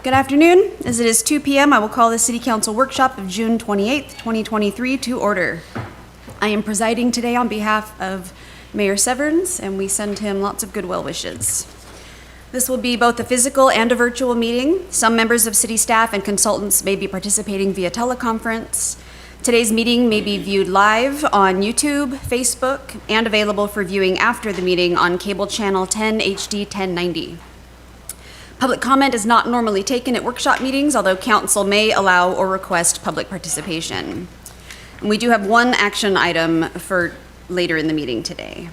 Good afternoon. As it is 2 p.m., I will call the City Council workshop of June 28th, 2023 to order. I am presiding today on behalf of Mayor Severns, and we send him lots of good well wishes. This will be both a physical and a virtual meeting. Some members of city staff and consultants may be participating via teleconference. Today's meeting may be viewed live on YouTube, Facebook, and available for viewing after the meeting on cable channel 10 HD 1090. Public comment is not normally taken at workshop meetings, although council may allow or request public participation. And we do have one action item for later in the meeting today.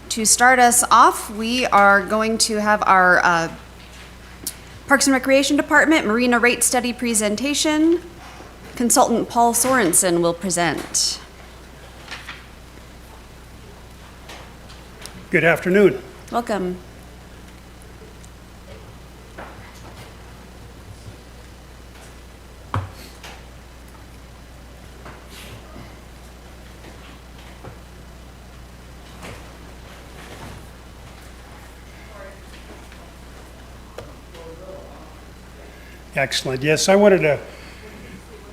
To start us off, we are going to have our Parks and Recreation Department Marina rate study presentation. Consultant Paul Sorensen will present. Good afternoon. Welcome. Excellent. Yes, I wanted to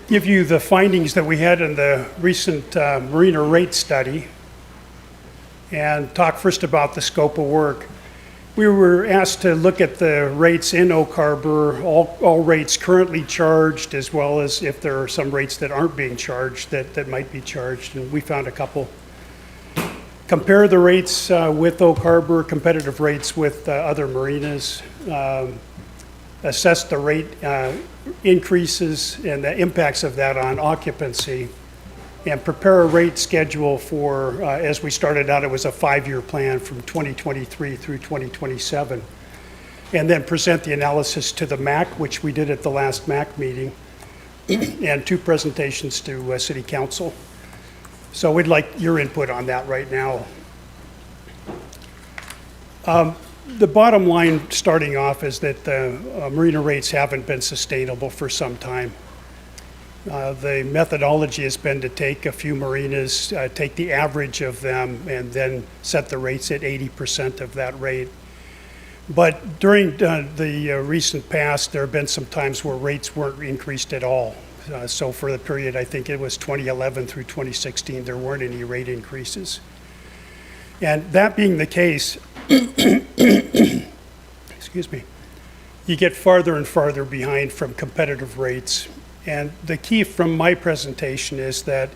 give you the findings that we had in the recent Marina rate study and talk first about the scope of work. We were asked to look at the rates in Oak Harbor, all rates currently charged, as well as if there are some rates that aren't being charged that might be charged, and we found a couple. Compare the rates with Oak Harbor, competitive rates with other marinas, assess the rate increases and the impacts of that on occupancy, and prepare a rate schedule for, as we started out, it was a 5-year plan from 2023 through 2027. And then present the analysis to the MAC, which we did at the last MAC meeting, and 2 presentations to City Council. So we'd like your input on that right now. The bottom line starting off is that the marina rates haven't been sustainable for some time. The methodology has been to take a few marinas, take the average of them, and then set the rates at 80% of that rate. But during the recent past, there have been some times where rates weren't increased at all. So for the period, I think it was 2011 through 2016, there weren't any rate increases. And that being the case, excuse me, you get farther and farther behind from competitive rates. And the key from my presentation is that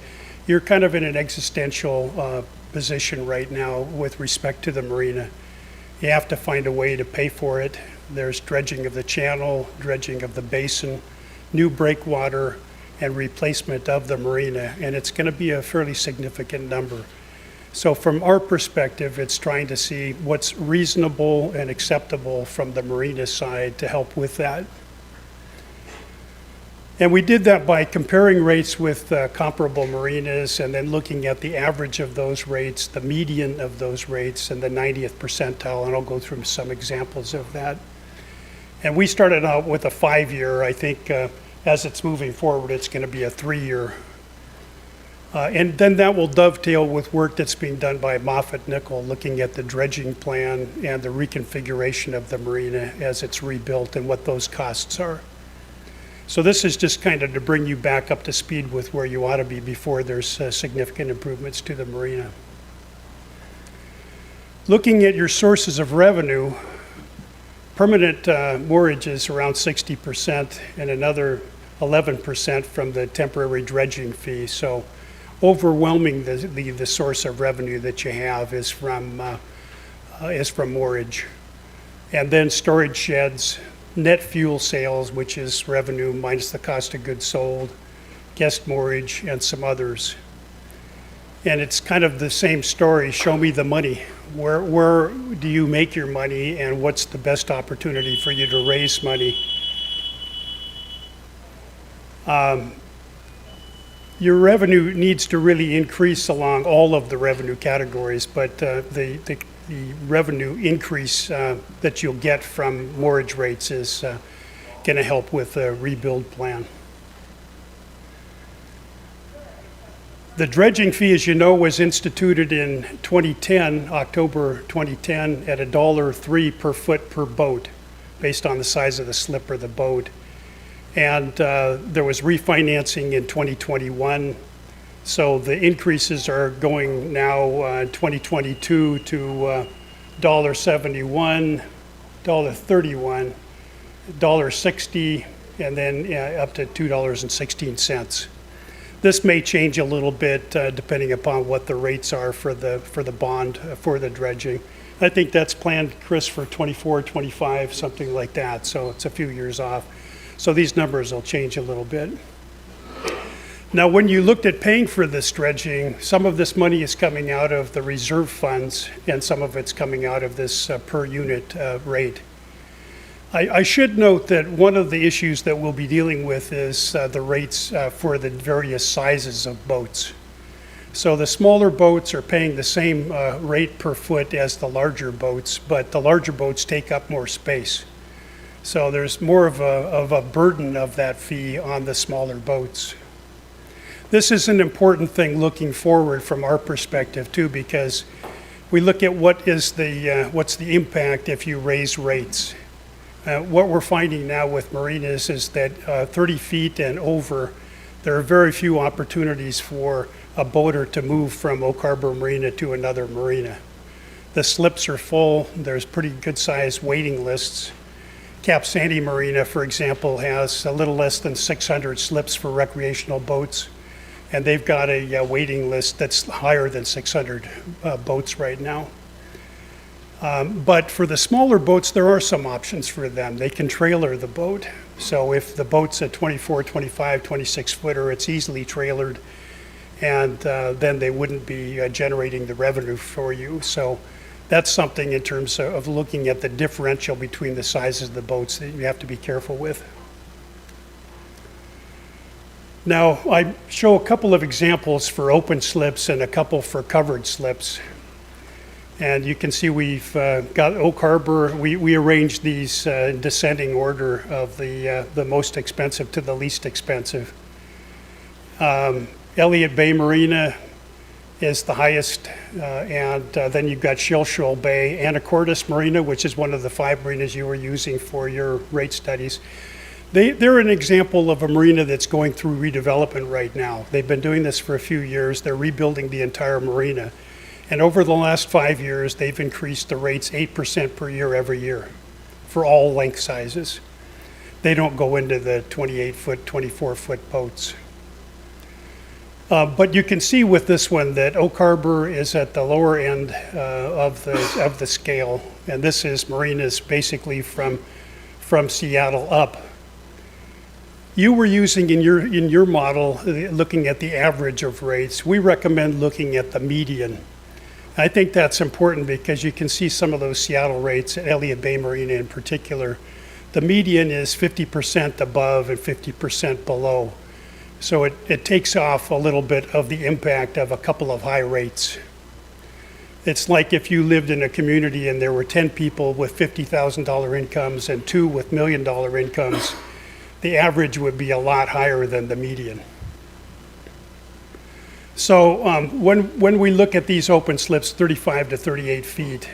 you're kind of in an existential position right now with respect to the marina. You have to find a way to pay for it. There's dredging of the channel, dredging of the basin, new breakwater, and replacement of the marina. And it's going to be a fairly significant number. So from our perspective, it's trying to see what's reasonable and acceptable from the marina side to help with that. And we did that by comparing rates with comparable marinas and then looking at the average of those rates, the median of those rates, and the 90th percentile, and I'll go through some examples of that. And we started out with a 5-year. I think as it's moving forward, it's going to be a 3-year. And then that will dovetail with work that's being done by Moffett Nickel, looking at the dredging plan and the reconfiguration of the marina as it's rebuilt and what those costs are. So this is just kind of to bring you back up to speed with where you ought to be before there's significant improvements to the marina. Looking at your sources of revenue, permanent moorage is around 60% and another 11% from the temporary dredging fee. So overwhelming the source of revenue that you have is from moorage. And then storage sheds, net fuel sales, which is revenue minus the cost of goods sold, guest moorage, and some others. And it's kind of the same story. Show me the money. Where do you make your money, and what's the best opportunity for you to raise money? Your revenue needs to really increase along all of the revenue categories, but the revenue increase that you'll get from moorage rates is going to help with the rebuild plan. The dredging fee, as you know, was instituted in 2010, October 2010, at $1.03 per foot per boat. based on the size of the slip or the boat. And there was refinancing in 2021. So the increases are going now in 2022 to $1.71, $1.31, $1.60, and then up to $2.16. This may change a little bit depending upon what the rates are for the bond for the dredging. I think that's planned, Chris, for 24, 25, something like that. So it's a few years off. So these numbers will change a little bit. Now, when you looked at paying for this dredging, some of this money is coming out of the reserve funds and some of it's coming out of this per unit rate. I should note that one of the issues that we'll be dealing with is the rates for the various sizes of boats. So the smaller boats are paying the same rate per foot as the larger boats, but the larger boats take up more space. So there's more of a burden of that fee on the smaller boats. This is an important thing looking forward from our perspective too, because we look at what's the impact if you raise rates. What we're finding now with marinas is that 30 feet and over, there are very few opportunities for a boater to move from Oak Harbor Marina to another marina. The slips are full. There's pretty good sized waiting lists. Cap Sandy Marina, for example, has a little less than 600 slips for recreational boats, and they've got a waiting list that's higher than 600 boats right now. But for the smaller boats, there are some options for them. They can trailer the boat. So if the boat's a 24, 25, 26 footer, it's easily trailered, and then they wouldn't be generating the revenue for you. So that's something in terms of looking at the differential between the sizes of the boats that you have to be careful with. Now, I show a couple of examples for open slips and a couple for covered slips. And you can see we've got Oak Harbor. We arranged these in descending order of the most expensive to the least expensive. Elliott Bay Marina is the highest, and then you've got Shell Shoal Bay, Anacortes Marina, which is one of the 5 marinas you were using for your rate studies. They're an example of a marina that's going through redevelopment right now. They've been doing this for a few years. They're rebuilding the entire marina. And over the last 5 years, they've increased the rates 8% per year every year for all length sizes. They don't go into the 28-foot, 24-foot boats. But you can see with this one that Oak Harbor is at the lower end of the scale. And this is marinas basically from Seattle up. You were using in your model, looking at the average of rates. We recommend looking at the median. I think that's important because you can see some of those Seattle rates at Elliott Bay Marina in particular. The median is 50% above and 50% below. So it takes off a little bit of the impact of a couple of high rates. It's like if you lived in a community and there were 10 people with $50,000 incomes and 2 with $1 million incomes, the average would be a lot higher than the median. So when we look at these open slips, 35 to 38 feet,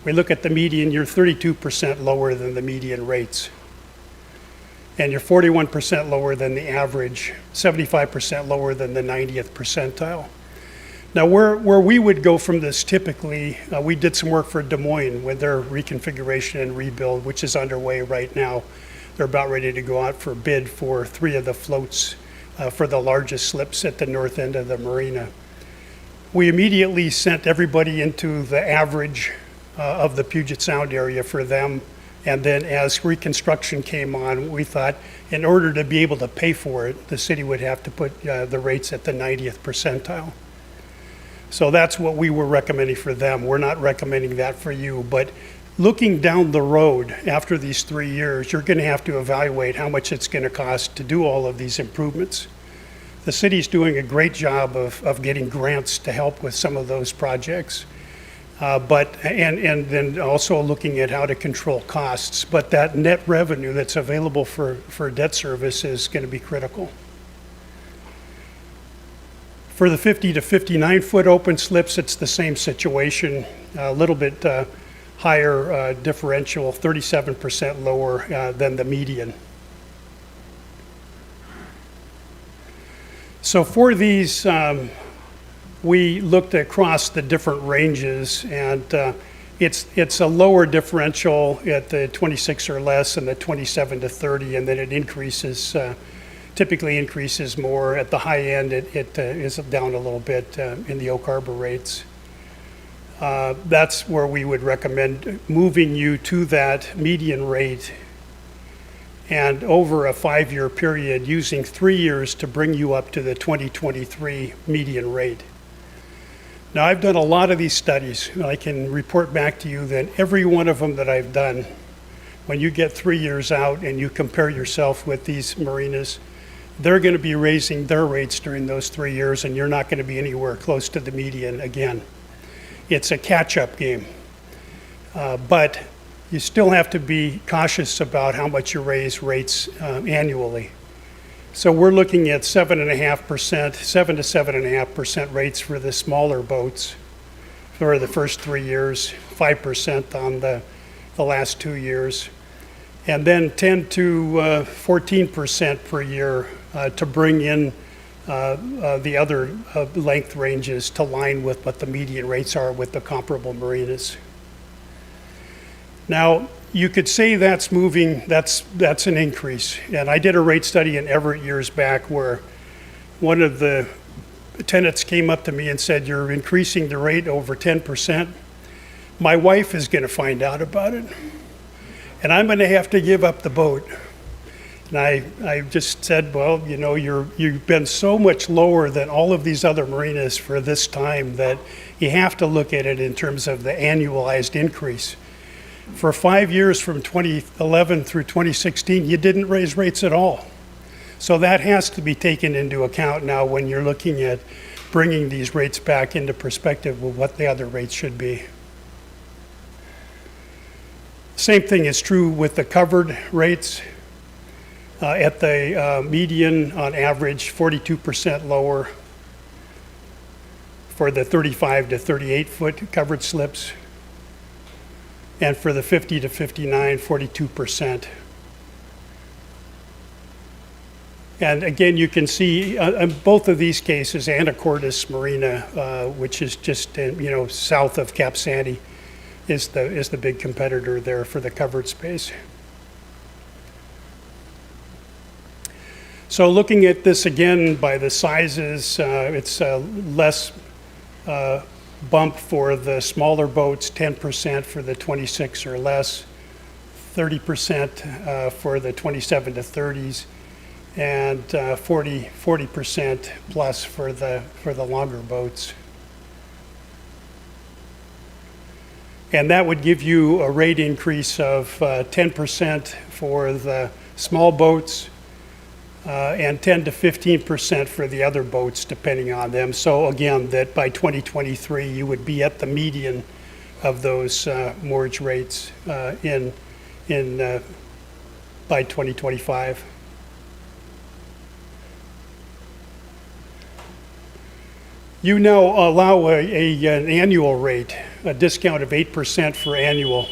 we look at the median, you're 32% lower than the median rates. And you're 41% lower than the average, 75% lower than the 90th percentile. Now where we would go from this typically, we did some work for Des Moines with their reconfiguration and rebuild, which is underway right now. They're about ready to go out for bid for 3 of the floats for the largest slips at the north end of the marina. We immediately sent everybody into the average of the Puget Sound area for them. And then as reconstruction came on, we thought in order to be able to pay for it, the city would have to put the rates at the 90th percentile. So that's what we were recommending for them. We're not recommending that for you, but looking down the road after these 3 years, you're going to have to evaluate how much it's going to cost to do all of these improvements. The city's doing a great job of getting grants to help with some of those projects, and then also looking at how to control costs. But that net revenue that's available for debt service is going to be critical. For the 50 to 59 foot open slips, it's the same situation, a little bit higher differential, 37% lower than the median. So for these, we looked across the different ranges, and it's a lower differential at the 26 or less and the 27 to 30, and then it increases, typically increases more. At the high end, it is down a little bit in the Oak Harbor rates. That's where we would recommend moving you to that median rate, and over a 5-year period, using 3 years to bring you up to the 2023 median rate. Now, I've done a lot of these studies, and I can report back to you that every one of them that I've done, when you get 3 years out and you compare yourself with these marinas, they're going to be raising their rates during those 3 years, and you're not going to be anywhere close to the median again. It's a catch-up game. But you still have to be cautious about how much you raise rates annually. So we're looking at 7.5%, 7 to 7.5% rates for the smaller boats for the first 3 years, 5% on the last 2 years, and then 10 to 14% per year to bring in the other length ranges to line with what the median rates are with the comparable marinas. Now, you could say that's moving, that's an increase. And I did a rate study in Everett years back where one of the tenants came up to me and said, "You're increasing the rate over 10%. My wife is going to find out about it, and I'm going to have to give up the boat." And I just said, "Well, you know, you've been so much lower than all of these other marinas for this time that you have to look at it in terms of the annualized increase. For 5 years from 2011 through 2016, you didn't raise rates at all. So that has to be taken into account now when you're looking at bringing these rates back into perspective with what the other rates should be." Same thing is true with the covered rates. At the median, on average, 42% lower for the 35 to 38 foot covered slips. And for the 50 to 59, 42%. And again, you can see in both of these cases, Anacortes Marina, which is just south of Cap Sandy, is the big competitor there for the covered space. So looking at this again by the sizes, it's less bump for the smaller boats, 10% for the 26 or less, 30% for the 27 to 30s, and 40% plus for the longer boats. And that would give you a rate increase of 10% for the small boats, and 10 to 15% for the other boats, depending on them. So again, that by 2023, you would be at the median of those mortgage rates by 2025. You now allow an annual rate, a discount of 8% for annual.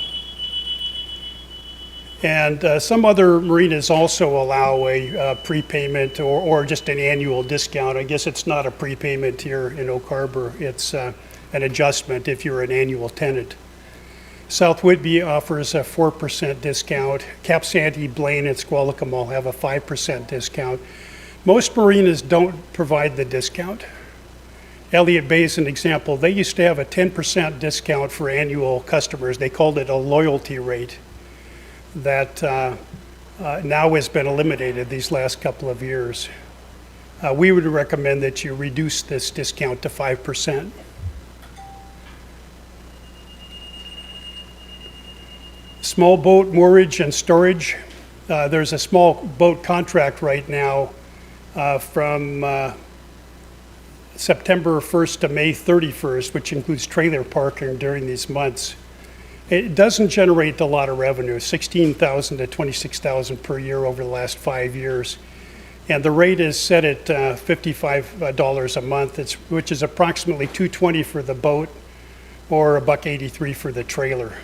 And some other marinas also allow a prepayment or just an annual discount. I guess it's not a prepayment here in Oak Harbor. It's an adjustment if you're an annual tenant. South Whidbey offers a 4% discount. Cap Sandy, Blaine, and Squalicum have a 5% discount. Most marinas don't provide the discount. Elliott Bay is an example. They used to have a 10% discount for annual customers. They called it a loyalty rate. That now has been eliminated these last couple of years. We would recommend that you reduce this discount to 5%. Small boat moorage and storage. There's a small boat contract right now from September 1st to May 31st, which includes trailer parking during these months. It doesn't generate a lot of revenue, $16,000 to $26,000 per year over the last 5 years. And the rate is set at $55 a month, which is approximately $220 for the boat or $183 for the trailer.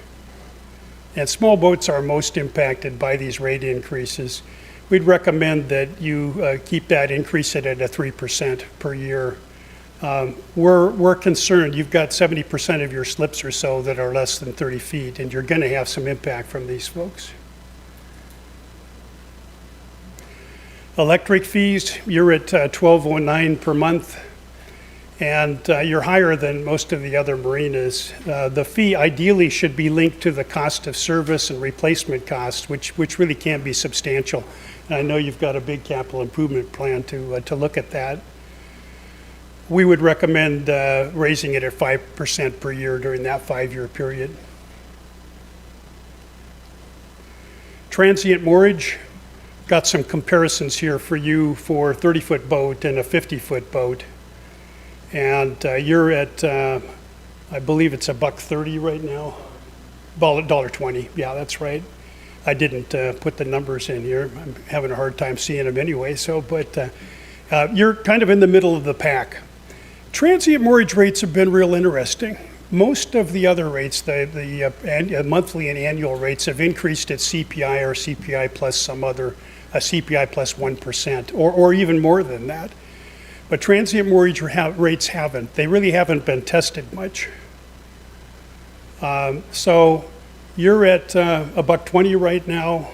And small boats are most impacted by these rate increases. We'd recommend that you keep that, increase it at a 3% per year. We're concerned, you've got 70% of your slips or so that are less than 30 feet, and you're going to have some impact from these folks. Electric fees, you're at $12.09 per month, and you're higher than most of the other marinas. The fee ideally should be linked to the cost of service and replacement costs, which really can be substantial. And I know you've got a big capital improvement plan to look at that. We would recommend raising it at 5% per year during that 5-year period. Transient moorage, got some comparisons here for you for a 30-foot boat and a 50-foot boat. And you're at, I believe it's $1.30 right now. $1.20, yeah, that's right. I didn't put the numbers in here. I'm having a hard time seeing them anyway, but you're kind of in the middle of the pack. Transient moorage rates have been real interesting. Most of the other rates, the monthly and annual rates, have increased at CPI or CPI plus some other, CPI plus 1%, or even more than that. But transient moorage rates haven't. They really haven't been tested much. So you're at $1.20 right now.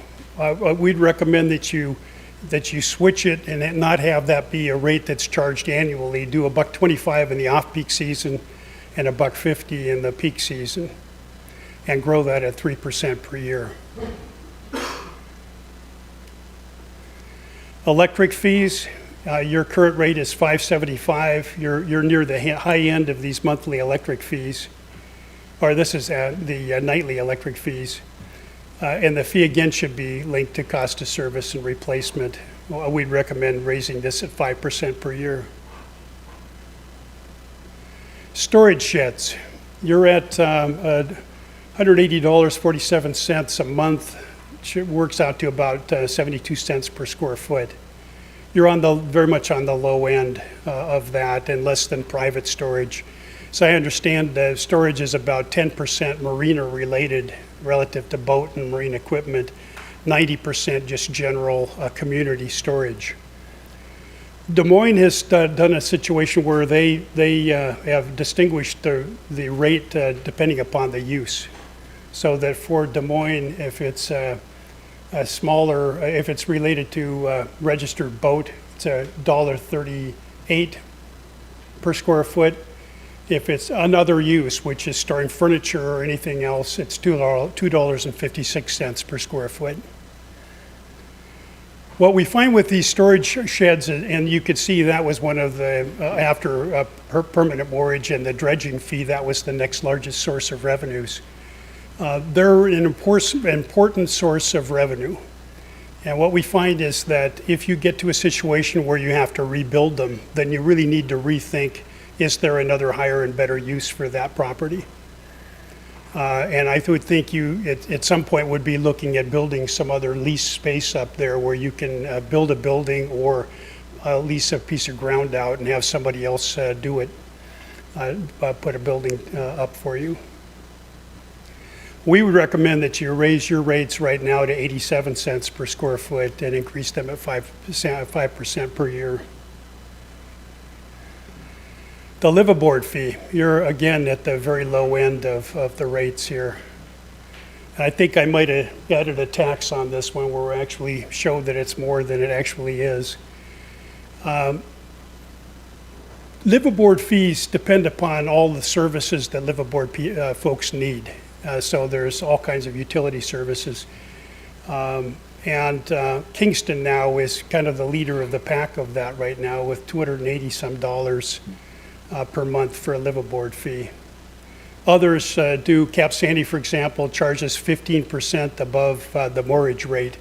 We'd recommend that you switch it and not have that be a rate that's charged annually. Do $1.25 in the off-peak season and $1.50 in the peak season, and grow that at 3% per year. Electric fees, your current rate is $5.75. You're near the high end of these monthly electric fees, or this is the nightly electric fees. And the fee again should be linked to cost of service and replacement. We'd recommend raising this at 5% per year. Storage sheds, you're at $180.47 a month. It works out to about 72 cents per square foot. You're very much on the low end of that, and less than private storage. So I understand storage is about 10% marina related relative to boat and marine equipment, 90% just general community storage. Des Moines has done a situation where they have distinguished the rate depending upon the use. So that for Des Moines, if it's a smaller, if it's related to a registered boat, it's $1.38 per square foot. If it's another use, which is storing furniture or anything else, it's $2.56 per square foot. What we find with these storage sheds, and you could see that was one of the, after permanent moorage and the dredging fee, that was the next largest source of revenues. They're an important source of revenue. And what we find is that if you get to a situation where you have to rebuild them, then you really need to rethink, is there another higher and better use for that property? And I would think you, at some point, would be looking at building some other lease space up there where you can build a building or lease a piece of ground out and have somebody else do it, put a building up for you. We would recommend that you raise your rates right now to 87 cents per square foot and increase them at 5% per year. The liveaboard fee, you're again at the very low end of the rates here. I think I might have added a tax on this one where we actually showed that it's more than it actually is. Liveaboard fees depend upon all the services that liveaboard folks need. So there's all kinds of utility services. Kingston now is kind of the leader of the pack of that right now with $280 some per month for a liveaboard fee. Others do. Cap Sandy, for example, charges 15% above the moorage rate,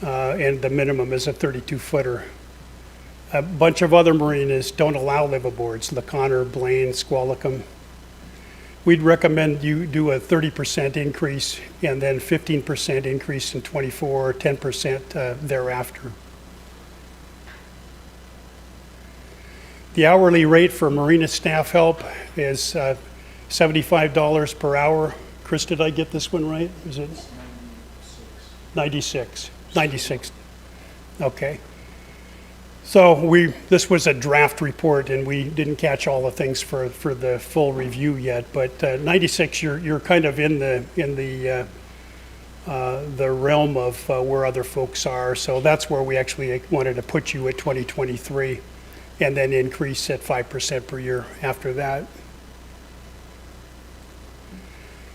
and the minimum is a 32-footer. A bunch of other marinas don't allow liveaboards, LaConner, Blaine, Squalicum. We'd recommend you do a 30% increase and then 15% increase in 24, 10% thereafter. The hourly rate for marina staff help is $75 per hour. Chris, did I get this one right? Is it 96? 96. Okay. So this was a draft report, and we didn't catch all the things for the full review yet. But 96, you're kind of in the realm of where other folks are. So that's where we actually wanted to put you at 2023, and then increase at 5% per year after that.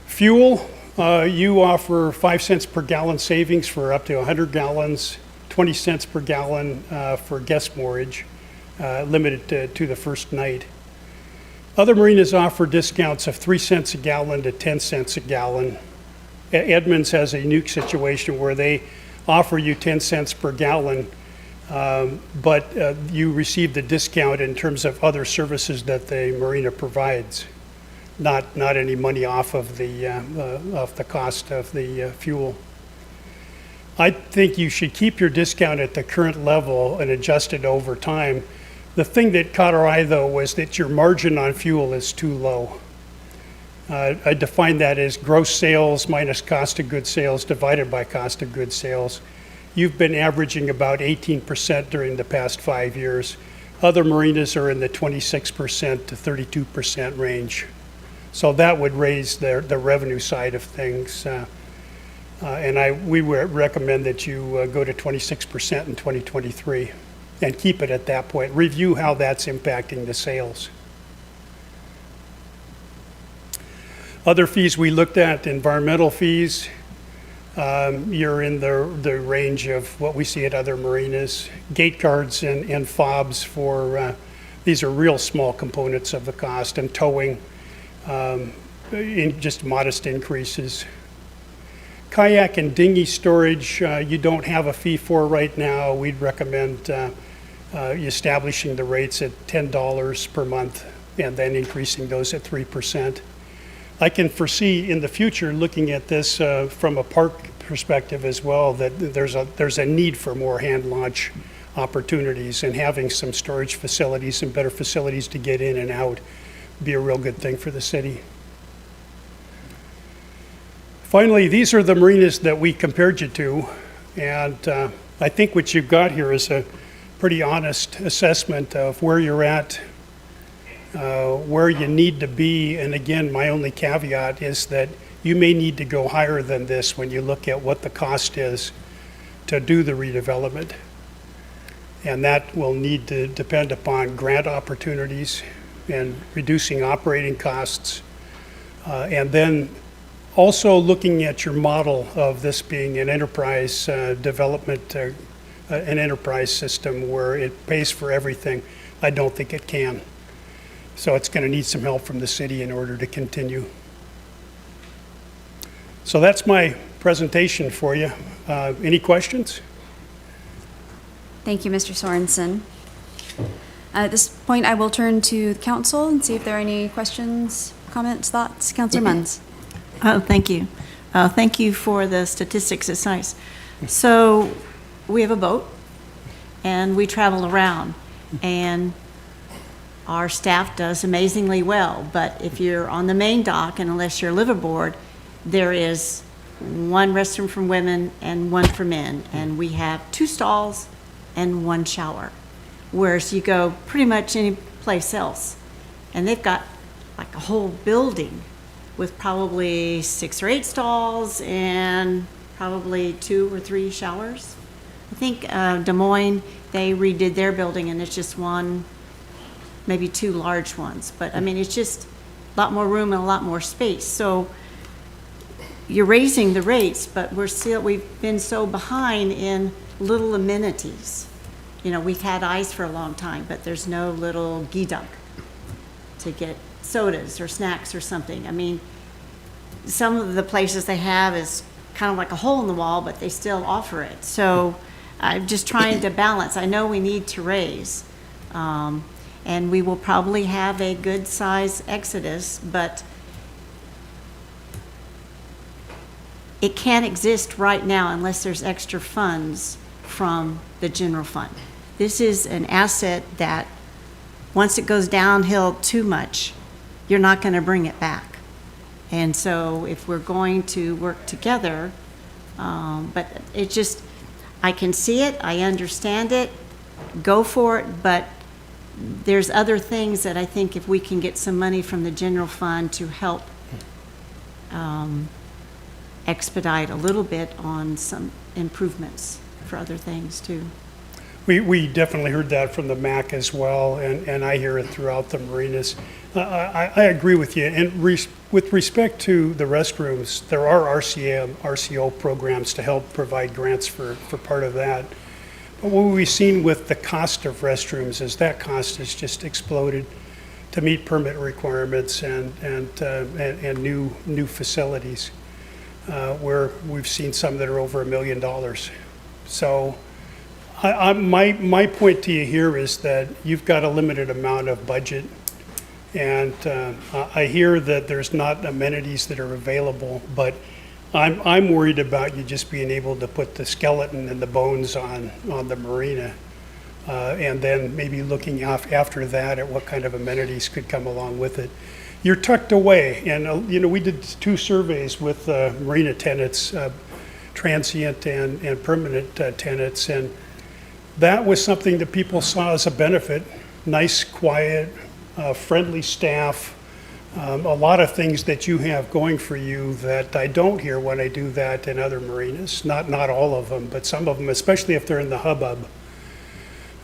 Fuel, you offer 5 cents per gallon savings for up to 100 gallons. 20 cents per gallon for guest moorage, limited to the first night. Other marinas offer discounts of 3 cents a gallon to 10 cents a gallon. Edmonds has a unique situation where they offer you 10 cents per gallon, but you receive the discount in terms of other services that the marina provides, not any money off of the cost of the fuel. I think you should keep your discount at the current level and adjust it over time. The thing that caught our eye, though, was that your margin on fuel is too low. I define that as gross sales minus cost of goods sales divided by cost of goods sales. You've been averaging about 18% during the past 5 years. Other marinas are in the 26% to 32% range. So that would raise the revenue side of things. We would recommend that you go to 26% in 2023 and keep it at that point. Review how that's impacting the sales. Other fees we looked at, environmental fees, you're in the range of what we see at other marinas. Gate cards and fobs for, these are real small components of the cost, and towing, in just modest increases. Kayak and dinghy storage, you don't have a fee for right now. We'd recommend establishing the rates at $10 per month and then increasing those at 3%. I can foresee in the future, looking at this from a park perspective as well, that there's a need for more hand launch opportunities, and having some storage facilities and better facilities to get in and out would be a real good thing for the city. Finally, these are the marinas that we compared you to, and I think what you've got here is a pretty honest assessment of where you're at, where you need to be, and again, my only caveat is that you may need to go higher than this when you look at what the cost is to do the redevelopment. And that will need to depend upon grant opportunities and reducing operating costs, and then also looking at your model of this being an enterprise development, an enterprise system where it pays for everything. I don't think it can. So it's going to need some help from the city in order to continue. So that's my presentation for you. Any questions? Thank you, Mr. Sorensen. At this point, I will turn to the council and see if there are any questions, comments, thoughts. Councilor Munns. Oh, thank you. Thank you for the statistics. It's nice. So we have a boat, and we travel around, and our staff does amazingly well. But if you're on the main dock, and unless you're liveaboard, there is one restroom for women and one for men, and we have 2 stalls and 1 shower. Whereas you go pretty much any place else, and they've got like a whole building with probably 6 or 8 stalls and probably 2 or 3 showers. I think Des Moines, they redid their building, and it's just 1, maybe 2 large ones. But I mean, it's just a lot more room and a lot more space. So you're raising the rates, but we've been so behind in little amenities. You know, we've had ice for a long time, but there's no little geedunk to get sodas or snacks or something. I mean, some of the places they have is kind of like a hole in the wall, but they still offer it. So I'm just trying to balance. I know we need to raise, and we will probably have a good size exodus, but it can't exist right now unless there's extra funds from the general fund. This is an asset that once it goes downhill too much, you're not going to bring it back. And so if we're going to work together, but it just, I can see it, I understand it, go for it, but there's other things that I think if we can get some money from the general fund to help expedite a little bit on some improvements for other things too. We definitely heard that from the MAC as well, and I hear it throughout the marinas. I agree with you. And with respect to the restrooms, there are RCO programs to help provide grants for part of that. But what we've seen with the cost of restrooms is that cost has just exploded to meet permit requirements and new facilities, where we've seen some that are over $1 million. So my point to you here is that you've got a limited amount of budget, and I hear that there's not amenities that are available, but I'm worried about you just being able to put the skeleton and the bones on the marina, and then maybe looking after that at what kind of amenities could come along with it. You're tucked away, and we did 2 surveys with marina tenants, transient and permanent tenants, and that was something that people saw as a benefit. Nice, quiet, friendly staff, a lot of things that you have going for you that I don't hear when I do that in other marinas. Not all of them, but some of them, especially if they're in the hubbub.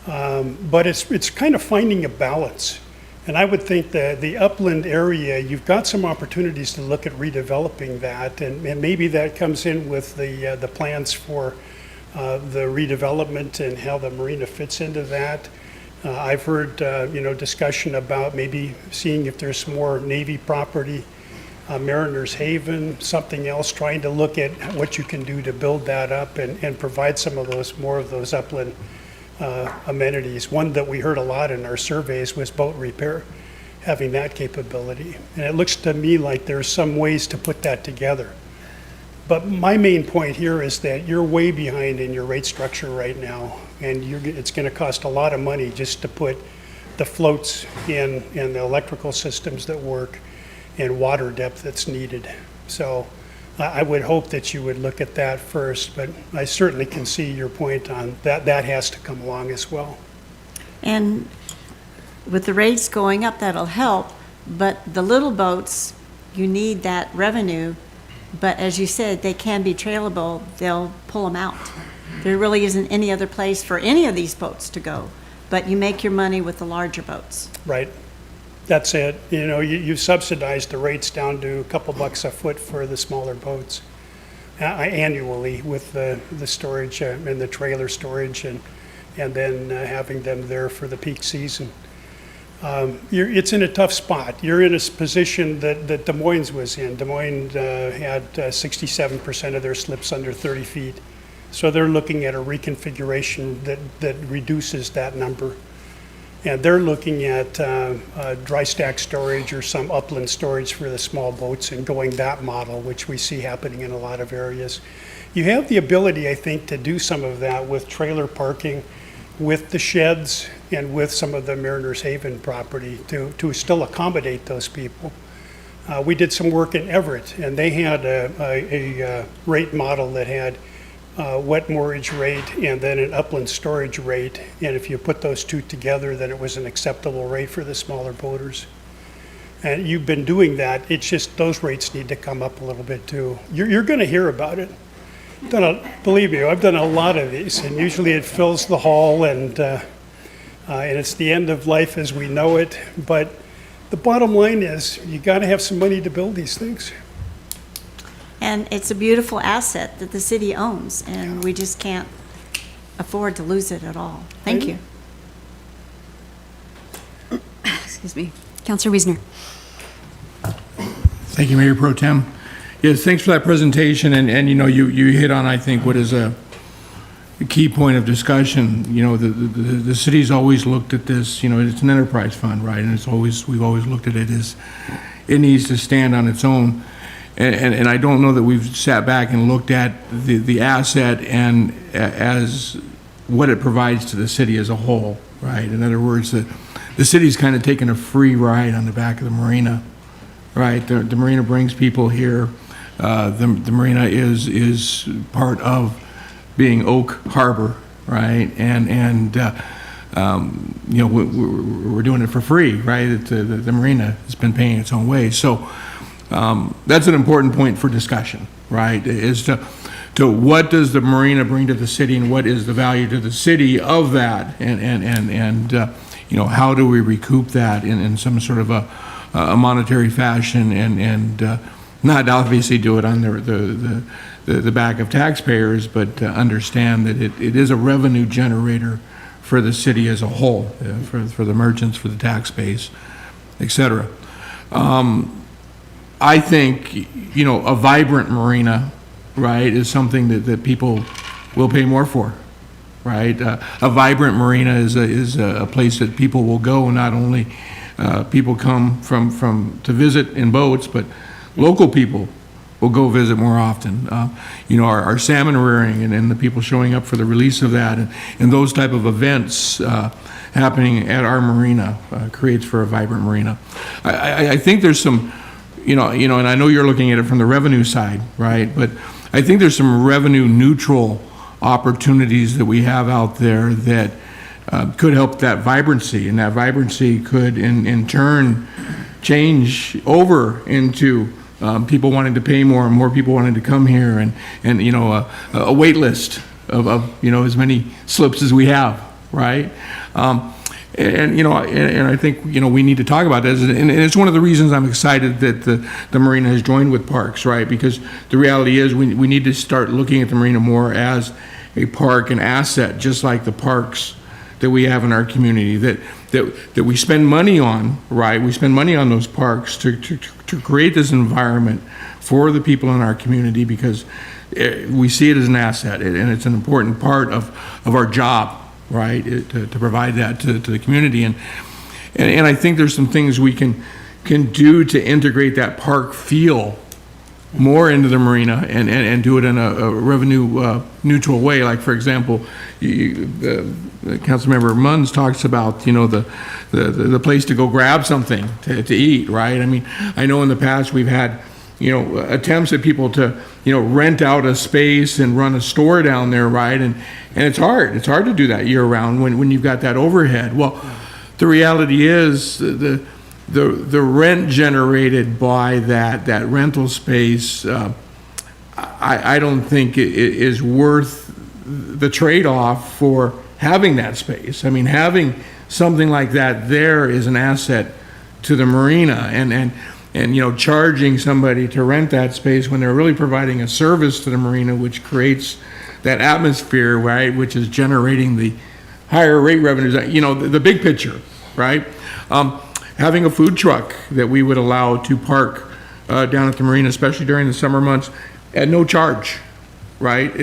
But it's kind of finding a balance. And I would think that the upland area, you've got some opportunities to look at redeveloping that, and maybe that comes in with the plans for the redevelopment and how the marina fits into that. I've heard discussion about maybe seeing if there's some more Navy property, Mariners Haven, something else, trying to look at what you can do to build that up and provide some of those, more of those upland amenities. One that we heard a lot in our surveys was boat repair, having that capability. And it looks to me like there's some ways to put that together. But my main point here is that you're way behind in your rate structure right now, and it's going to cost a lot of money just to put the floats in and the electrical systems that work and water depth that's needed. So I would hope that you would look at that first, but I certainly can see your point on that. That has to come along as well. And with the rates going up, that'll help, but the little boats, you need that revenue. But as you said, they can be trailable, they'll pull them out. There really isn't any other place for any of these boats to go, but you make your money with the larger boats. Right. That's it. You subsidized the rates down to a couple bucks a foot for the smaller boats annually with the storage and the trailer storage and then having them there for the peak season. It's in a tough spot. You're in a position that Des Moines was in. Des Moines had 67% of their slips under 30 feet. So they're looking at a reconfiguration that reduces that number. And they're looking at dry stack storage or some upland storage for the small boats and going that model, which we see happening in a lot of areas. You have the ability, I think, to do some of that with trailer parking, with the sheds, and with some of the Mariners Haven property to still accommodate those people. We did some work in Everett, and they had a rate model that had wet moorage rate and then an upland storage rate. And if you put those two together, then it was an acceptable rate for the smaller boaters. And you've been doing that. It's just those rates need to come up a little bit too. You're going to hear about it. Believe me, I've done a lot of these, and usually it fills the hall, and it's the end of life as we know it. But the bottom line is you got to have some money to build these things. And it's a beautiful asset that the city owns, and we just can't afford to lose it at all. Thank you. Excuse me. Councilor Wiesner. Thank you, Mayor Pro Tem. Yes, thanks for that presentation, and you hit on, I think, what is a key point of discussion. The city's always looked at this, it's an enterprise fund, right? And we've always looked at it as it needs to stand on its own. And I don't know that we've sat back and looked at the asset and as what it provides to the city as a whole, right? In other words, the city's kind of taken a free ride on the back of the marina, right? The marina brings people here. The marina is part of being Oak Harbor, right? And you know, we're doing it for free, right? The marina has been paying its own way. So that's an important point for discussion, right? Is to what does the marina bring to the city, and what is the value to the city of that, and you know, how do we recoup that in some sort of a monetary fashion, and not obviously do it on the back of taxpayers, but understand that it is a revenue generator for the city as a whole, for the merchants, for the tax base, et cetera. I think, you know, a vibrant marina, right, is something that people will pay more for, right? A vibrant marina is a place that people will go. Not only people come from to visit in boats, but local people will go visit more often. You know, our salmon rearing and the people showing up for the release of that, and those type of events happening at our marina creates for a vibrant marina. I think there's some, you know, and I know you're looking at it from the revenue side, right? But I think there's some revenue neutral opportunities that we have out there that could help that vibrancy, and that vibrancy could in turn change over into people wanting to pay more and more people wanting to come here, and you know, a wait list of you know, as many slips as we have, right? And you know, and I think, you know, we need to talk about this, and it's one of the reasons I'm excited that the marina has joined with parks, right? Because the reality is we need to start looking at the marina more as a park, an asset, just like the parks that we have in our community, that we spend money on, right? We spend money on those parks to create this environment for the people in our community, because we see it as an asset, and it's an important part of our job, right? To provide that to the community, and I think there's some things we can do to integrate that park feel more into the marina, and do it in a revenue neutral way. Like, for example, Councilmember Munns talks about, you know, the place to go grab something to eat, right? I mean, I know in the past we've had, you know, attempts at people to, you know, rent out a space and run a store down there, right? And it's hard to do that year round when you've got that overhead. Well, the reality is the rent generated by that rental space, I don't think it is worth the trade-off for having that space. I mean, having something like that there is an asset to the marina, and you know, charging somebody to rent that space when they're really providing a service to the marina, which creates that atmosphere, right, which is generating the higher rate revenues, you know, the big picture, right? Having a food truck that we would allow to park down at the marina, especially during the summer months, at no charge, right?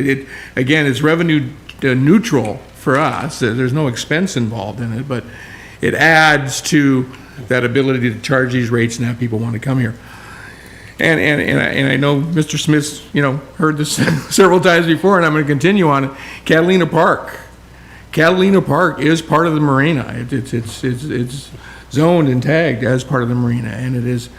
Again, it's revenue neutral for us. There's no expense involved in it, but it adds to that ability to charge these rates and have people want to come here. And I know Mr. Smith's, you know, heard this several times before, and I'm going to continue on it. Catalina Park is part of the marina. It's zoned and tagged as part of the marina, and it is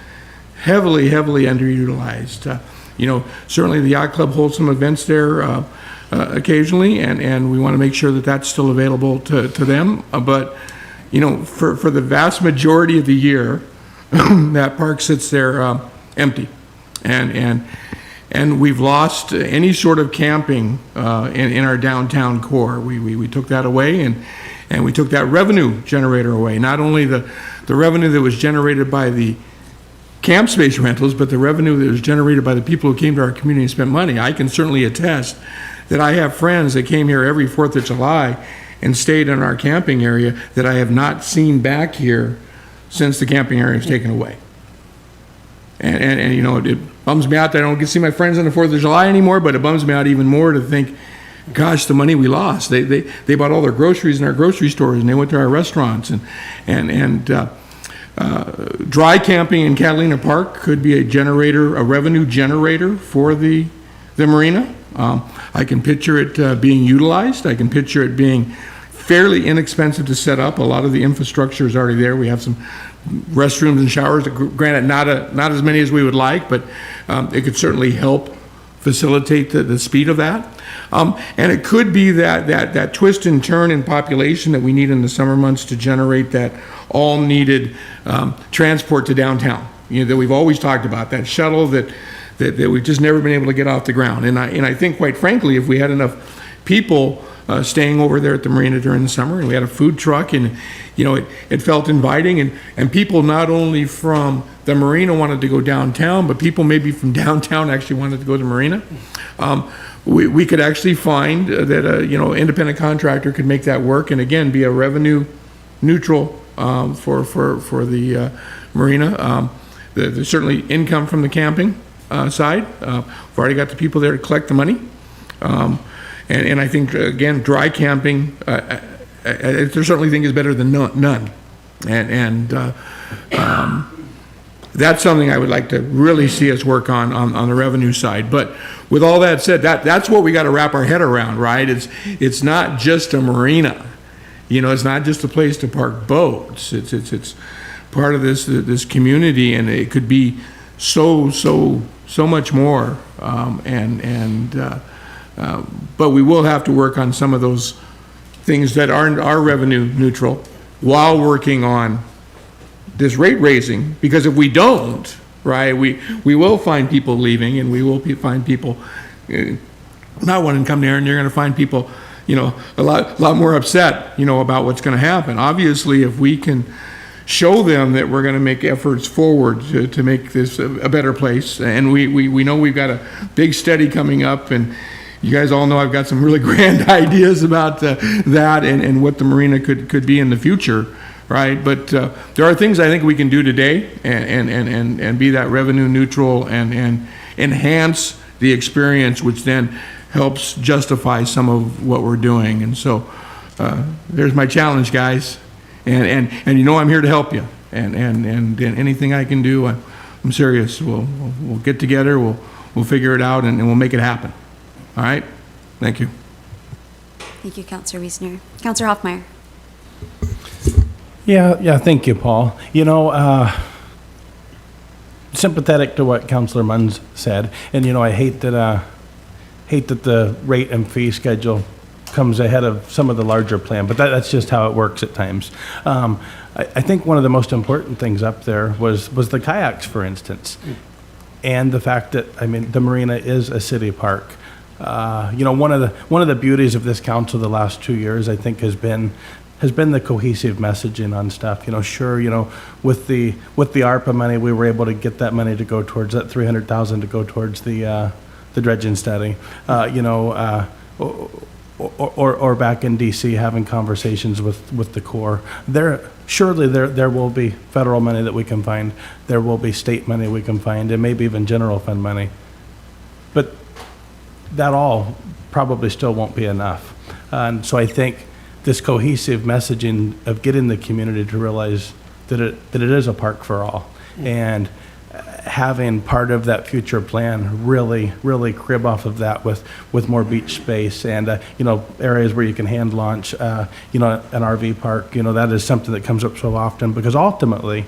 heavily underutilized. You know, certainly the yacht club holds some events there occasionally, and we want to make sure that that's still available to them. But you know, for the vast majority of the year, that park sits there empty, and we've lost any sort of camping in our downtown core. We took that away, and we took that revenue generator away. Not only the revenue that was generated by the camp space rentals, but the revenue that was generated by the people who came to our community and spent money. I can certainly attest that I have friends that came here every 4th of July and stayed in our camping area that I have not seen back here since the camping area was taken away. And you know, it bums me out that I don't get to see my friends on the 4th of July anymore, but it bums me out even more to think, gosh, the money we lost. They bought all their groceries in our grocery stores, and they went to our restaurants, and dry camping in Catalina Park could be a revenue generator for the marina. I can picture it being utilized. I can picture it being fairly inexpensive to set up. A lot of the infrastructure is already there. We have some restrooms and showers. Granted, not as many as we would like, but it could certainly help facilitate the speed of that. And it could be that twist and turn in population that we need in the summer months to generate that all needed transport to downtown. That we've always talked about, that shuttle that we've just never been able to get off the ground. And I think, quite frankly, if we had enough people staying over there at the marina during the summer, and we had a food truck, and it felt inviting, and people not only from the marina wanted to go downtown, but people maybe from downtown actually wanted to go to the marina. We could actually find that independent contractor could make that work, and again be a revenue neutral for the marina. There's certainly income from the camping side. We've already got the people there to collect the money. And I think, again, dry camping, I certainly think is better than none. And that's something I would like to really see us work on the revenue side. But with all that said, that's what we got to wrap our head around, right? It's not just a marina. It's not just a place to park boats. It's part of this community, and it could be so much more. But we will have to work on some of those things that are revenue neutral while working on this rate raising, because if we don't, right, we will find people leaving, and we will find people not wanting to come there, and you're going to find people, a lot more upset, about what's going to happen. Obviously, if we can show them that we're going to make efforts forward to make this a better place, and we know we've got a big study coming up, and you guys all know I've got some really grand ideas about that and what the marina could be in the future, right? But there are things I think we can do today and be that revenue neutral and enhance the experience, which then helps justify some of what we're doing. And so there's my challenge, guys. And I'm here to help you. And anything I can do, I'm serious. We'll get together. We'll figure it out, and we'll make it happen. All right? Thank you. Thank you, Councilor Wiesner. Councilor Hoffmeyer. Yeah, thank you, Paul. Sympathetic to what Councilor Munns said, and I hate that the rate and fee schedule comes ahead of some of the larger plan, but that's just how it works at times. I think one of the most important things up there was the kayaks, for instance, and the fact that the marina is a city park. One of the beauties of this council the last 2 years, I think, has been the cohesive messaging on stuff. With the ARPA money, we were able to get that money to go towards that $300,000 to go towards the dredging study. Or back in DC having conversations with the Corps. Surely there will be federal money that we can find. There will be state money we can find, and maybe even general fund money. But that all probably still won't be enough. And so I think this cohesive messaging of getting the community to realize that it is a park for all, and having part of that future plan really crib off of that with more beach space and areas where you can hand launch, an RV park. That is something that comes up so often, because ultimately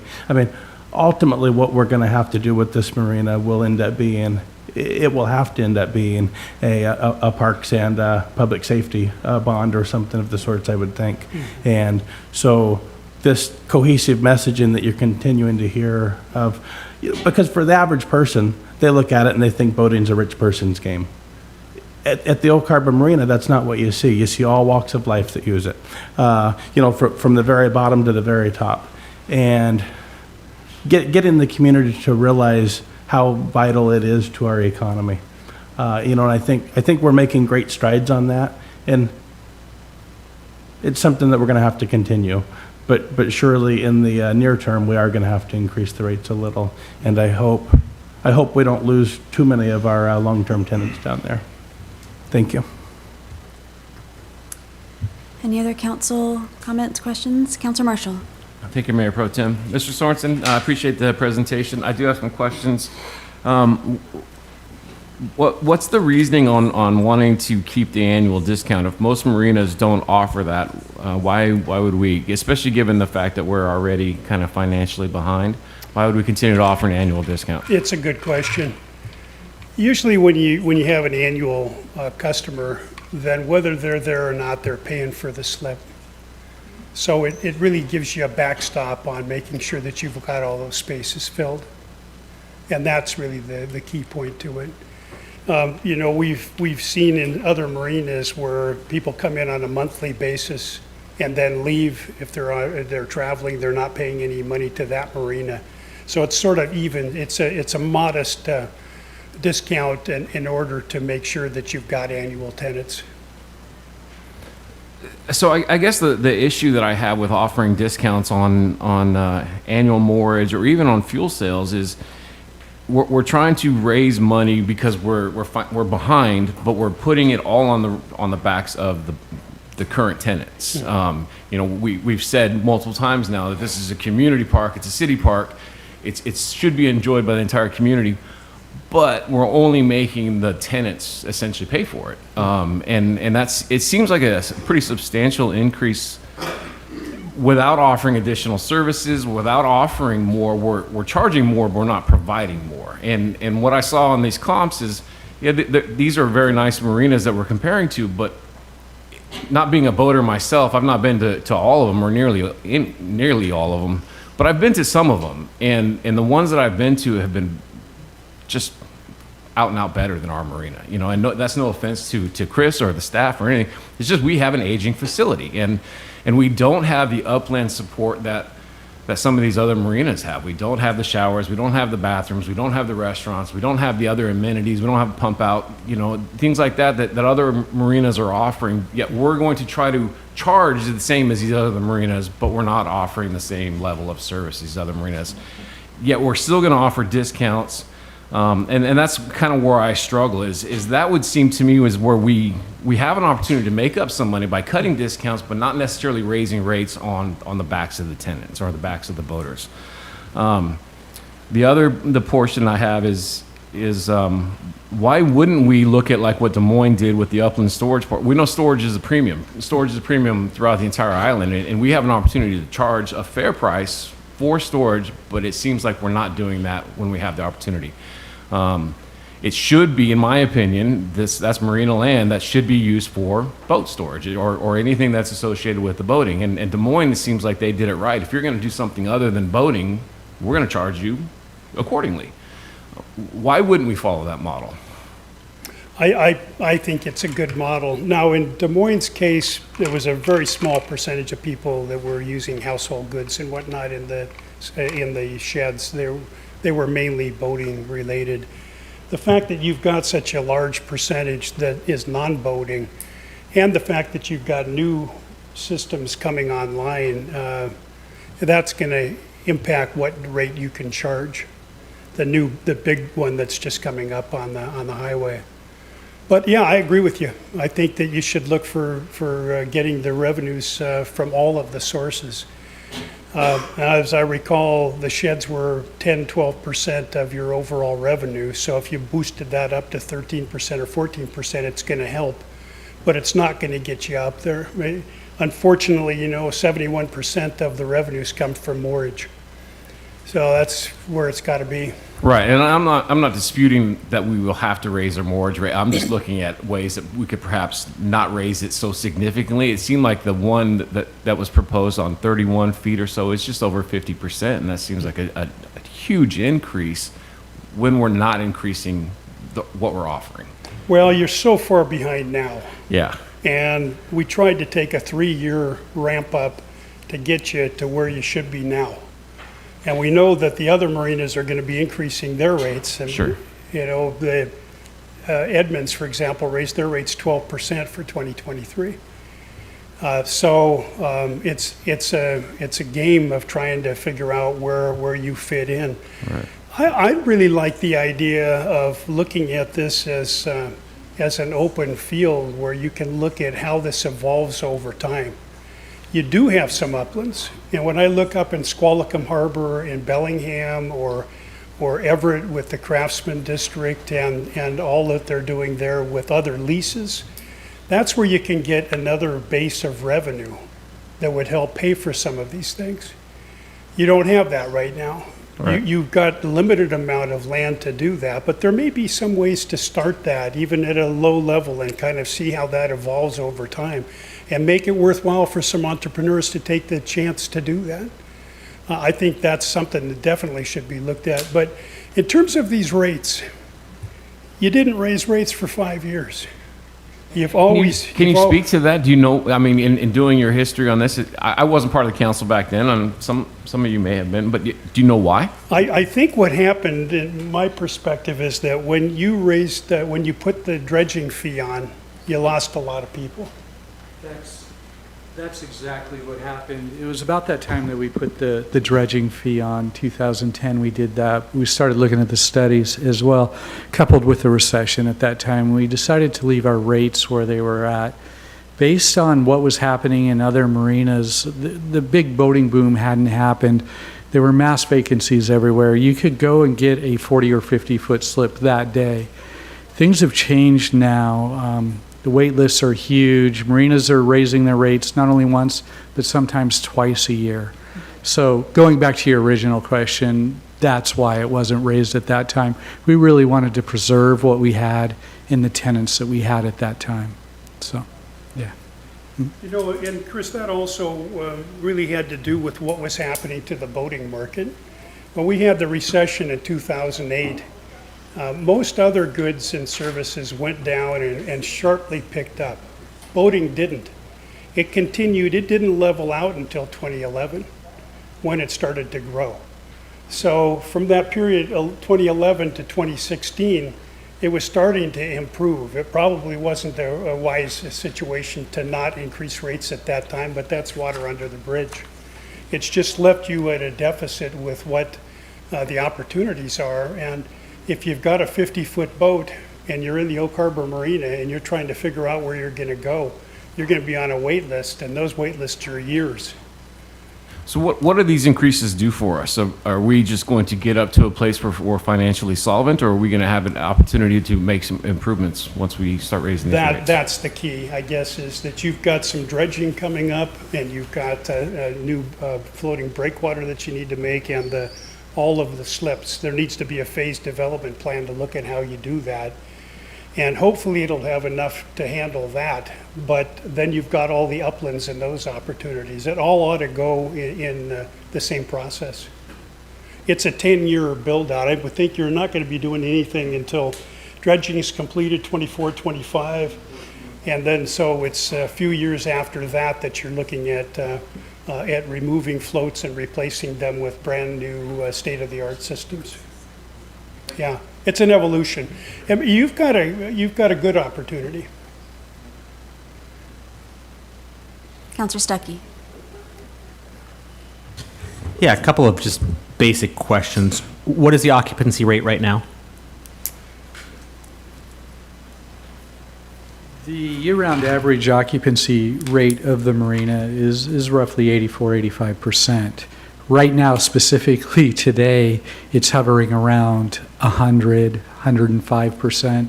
what we're going to have to do with this marina will end up being, it will have to end up being a parks and public safety bond or something of the sorts, I would think. And so this cohesive messaging that you're continuing to hear of, because for the average person, they look at it and they think boating's a rich person's game. At the Oak Harbor Marina, that's not what you see. You see all walks of life that use it, from the very bottom to the very top. And getting the community to realize how vital it is to our economy. And I think we're making great strides on that, and it's something that we're going to have to continue. But surely in the near term, we are going to have to increase the rates a little, and I hope we don't lose too many of our long-term tenants down there. Thank you. Any other council comments, questions? Councilor Marshall. Thank you, Mayor Pro Tem. Mr. Sorensen, I appreciate the presentation. I do have some questions. What's the reasoning on wanting to keep the annual discount? If most marinas don't offer that, why would we, especially given the fact that we're already kind of financially behind, why would we continue to offer an annual discount? It's a good question. Usually when you have an annual customer, then whether they're there or not, they're paying for the slip. So it really gives you a backstop on making sure that you've got all those spaces filled. And that's really the key point to it. You know, we've seen in other marinas where people come in on a monthly basis and then leave. If they're traveling, they're not paying any money to that marina. So it's sort of even. It's a modest discount in order to make sure that you've got annual tenants. So I guess the issue that I have with offering discounts on annual moorage or even on fuel sales is we're trying to raise money because we're behind, but we're putting it all on the backs of the current tenants. You know, we've said multiple times now that this is a community park, it's a city park, it should be enjoyed by the entire community, but we're only making the tenants essentially pay for it. And it seems like a pretty substantial increase without offering additional services, without offering more. We're charging more, but we're not providing more. And what I saw on these comps is, yeah, these are very nice marinas that we're comparing to, but not being a boater myself, I've not been to all of them or nearly all of them, but I've been to some of them. And the ones that I've been to have been just out and out better than our marina. You know, and that's no offense to Chris or the staff or anything. It's just we have an aging facility, and we don't have the upland support that some of these other marinas have. We don't have the showers, we don't have the bathrooms, we don't have the restaurants, we don't have the other amenities, we don't have pump out, you know, things like that other marinas are offering. Yet we're going to try to charge the same as these other marinas, but we're not offering the same level of service as these other marinas. Yet we're still going to offer discounts. And that's kind of where I struggle is that would seem to me is where we have an opportunity to make up some money by cutting discounts, but not necessarily raising rates on the backs of the tenants or the backs of the boaters. The portion I have is why wouldn't we look at like what Des Moines did with the upland storage part? We know storage is a premium. Storage is a premium throughout the entire island, and we have an opportunity to charge a fair price for storage, but it seems like we're not doing that when we have the opportunity. It should be, in my opinion, that's marina land that should be used for boat storage or anything that's associated with the boating. And Des Moines, it seems like they did it right. If you're going to do something other than boating, we're going to charge you accordingly. Why wouldn't we follow that model? I think it's a good model. Now, in Des Moines' case, there was a very small percentage of people that were using household goods and whatnot in the sheds. They were mainly boating related. The fact that you've got such a large percentage that is non-boating, and the fact that you've got new systems coming online, that's going to impact what rate you can charge. The big one that's just coming up on the highway. But yeah, I agree with you. I think that you should look for getting the revenues from all of the sources. As I recall, the sheds were 10-12% of your overall revenue. So if you boosted that up to 13% or 14%, it's going to help. But it's not going to get you up there. Unfortunately, you know, 71% of the revenues come from moorage. So that's where it's got to be. Right, and I'm not disputing that we will have to raise our moorage rate. I'm just looking at ways that we could perhaps not raise it so significantly. It seemed like the one that was proposed on 31 feet or so is just over 50%, and that seems like a huge increase when we're not increasing what we're offering. Well, you're so far behind now. Yeah. And we tried to take a 3-year ramp up to get you to where you should be now. And we know that the other marinas are going to be increasing their rates. And, Sure. You know, the Edmonds, for example, raised their rates 12% for 2023. It's a game of trying to figure out where you fit in. Right. I really like the idea of looking at this as an open field where you can look at how this evolves over time. You do have some uplands, and when I look up in Squalicum Harbor in Bellingham or or Everett with the Craftsman District and all that they're doing there with other leases, that's where you can get another base of revenue that would help pay for some of these things. You don't have that right now. You've got a limited amount of land to do that, but there may be some ways to start that, even at a low level, and kind of see how that evolves over time, and make it worthwhile for some entrepreneurs to take the chance to do that. I think that's something that definitely should be looked at. But in terms of these rates, you didn't raise rates for 5 years. You've always... Can you speak to that? Do you know, I mean, in doing your history on this, I wasn't part of the council back then, and some of you may have been, but do you know why? I think what happened, in my perspective, is that when you when you put the dredging fee on, you lost a lot of people. That's exactly what happened. It was about that time that we put the dredging fee on, 2010 we did that. We started looking at the studies as well, coupled with the recession at that time. We decided to leave our rates where they were at. Based on what was happening in other marinas, the big boating boom hadn't happened. There were mass vacancies everywhere. You could go and get a 40 or 50 foot slip that day. Things have changed now. The wait lists are huge. Marinas are raising their rates not only once, but sometimes twice a year. So going back to your original question, that's why it wasn't raised at that time. We really wanted to preserve what we had in the tenants that we had at that time. So, yeah. You know, and Chris, that also really had to do with what was happening to the boating market. When we had the recession in 2008, most other goods and services went down and sharply picked up. Boating didn't. It continued, it didn't level out until 2011 when it started to grow. So from that period, 2011 to 2016, it was starting to improve. It probably wasn't a wise situation to not increase rates at that time, but that's water under the bridge. It's just left you at a deficit with what the opportunities are. And if you've got a 50-foot boat and you're in the Oak Harbor Marina and you're trying to figure out where you're going to go, you're going to be on a wait list, and those wait lists are years. So what do these increases do for us? So are we just going to get up to a place where we're financially solvent, or are we going to have an opportunity to make some improvements once we start raising these rates? That's the key, I guess, is that you've got some dredging coming up, and you've got a new floating breakwater that you need to make, and all of the slips. There needs to be a phased development plan to look at how you do that. And hopefully it'll have enough to handle that. But then you've got all the uplands and those opportunities. It all ought to go in the same process. It's a 10-year build out. I would think you're not going to be doing anything until dredging is completed, 24, 25. And then so it's a few years after that you're looking at removing floats and replacing them with brand new state-of-the-art systems. Yeah, it's an evolution. I mean, you've got a good opportunity. Counselor Stuckey. Yeah, a couple of just basic questions. What is the occupancy rate right now? The year-round average occupancy rate of the marina is roughly 84-85%. Right now, specifically today, it's hovering around 105%,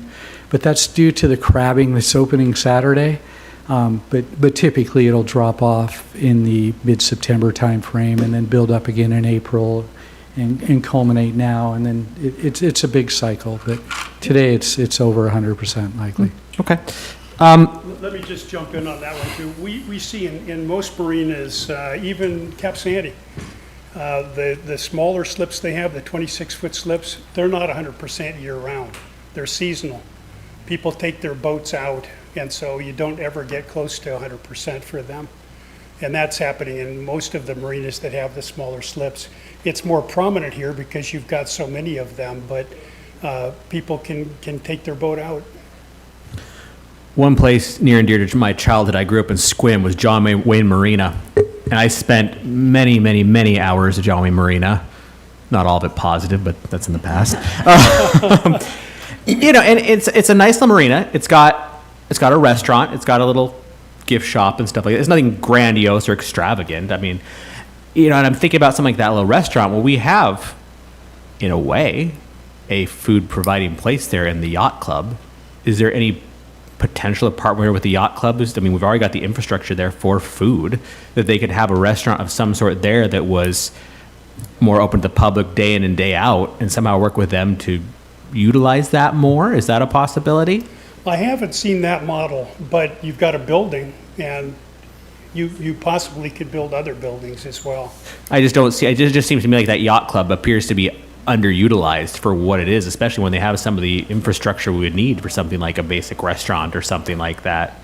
but that's due to the crabbing that's opening Saturday. But typically it'll drop off in the mid-September timeframe and then build up again in April and culminate now, and then it's a big cycle. But today it's over 100% likely. Okay. Let me just jump in on that one too. We see in most marinas, even Cap Sandy, the smaller slips they have, the 26-foot slips, they're not 100% year-round. They're seasonal. People take their boats out, and so you don't ever get close to 100% for them. And that's happening in most of the marinas that have the smaller slips. It's more prominent here because you've got so many of them, but people can take their boat out. One place near and dear to my childhood, I grew up in Sequim, was John Wayne Marina. And I spent many, many, many hours at John Wayne Marina. Not all of it positive, but that's in the past. You know, and it's a nice little marina. It's got a restaurant. It's got a little gift shop and stuff like that. It's nothing grandiose or extravagant. I mean, you know, and I'm thinking about something like that little restaurant. Well, we have in a way, a food providing place there in the yacht club. Is there any potential to partner with the yacht club? I mean, we've already got the infrastructure there for food, that they could have a restaurant of some sort there that was more open to the public day in and day out, and somehow work with them to utilize that more? Is that a possibility? I haven't seen that model, but you've got a building, and you possibly could build other buildings as well. I just don't see, it just seems to me like that yacht club appears to be underutilized for what it is, especially when they have some of the infrastructure we would need for something like a basic restaurant or something like that.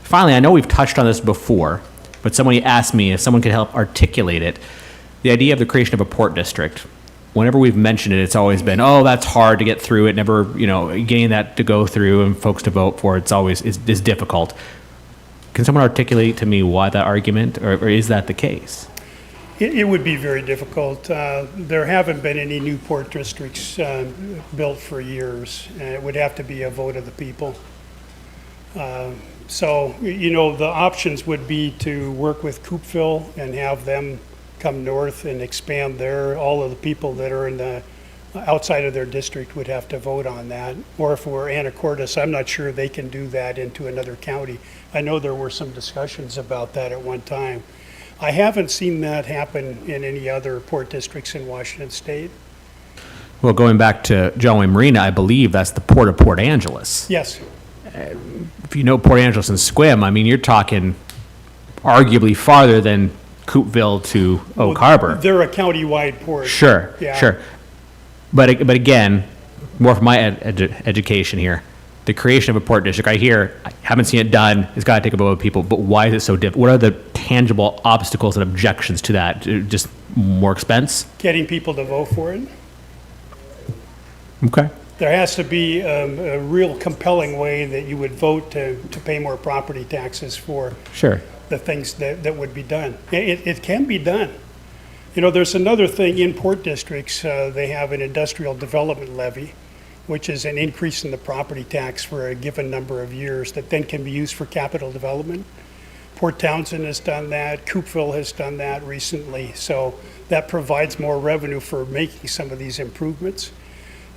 Finally, I know we've touched on this before, but somebody asked me if someone could help articulate it. The idea of the creation of a port district. Whenever we've mentioned it, it's always been, oh, that's hard to get through. It never, getting that to go through and folks to vote for, it's always is difficult. Can someone articulate to me why that argument, or is that the case? It would be very difficult. There haven't been any new port districts built for years, and it would have to be a vote of the people. So, the options would be to work with Coupeville and have them come north and expand there. All of the people that are in the outside of their district would have to vote on that. Or if we're Anacortes, I'm not sure they can do that into another county. I know there were some discussions about that at one time. I haven't seen that happen in any other port districts in Washington State. Well, going back to John Wayne Marina, I believe that's the port of Port Angeles. Yes, If you know Port Angeles and Sequim, I mean, you're talking arguably farther than Coupeville to Oak Harbor. they're a county-wide port. Sure, Yeah. sure. But again, more from my education here, the creation of a port district, I haven't seen it done, it's got to take a vote of people, but why is it so difficult? What are the tangible obstacles and objections to that? Just more expense? Getting people to vote for it. Okay. There has to be a real compelling way that you would vote to pay more property taxes for Sure. the things that would be done. It can be done. There's another thing in port districts, they have an industrial development levy, which is an increase in the property tax for a given number of years that then can be used for capital development. Port Townsend has done that, Coupeville has done that recently, so that provides more revenue for making some of these improvements.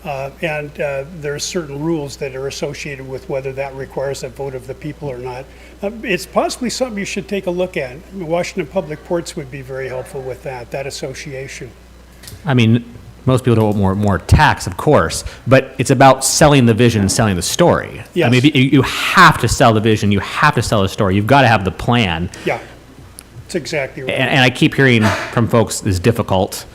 And there are certain rules that are associated with whether that requires a vote of the people or not. It's possibly something you should take a look at. Washington Public Ports would be very helpful with that association. I mean, most people don't want more tax, of course, but it's about selling the vision and selling the story. Yes. I mean, you have to sell the vision, you have to sell the story, you've got to have the plan. Yeah, that's exactly right. And I keep hearing from folks it's difficult,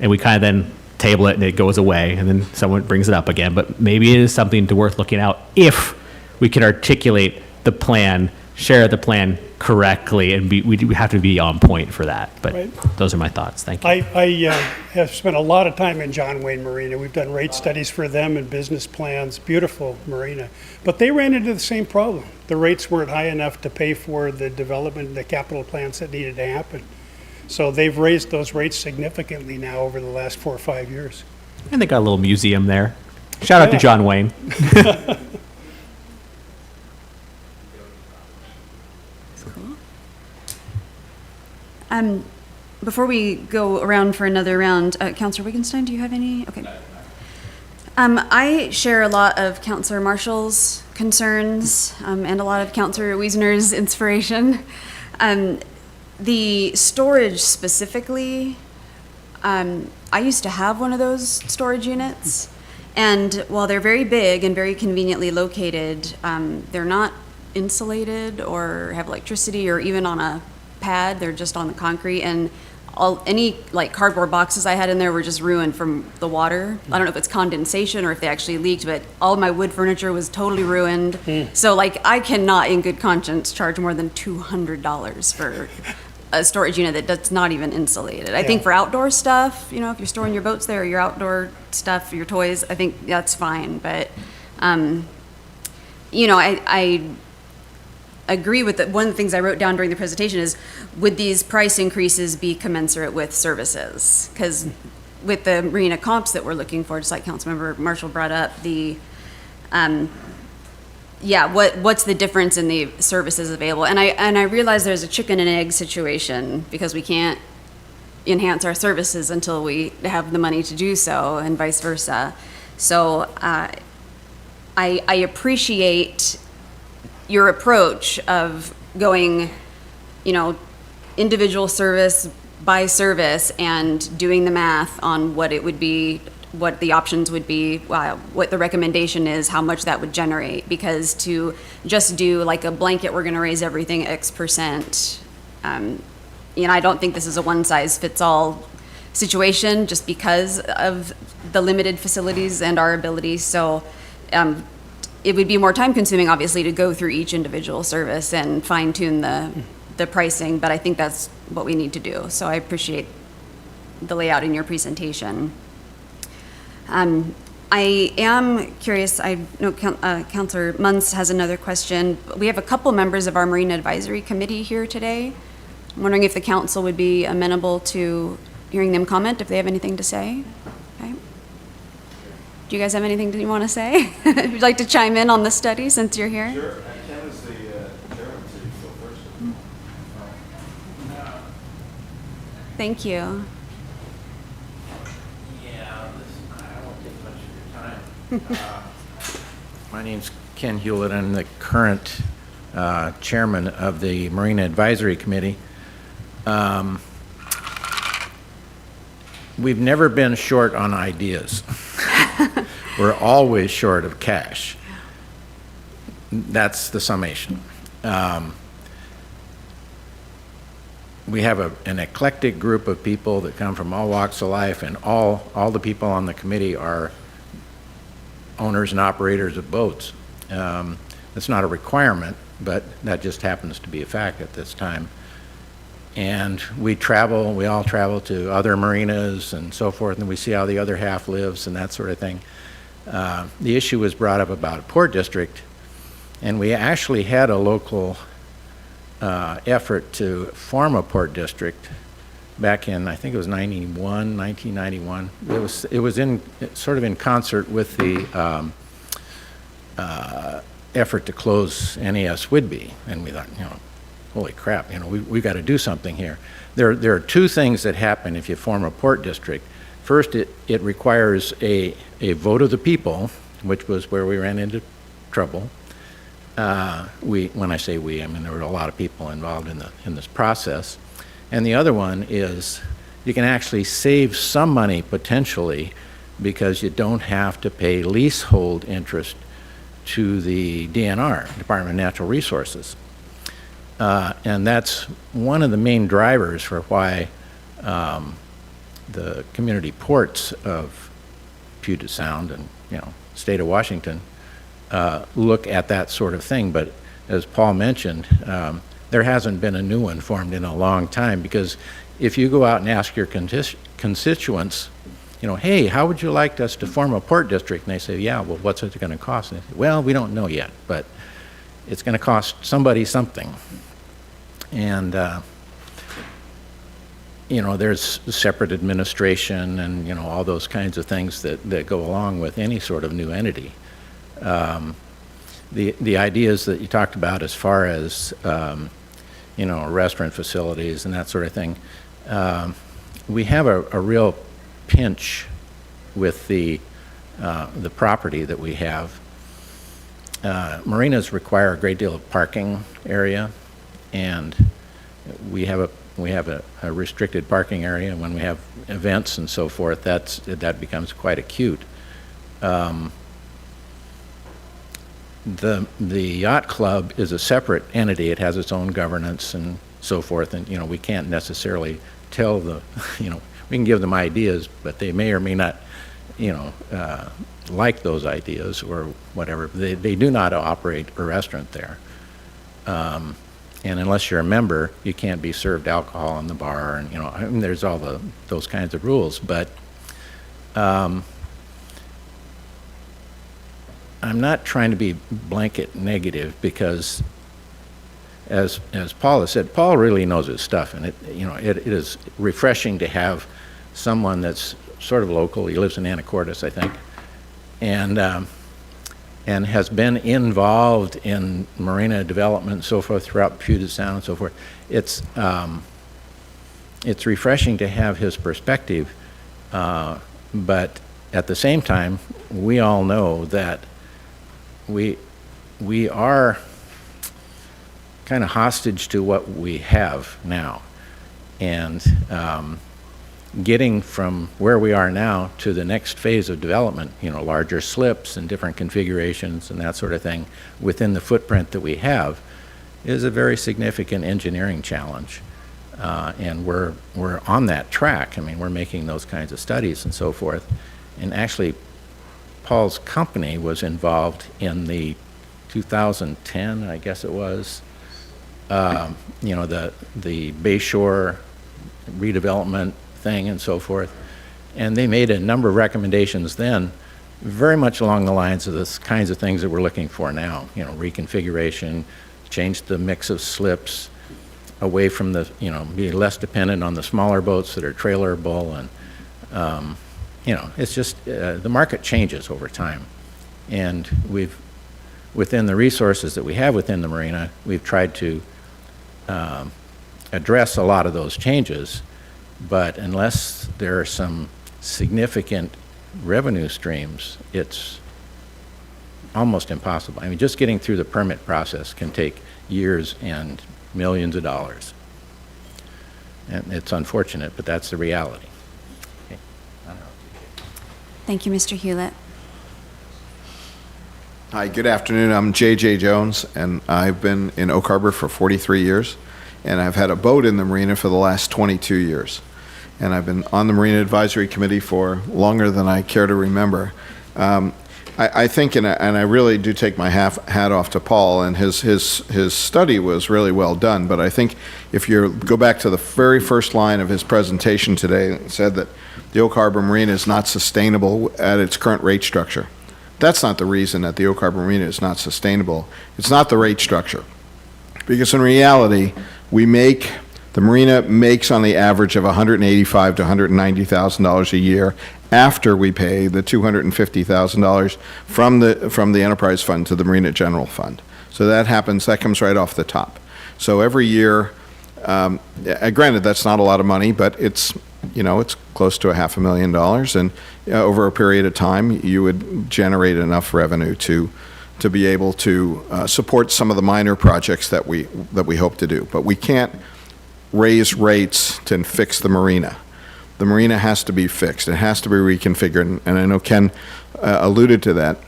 and we kind of then table it and it goes away, and then someone brings it up again. But maybe it is something worth looking out if we can articulate the plan, share the plan correctly, and we have to be on point for that. But Right. those are my thoughts. Thank you. I have spent a lot of time in John Wayne Marina. We've done rate studies for them and business plans, beautiful marina. But they ran into the same problem. The rates weren't high enough to pay for the development, the capital plans that needed to happen. So they've raised those rates significantly now over the last 4 or 5 years. And they got a little museum there. Shout out to Yeah. John Wayne. Before we go around for another round, Councillor Wittgenstein, do you have any? Okay. I share a lot of Councillor Marshall's concerns and a lot of Councillor Wiesner's inspiration. The storage specifically, I used to have one of those storage units, and while they're very big and very conveniently located, they're not insulated or have electricity or even on a pad. They're just on the concrete, and any like cardboard boxes I had in there were just ruined from the water. I don't know if it's condensation or if they actually leaked, but all my wood furniture was totally ruined. So like I cannot in good conscience charge more than $200 for a storage unit that's not even insulated. I think for outdoor stuff, if you're storing your boats there, your outdoor stuff, your toys, I think that's fine. But, I agree with one of the things I wrote down during the presentation is, would these price increases be commensurate with services? Because with the marina comps that we're looking for, just like Councilmember Marshall brought up, what's the difference in the services available? And I realize there's a chicken and egg situation because we can't enhance our services until we have the money to do so, and vice versa. So I appreciate your approach of going, individual service by service and doing the math on what it would be, what the options would be, what the recommendation is, how much that would generate. Because to just do like a blanket, we're going to raise everything X%, I don't think this is a one-size-fits-all situation just because of the limited facilities and our abilities. So it would be more time-consuming, obviously, to go through each individual service and fine-tune the pricing, but I think that's what we need to do. So I appreciate the layout in your presentation. I am curious, I know Councilor Munz has another question. We have a couple members of our Marina Advisory Committee here today. I'm wondering if the council would be amenable to hearing them comment, if they have anything to say. Okay. Do you guys have anything that you want to say? Would you like to chime in on the study since you're here? Sure. Ken is the chairman, so you go first. Thank you. Yeah, listen, I won't take much of your time. My name's Ken Hewlett. I'm the current chairman of the Marina Advisory Committee. We've never been short on ideas. We're always short of cash. That's the summation. We have an eclectic group of people that come from all walks of life, and all the people on the committee are owners and operators of boats. It's not a requirement, but that just happens to be a fact at this time. And we all travel to other marinas and so forth, and we see how the other half lives and that sort of thing. The issue was brought up about a port district, and we actually had a local effort to form a port district back in, I think it was 1991. It was sort of in concert with the effort to close NES Whidbey, and we thought, holy crap, we got to do something here. There are two things that happen if you form a port district. First, it requires a vote of the people, which was where we ran into trouble. When I say we, I mean there were a lot of people involved in this process. And the other one is you can actually save some money potentially because you don't have to pay leasehold interest to the DNR, Department of Natural Resources. And that's one of the main drivers for why the community ports of Puget Sound and state of Washington look at that sort of thing. But as Paul mentioned, there hasn't been a new one formed in a long time, because if you go out and ask your constituents, hey, how would you like us to form a port district? And they say, yeah, well, what's it going to cost? And they say, well, we don't know yet, but it's going to cost somebody something. And, there's separate administration and, all those kinds of things that go along with any sort of new entity. The ideas that you talked about as far as, restaurant facilities and that sort of thing, we have a real pinch with the property that we have. Marinas require a great deal of parking area, and we have a restricted parking area. And when we have events and so forth, that becomes quite acute. The yacht club is a separate entity. It has its own governance and so forth, and we can't necessarily tell we can give them ideas, but they may or may not like those ideas or whatever. They do not operate a restaurant there, and unless you're a member, you can't be served alcohol in the bar, and there's all those kinds of rules. But I'm not trying to be blanket negative, because as Paul has said, Paul really knows his stuff, and it is refreshing to have someone that's sort of local. He lives in Anacortes, I think, and has been involved in marina development and so forth throughout Puget Sound and so forth. it's refreshing to have his perspective, but at the same time, we all know that we are kind of hostage to what we have now. And getting from where we are now to the next phase of development, larger slips and different configurations and that sort of thing within the footprint that we have is a very significant engineering challenge. And we're on that track. I mean, we're making those kinds of studies and so forth. And actually, Paul's company was involved in the 2010, I guess it was, the Bayshore redevelopment thing and so forth. And they made a number of recommendations then, very much along the lines of the kinds of things that we're looking for now. Reconfiguration, change the mix of slips away from the, be less dependent on the smaller boats that are trailerable. And, it's just, the market changes over time. And within the resources that we have within the marina, we've tried to address a lot of those changes. But unless there are some significant revenue streams, it's almost impossible. I mean, just getting through the permit process can take years and millions of dollars. And it's unfortunate, but that's the reality. Okay. Thank you, Mr. Hewlett. Hi, good afternoon. I'm J.J. Jones, and I've been in Oak Harbor for 43 years, and I've had a boat in the marina for the last 22 years. And I've been on the Marina Advisory Committee for longer than I care to remember. I think, and I really do take my hat off to Paul, and his study was really well done, but I think if you go back to the very first line of his presentation today, it said that the Oak Harbor Marina is not sustainable at its current rate structure. That's not the reason that the Oak Harbor Marina is not sustainable. It's not the rate structure. Because in reality, the marina makes on the average of $185,000 to $190,000 a year after we pay the $250,000 from the enterprise fund to the Marina General Fund. So that comes right off the top. So every year, granted that's not a lot of money, but it's close to $500,000, and over a period of time you would generate enough revenue to be able to support some of the minor projects that we hope to do. But we can't raise rates to fix the marina. The marina has to be fixed. It has to be reconfigured, and I know Ken alluded to that,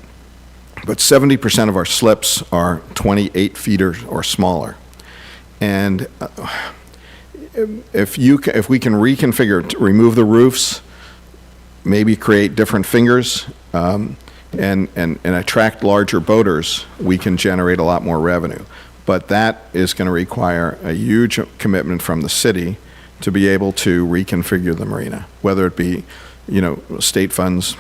but 70% of our slips are 28 feet or smaller. And if we can reconfigure, remove the roofs, maybe create different fingers, and attract larger boaters, we can generate a lot more revenue. But that is going to require a huge commitment from the city to be able to reconfigure the marina, whether it be, state funds,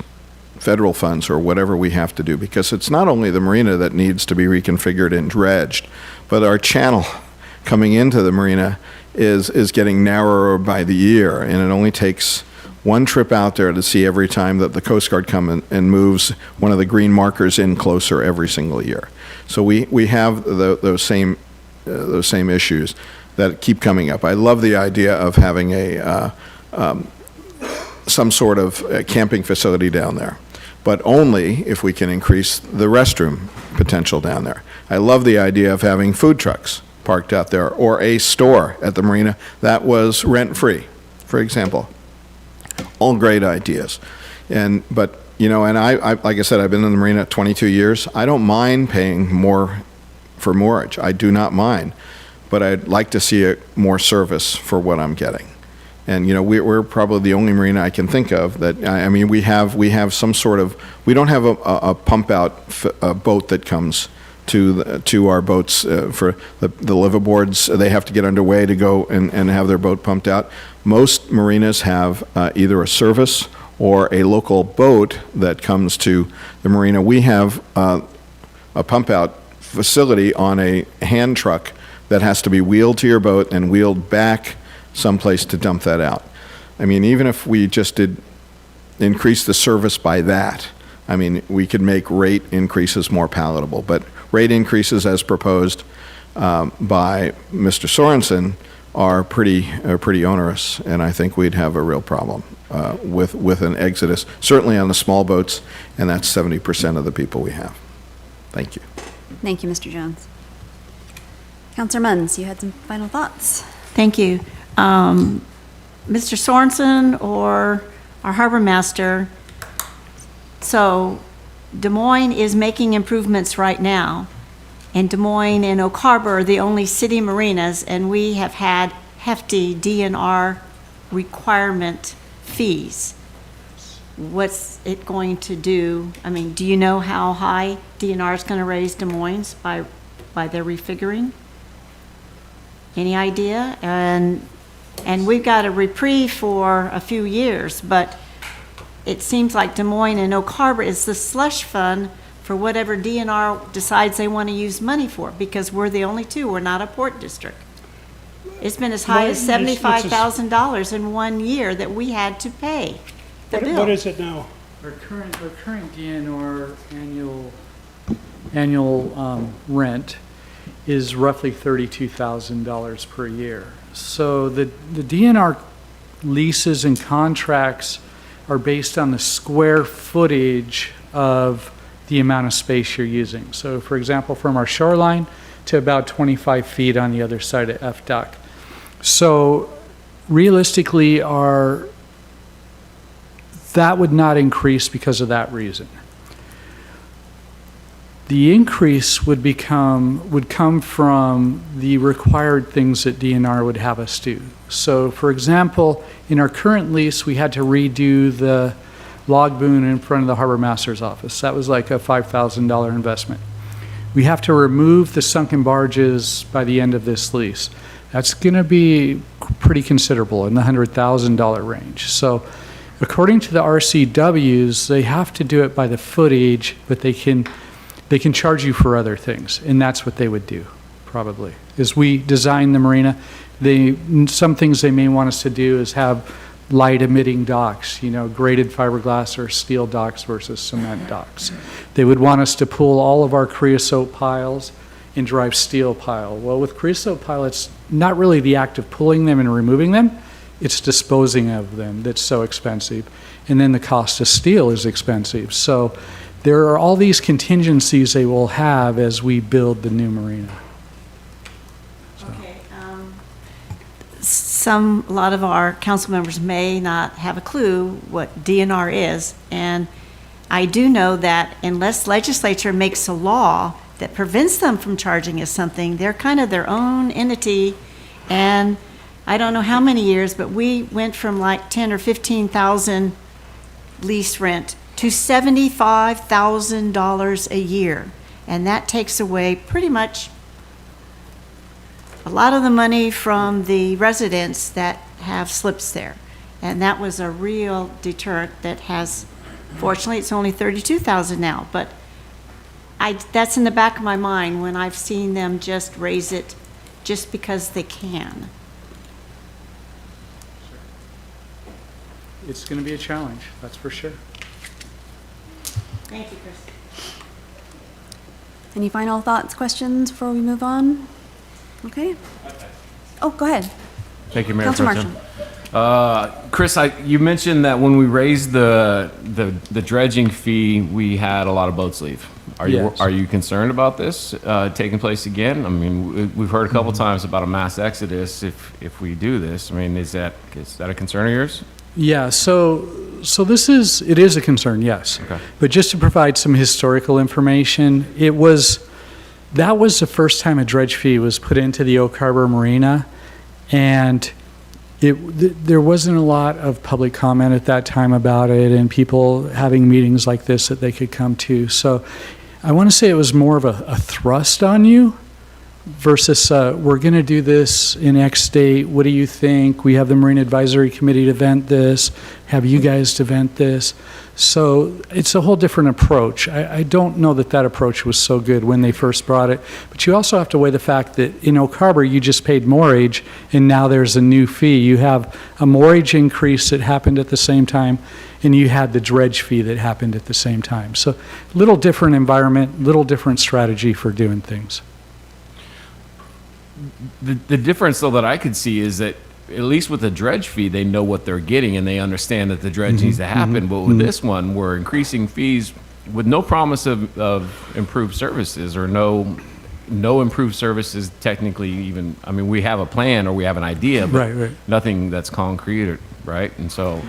federal funds, or whatever we have to do. Because it's not only the marina that needs to be reconfigured and dredged, but our channel coming into the marina is getting narrower by the year, and it only takes one trip out there to see every time that the Coast Guard comes and moves one of the green markers in closer every single year. So we have those same issues that keep coming up. I love the idea of having some sort of camping facility down there, but only if we can increase the restroom potential down there. I love the idea of having food trucks parked out there, or a store at the marina that was rent-free, for example. All great ideas. But I like I said, I've been in the marina 22 years. I don't mind paying more for moorage. I do not mind. But I'd like to see more service for what I'm getting. And we're probably the only marina I can think of that, we have some sort of, we don't have a pump out boat that comes to our boats for the liveaboards. They have to get underway to go and have their boat pumped out. Most marinas have either a service or a local boat that comes to the marina. We have a pump out facility on a hand truck that has to be wheeled to your boat and wheeled back someplace to dump that out. Even if we just did increase the service by that, we could make rate increases more palatable. But rate increases as proposed by Mr. Sorenson are pretty onerous, and I think we'd have a real problem with an exodus, certainly on the small boats, and that's 70% of the people we have. Thank you. Thank you, Mr. Jones. Counselor Munns, you had some final thoughts? Thank you. Mr. Sorenson or our harbor master, so Des Moines is making improvements right now, and Des Moines and Oak Harbor are the only city marinas, and we have had hefty DNR requirement fees. What's it going to do? I mean, do you know how high DNR is going to raise Des Moines by their refiguring? Any idea? And we've got a reprieve for a few years, but it seems like Des Moines and Oak Harbor is the slush fund for whatever DNR decides they want to use money for, because we're the only two. We're not a port district. It's been as high as Well, it's $75,000 in 1 year that we had to pay the bill. What is it now? Our current DNR annual rent is roughly $32,000 per year. So the DNR leases and contracts are based on the square footage of the amount of space you're using. So for example, from our shoreline to about 25 feet on the other side of FDOC. So realistically, that would not increase because of that reason. The increase would come from the required things that DNR would have us do. So for example, in our current lease, we had to redo the log boom in front of the harbor master's office. That was like a $5,000 investment. We have to remove the sunken barges by the end of this lease. That's going to be pretty considerable, in the $100,000 range. So according to the RCWs, they have to do it by the footage, but they can charge you for other things, and that's what they would do, probably. As we design the marina, some things they may want us to do is have light emitting docks, graded fiberglass or steel docks versus cement docks. They would want us to pull all of our creosote piles and drive steel pile. Well, with creosote pile, it's not really the act of pulling them and removing them, it's disposing of them that's so expensive. And then the cost of steel is expensive. So there are all these contingencies they will have as we build the new marina. Okay. A lot of our council members may not have a clue what DNR is, and I do know that unless legislature makes a law that prevents them from charging us something, they're kind of their own entity, and I don't know how many years, but we went from like 10 or 15,000 lease rent to $75,000 a year, and that takes away pretty much a lot of the money from the residents that have slips there. And that was a real deterrent that has, fortunately, it's only $32,000 now, but that's in the back of my mind when I've seen them just raise it just because they can. It's going to be a challenge, that's for sure. Thank you, Chris. Any final thoughts, questions before we move on? Okay. Oh, go ahead. Thank you, Mayor Councilor Pro Tem. Chris, you mentioned that when we raised the dredging fee, we had a lot of boats leave. Yes. Are you concerned about this taking place again? I mean, we've heard a couple times about a mass exodus if we do this. I mean, is that a concern of yours? Yeah, so it is a concern, yes. Okay. But just to provide some historical information, that was the first time a dredge fee was put into the Oak Harbor Marina, and there wasn't a lot of public comment at that time about it, and people having meetings like this that they could come to. So I want to say it was more of a thrust on you versus we're going to do this in X date. What do you think? We have the Marine Advisory Committee to vent this. Have you guys to vent this? So it's a whole different approach. I don't know that approach was so good when they first brought it. But you also have to weigh the fact that in Oak Harbor, you just paid moorage, and now there's a new fee. You have a moorage increase that happened at the same time, and you had the dredge fee that happened at the same time. So little different environment, little different strategy for doing things. the difference though that I could see is that at least with the dredge fee, they know what they're getting and they understand that the dredge needs to happen. But with this one, we're increasing fees with no promise of improved services or no improved services technically even. I mean, we have a plan or we have an idea, but Right. nothing that's concrete, right? And so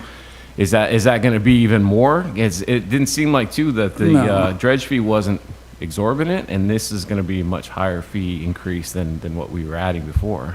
is that going to be even more? It didn't seem like too that the No. dredge fee wasn't exorbitant, and this is going to be a much higher fee increase than what we were adding before.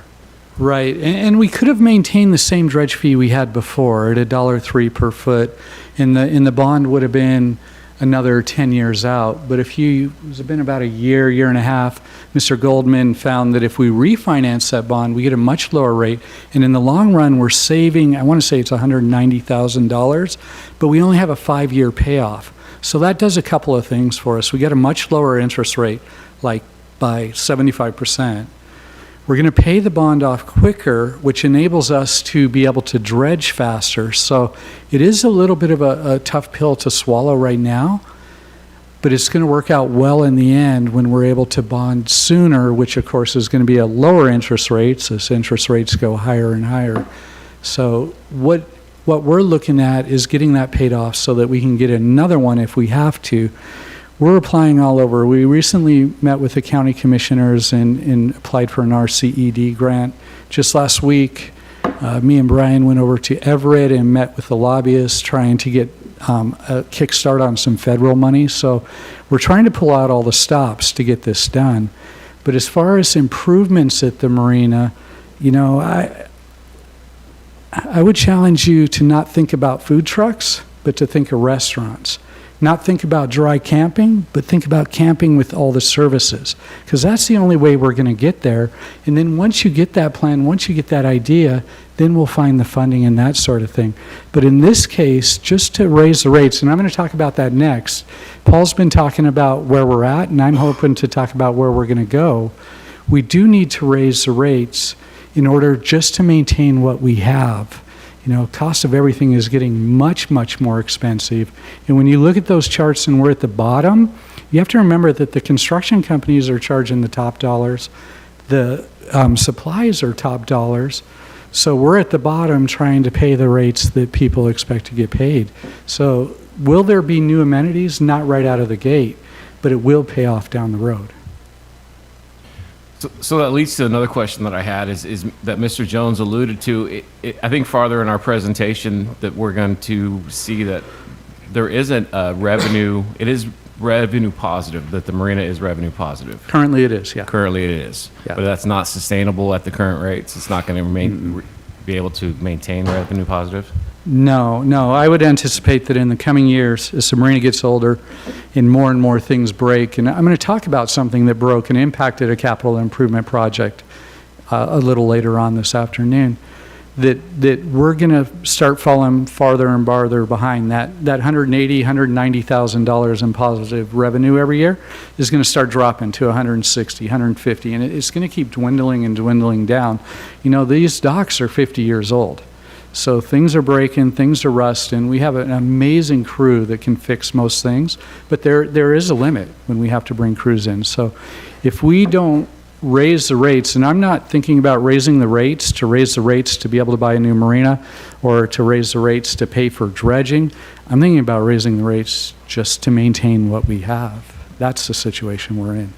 Right, and we could have maintained the same dredge fee we had before at $1.03 per foot, and the bond would have been another 10 years out. But it's been about a year and a half, Mr. Goldman found that if we refinance that bond, we get a much lower rate, and in the long run, we're saving, I want to say it's $190,000, but we only have a 5-year payoff. So that does a couple of things for us. We get a much lower interest rate, like by 75%. We're going to pay the bond off quicker, which enables us to be able to dredge faster. So it is a little bit of a tough pill to swallow right now, but it's going to work out well in the end when we're able to bond sooner, which of course is going to be a lower interest rates as interest rates go higher and higher. So what we're looking at is getting that paid off so that we can get another one if we have to. We're applying all over. We recently met with the county commissioners and applied for an RCED grant. Just last week, me and Brian went over to Everett and met with the lobbyists trying to get a kickstart on some federal money. So we're trying to pull out all the stops to get this done. But as far as improvements at the marina, I would challenge you to not think about food trucks, but to think of restaurants. Not think about dry camping, but think about camping with all the services, because that's the only way we're going to get there. And then once you get that plan, once you get that idea, then we'll find the funding and that sort of thing. But in this case, just to raise the rates, and I'm going to talk about that next. Paul's been talking about where we're at, and I'm hoping to talk about where we're going to go. We do need to raise the rates in order just to maintain what we have. Cost of everything is getting much, much more expensive. And when you look at those charts and we're at the bottom, you have to remember that the construction companies are charging the top dollars. The supplies are top dollars. So we're at the bottom trying to pay the rates that people expect to get paid. So will there be new amenities? Not right out of the gate, but it will pay off down the road. So that leads to another question that I had is that Mr. Jones alluded to. I think farther in our presentation that we're going to see that there isn't a revenue. It is revenue positive, that the marina is revenue positive. Currently it is, yeah. Currently it is. Yeah. But that's not sustainable at the current rates. It's not going to be able to maintain revenue positive. No. I would anticipate that in the coming years, as the marina gets older and more things break, and I'm going to talk about something that broke and impacted a capital improvement project a little later on this afternoon, that we're going to start falling farther and farther behind. That $180,000, $190,000 in positive revenue every year is going to start dropping to $160,000, $150,000, and it's going to keep dwindling and dwindling down. These docks are 50 years old. So things are breaking, things are rusting. We have an amazing crew that can fix most things, but there is a limit when we have to bring crews in. So if we don't raise the rates, and I'm not thinking about raising the rates to be able to buy a new marina or to raise the rates to pay for dredging. I'm thinking about raising the rates just to maintain what we have. That's the situation we're in,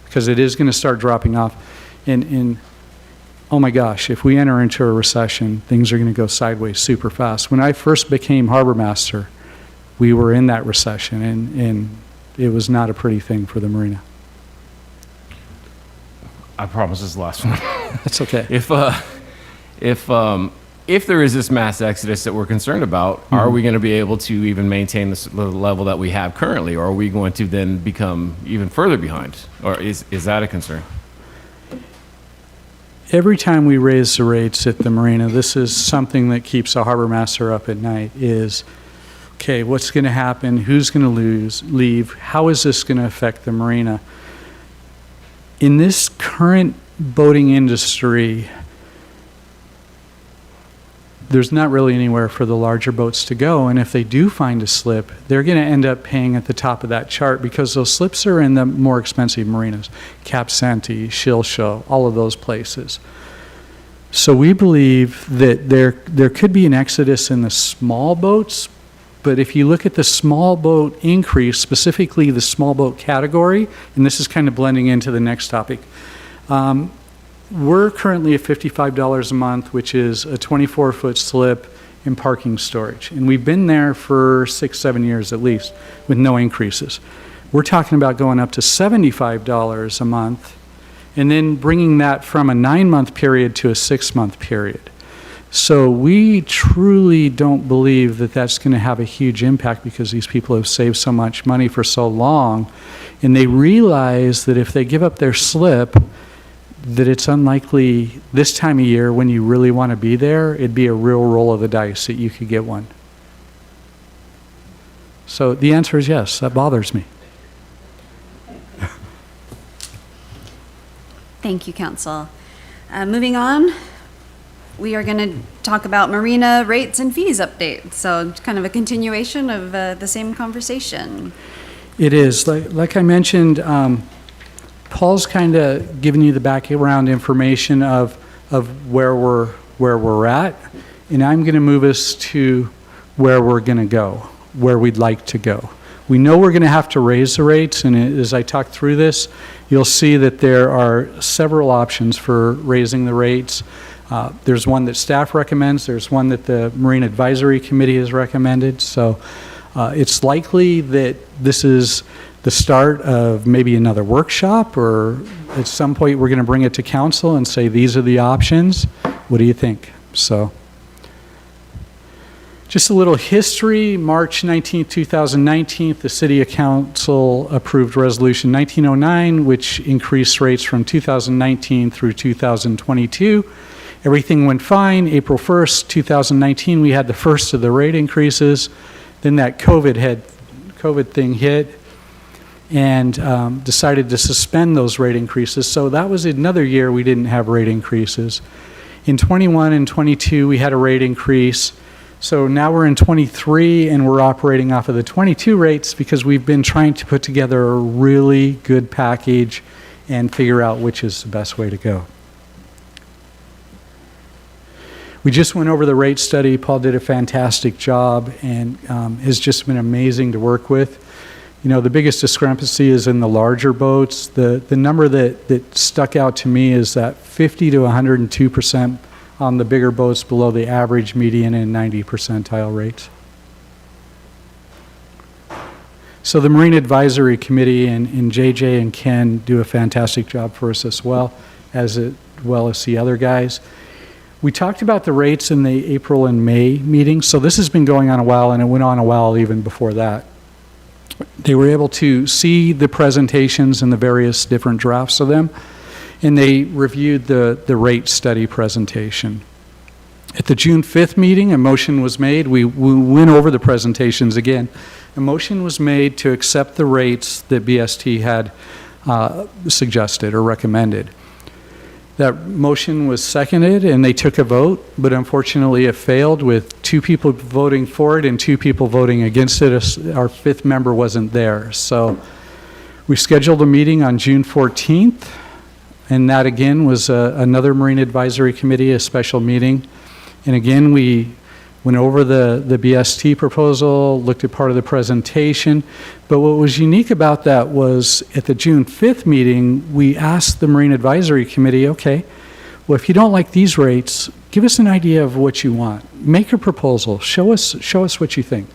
because it is going to start dropping off. And oh my gosh, if we enter into a recession, things are going to go sideways super fast. When I first became harbor master, we were in that recession, and it was not a pretty thing for the marina. I promise this is the last one. That's okay. If there is this mass exodus that we're concerned about, are we going to be able to even maintain the level that we have currently, or are we going to then become even further behind? Or is that a concern? Every time we raise the rates at the marina, this is something that keeps a harbor master up at night is, okay, what's going to happen? Who's going to leave? How is this going to affect the marina? In this current boating industry, there's not really anywhere for the larger boats to go. And if they do find a slip, they're going to end up paying at the top of that chart because those slips are in the more expensive marinas, Cap Sante, Shilshaw, all of those places. So we believe that there could be an exodus in the small boats, but if you look at the small boat increase, specifically the small boat category, and this is kind of blending into the next topic, we're currently at $55 a month, which is a 24-foot slip and parking storage. And we've been there for 6-7 years at least with no increases. We're talking about going up to $75 a month and then bringing that from a 9-month period to a 6-month period. So we truly don't believe that that's going to have a huge impact because these people have saved so much money for so long, and they realize that if they give up their slip, that it's unlikely this time of year when you really want to be there, it'd be a real roll of the dice that you could get one. So the answer is yes, that bothers me. Thank you, Council. Moving on, we are going to talk about marina rates and fees update. So it's kind of a continuation of the same conversation. It is. Like I mentioned, Paul's kind of giving you the background information of where we're at, and I'm going to move us to where we're going to go, where we'd like to go. We know we're going to have to raise the rates, and as I talk through this, you'll see that there are several options for raising the rates. There's one that staff recommends. There's one that the Marine Advisory Committee has recommended. So it's likely that this is the start of maybe another workshop, or at some point we're going to bring it to council and say these are the options. What do you think? So just a little history. March 19, 2019, the City Council approved Resolution 1909, which increased rates from 2019 through 2022. Everything went fine. April 1st, 2019, we had the first of the rate increases. Then that COVID thing hit, and decided to suspend those rate increases. So that was another year we didn't have rate increases. In 21 and 22, we had a rate increase. So now we're in 23, and we're operating off of the 22 rates because we've been trying to put together a really good package and figure out which is the best way to go. We just went over the rate study. Paul did a fantastic job and has just been amazing to work with. You know, the biggest discrepancy is in the larger boats. The number that stuck out to me is that 50 to 102% on the bigger boats below the average, median, and 90 percentile rates. So the Marine Advisory Committee and JJ and Ken do a fantastic job for us as well as the other guys. We talked about the rates in the April and May meetings. So this has been going on a while, and it went on a while even before that. They were able to see the presentations and the various different drafts of them, and they reviewed the rate study presentation. At the June 5th meeting, a motion was made. We went over the presentations again. A motion was made to accept the rates that BST had suggested or recommended. That motion was seconded, and they took a vote, but unfortunately it failed with 2 people voting for it and 2 people voting against it. Our 5th member wasn't there. So we scheduled a meeting on June 14th, and that again was another Marine Advisory Committee, a special meeting. And again, we went over the BST proposal, looked at part of the presentation. But what was unique about that was at the June 5th meeting, we asked the Marine Advisory Committee, okay, well, if you don't like these rates, give us an idea of what you want. Make a proposal. Show us what you think.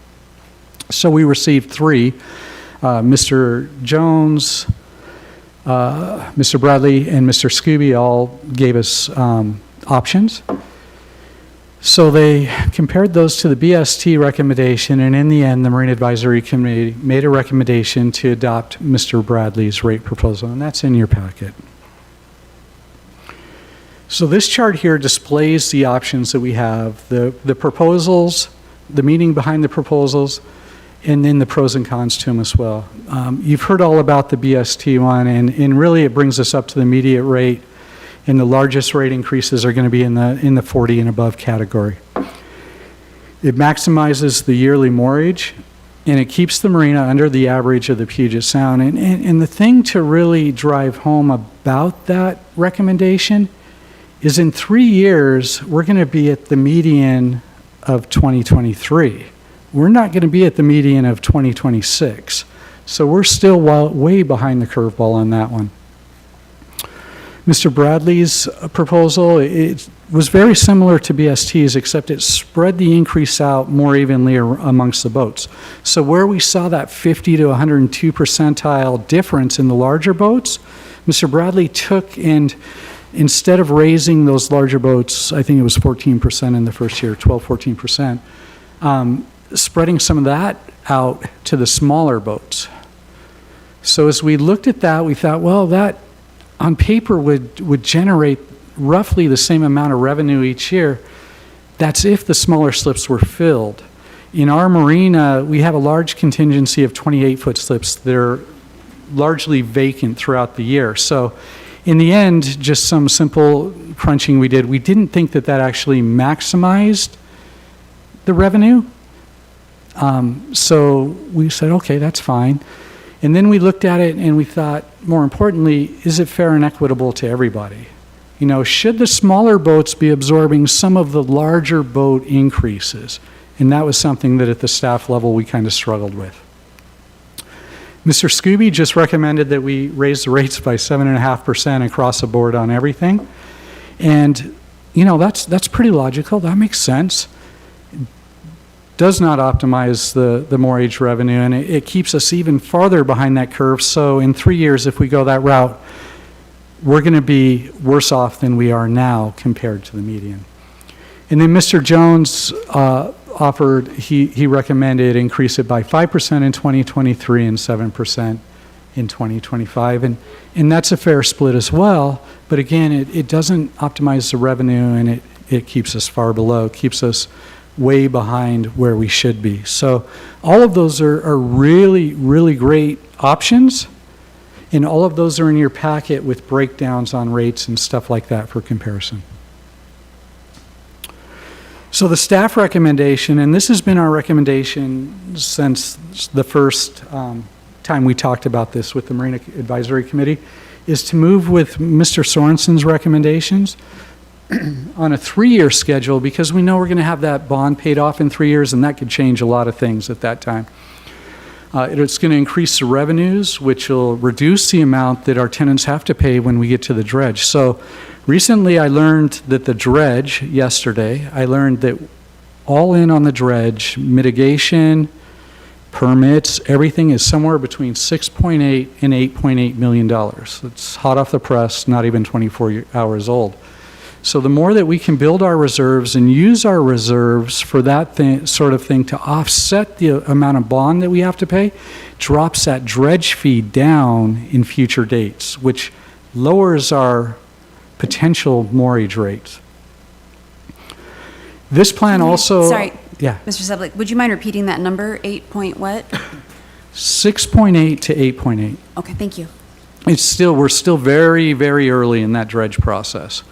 So we received 3. Mr. Jones, Mr. Bradley, and Mr. Scooby all gave us options. So they compared those to the BST recommendation, and in the end, the Marine Advisory Committee made a recommendation to adopt Mr. Bradley's rate proposal, and that's in your packet. So this chart here displays the options that we have, the proposals, the meaning behind the proposals, and then the pros and cons to them as well. You've heard all about the BST one, and really it brings us up to the immediate rate, and the largest rate increases are going to be in the 40 and above category. It maximizes the yearly moorage, and it keeps the marina under the average of the Puget Sound. And the thing to really drive home about that recommendation is in 3 years, we're going to be at the median of 2023. We're not going to be at the median of 2026. So we're still way behind the curveball on that one. Mr. Bradley's proposal, it was very similar to BST's, except it spread the increase out more evenly amongst the boats. So where we saw that 50 to 102 percentile difference in the larger boats, Mr. Bradley took and instead of raising those larger boats, I think it was 14% in the first year, 12, 14%, spreading some of that out to the smaller boats. So as we looked at that, we thought, well, that on paper would generate roughly the same amount of revenue each year. That's if the smaller slips were filled. In our marina, we have a large contingency of 28-foot slips that are largely vacant throughout the year. So in the end, just some simple crunching we did, we didn't think that that actually maximized the revenue. So we said, okay, that's fine. And then we looked at it and we thought, more importantly, is it fair and equitable to everybody? You know, should the smaller boats be absorbing some of the larger boat increases? And that was something that at the staff level we kind of struggled with. Mr. Scooby just recommended that we raise the rates by 7.5% across the board on everything. And, you know, that's pretty logical. That makes sense. Does not optimize the moorage revenue, and it keeps us even farther behind that curve. So in 3 years, if we go that route, we're going to be worse off than we are now compared to the median. And then Mr. Jones offered, he recommended increase it by 5% in 2023 and 7% in 2025. And that's a fair split as well. But again, it doesn't optimize the revenue, and it keeps us far below, keeps us way behind where we should be. So all of those are really, really great options. And all of those are in your packet with breakdowns on rates and stuff like that for comparison. So the staff recommendation, and this has been our recommendation since the first time we talked about this with the Marina Advisory Committee, is to move with Mr. Sorenson's recommendations on a 3-year schedule, because we know we're going to have that bond paid off in 3 years, and that could change a lot of things at that time. It's going to increase the revenues, which will reduce the amount that our tenants have to pay when we get to the dredge. So recently I learned that the dredge, yesterday, I learned that all in on the dredge, mitigation, permits, everything is somewhere between $6.8 and $8.8 million. It's hot off the press, not even 24 hours old. So the more that we can build our reserves and use our reserves for that sort of thing to offset the amount of bond that we have to pay, drops that dredge fee down in future dates, which lowers our potential moorage rates. This plan also... Sorry, yeah. Mr. Seblik, would you mind repeating that number, 8 point what? 6.8 to 8.8. Okay, thank you. We're still very, very early in that dredge process.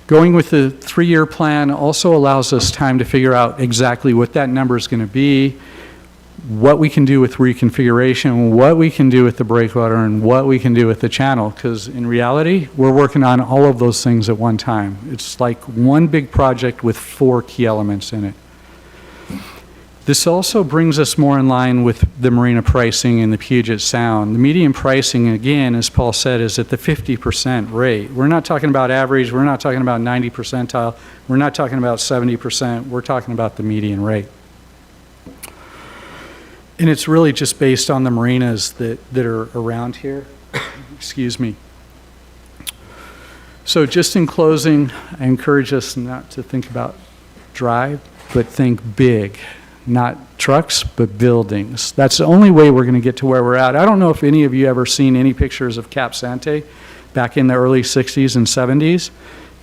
Going with the 3-year plan also allows us time to figure out exactly what that number is going to be, what we can do with reconfiguration, what we can do with the breakwater, and what we can do with the channel, because in reality, we're working on all of those things at one time. It's like one big project with 4 key elements in it. This also brings us more in line with the marina pricing in the Puget Sound. The median pricing, again, as Paul said, is at the 50% rate. We're not talking about average, we're not talking about 90 percentile, we're not talking about 70%, we're talking about the median rate. And it's really just based on the marinas that are around here. Excuse me. So just in closing, I encourage us not to think about drive, but think big. Not trucks, but buildings. That's the only way we're going to get to where we're at. I don't know if any of you ever seen any pictures of Cap Sante back in the early 60s and 70s.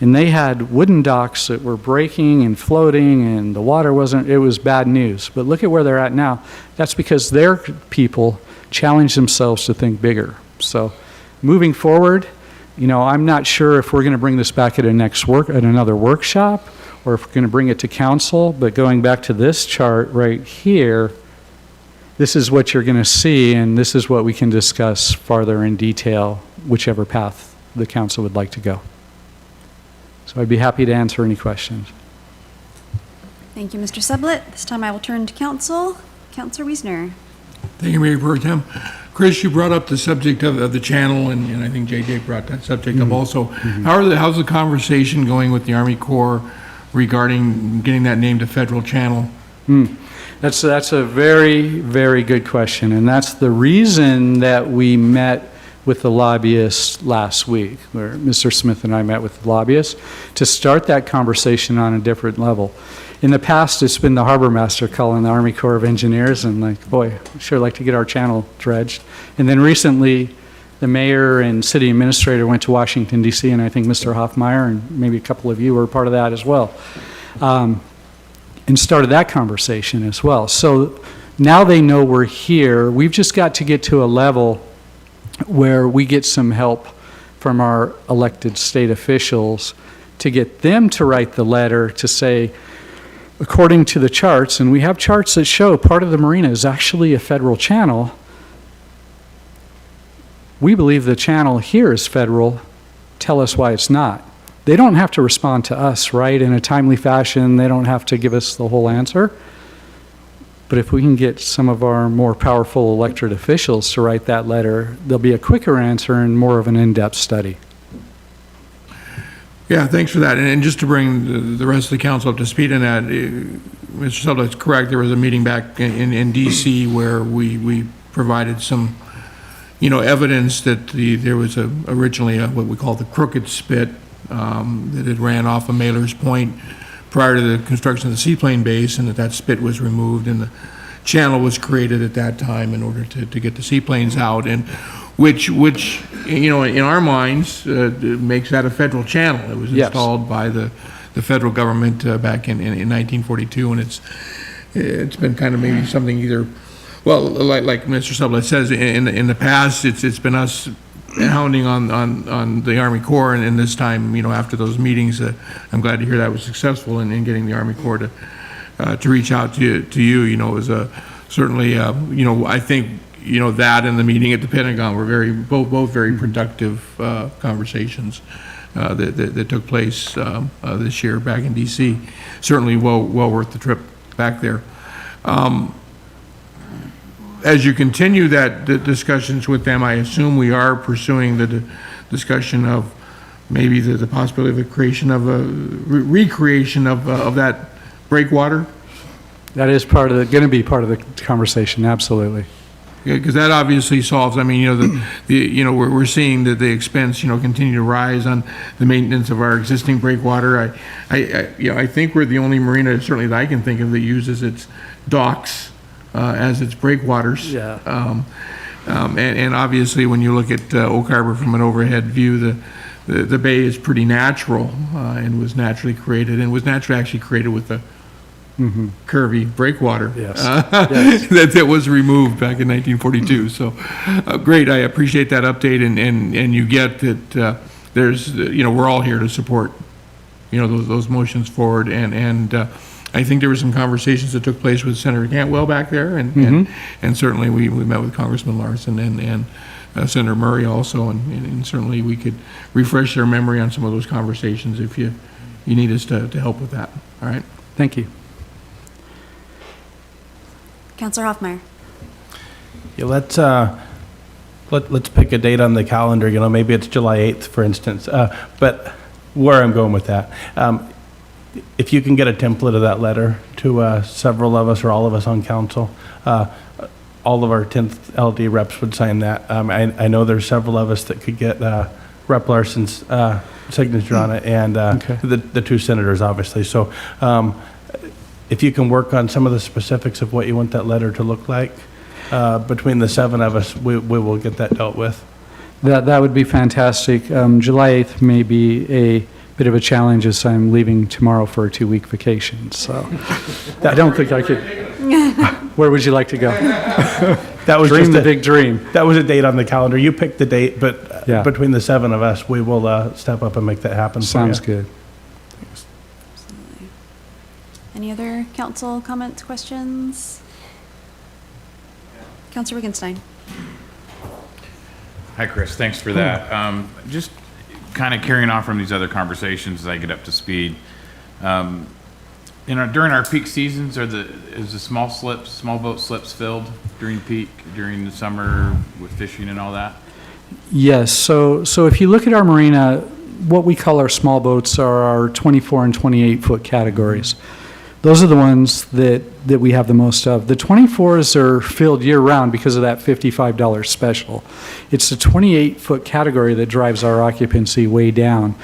And they had wooden docks that were breaking and floating, and the water it was bad news. But look at where they're at now. That's because their people challenged themselves to think bigger. So moving forward, I'm not sure if we're going to bring this back at another workshop, or if we're going to bring it to council, but going back to this chart right here, this is what you're going to see, and this is what we can discuss farther in detail, whichever path the council would like to go. So I'd be happy to answer any questions. Thank you, Mr. Sublett. This time I will turn to council. Councilor Wiesner. Thank you, Mayor Pro Tem. Chris, you brought up the subject of the channel, and I think JJ brought that subject up also. How's the conversation going with the Army Corps regarding getting that named a federal channel? That's a very, very good question, and that's the reason that we met with the lobbyists last week, where Mr. Smith and I met with the lobbyists to start that conversation on a different level. In the past, it's been the harbor master calling the Army Corps of Engineers and like, boy, I'd sure like to get our channel dredged. And then recently, the mayor and city administrator went to Washington, D.C., and I think Mr. Hoffmeyer and maybe a couple of you were part of that as well, and started that conversation as well. So now they know we're here. We've just got to get to a level where we get some help from our elected state officials to get them to write the letter to say, according to the charts, and we have charts that show part of the marina is actually a federal channel. We believe the channel here is federal. Tell us why it's not. They don't have to respond to us, right, in a timely fashion. They don't have to give us the whole answer. But if we can get some of our more powerful elected officials to write that letter, there'll be a quicker answer and more of an in-depth study. Yeah, thanks for that. And just to bring the rest of the council up to speed on that, Mr. Sublet's correct. There was a meeting back in D.C. where we provided some, evidence that there was originally what we call the crooked spit that had ran off of Mailer's Point prior to the construction of the seaplane base, and that spit was removed and the channel was created at that time in order to get the seaplanes out, and which in our minds makes that a federal channel. It was installed by the federal government back in 1942, and it's been kind of maybe something either, well, like Mr. Sublett says, in the past it's been us hounding on the Army Corps, and this time, after those meetings, I'm glad to hear that was successful in getting the Army Corps to reach out to you. It was certainly, I think, that and the meeting at the Pentagon were both very productive conversations that took place this year back in D.C. Certainly well worth the trip back there. As you continue the discussions with them, I assume we are pursuing the discussion of maybe the possibility of a creation of a recreation of that breakwater. That is going to be part of the conversation, absolutely. Because that obviously solves. I mean, we're seeing that the expense, continue to rise on the maintenance of our existing breakwater. I think we're the only marina, certainly that I can think of, that uses its docks as its breakwaters. Yeah. And obviously, when you look at Oak Harbor from an overhead view, the bay is pretty natural and was naturally created, and was naturally actually created with the curvy breakwater that was removed back in 1942. So great, I appreciate that update, and you get that there's, we're all here to support, those motions forward, and I think there were some conversations that took place with Senator Cantwell back there, and certainly we met with Congressman Larson and Senator Murray also, and certainly we could refresh their memory on some of those conversations if you need us to help with that. All right. Thank you. Councilor Hoffmeyer. Yeah, let's pick a date on the calendar. Maybe it's July 8th, for instance. But where I'm going with that, if you can get a template of that letter to several of us or all of us on council, all of our 10th LD reps would sign that. I know there's several of us that could get Rep. Larson's signature on it, and the two senators, obviously. So if you can work on some of the specifics of what you want that letter to look like, between the 7 of us, we will get that dealt with. That would be fantastic. July 8th may be a bit of a challenge as I'm leaving tomorrow for a 2-week vacation, so I don't think I could. Where would you like to go? That was Dream just the big dream. That was a date on the calendar. You picked the date, but Yeah. between the 7 of us, we will step up and make that happen for you. Sounds good. Any other council comments, questions? Councilor Wittgenstein. Hi, Chris. Thanks for that. Just kind of carrying on from these other conversations as I get up to speed. During our peak seasons, is the small boat slips filled during peak, during the summer with fishing and all that? Yes, so if you look at our marina, what we call our small boats are our 24 and 28 foot categories. Those are the ones that we have the most of. The 24s are filled year round because of that $55 special. It's the 28 foot category that drives our occupancy way down.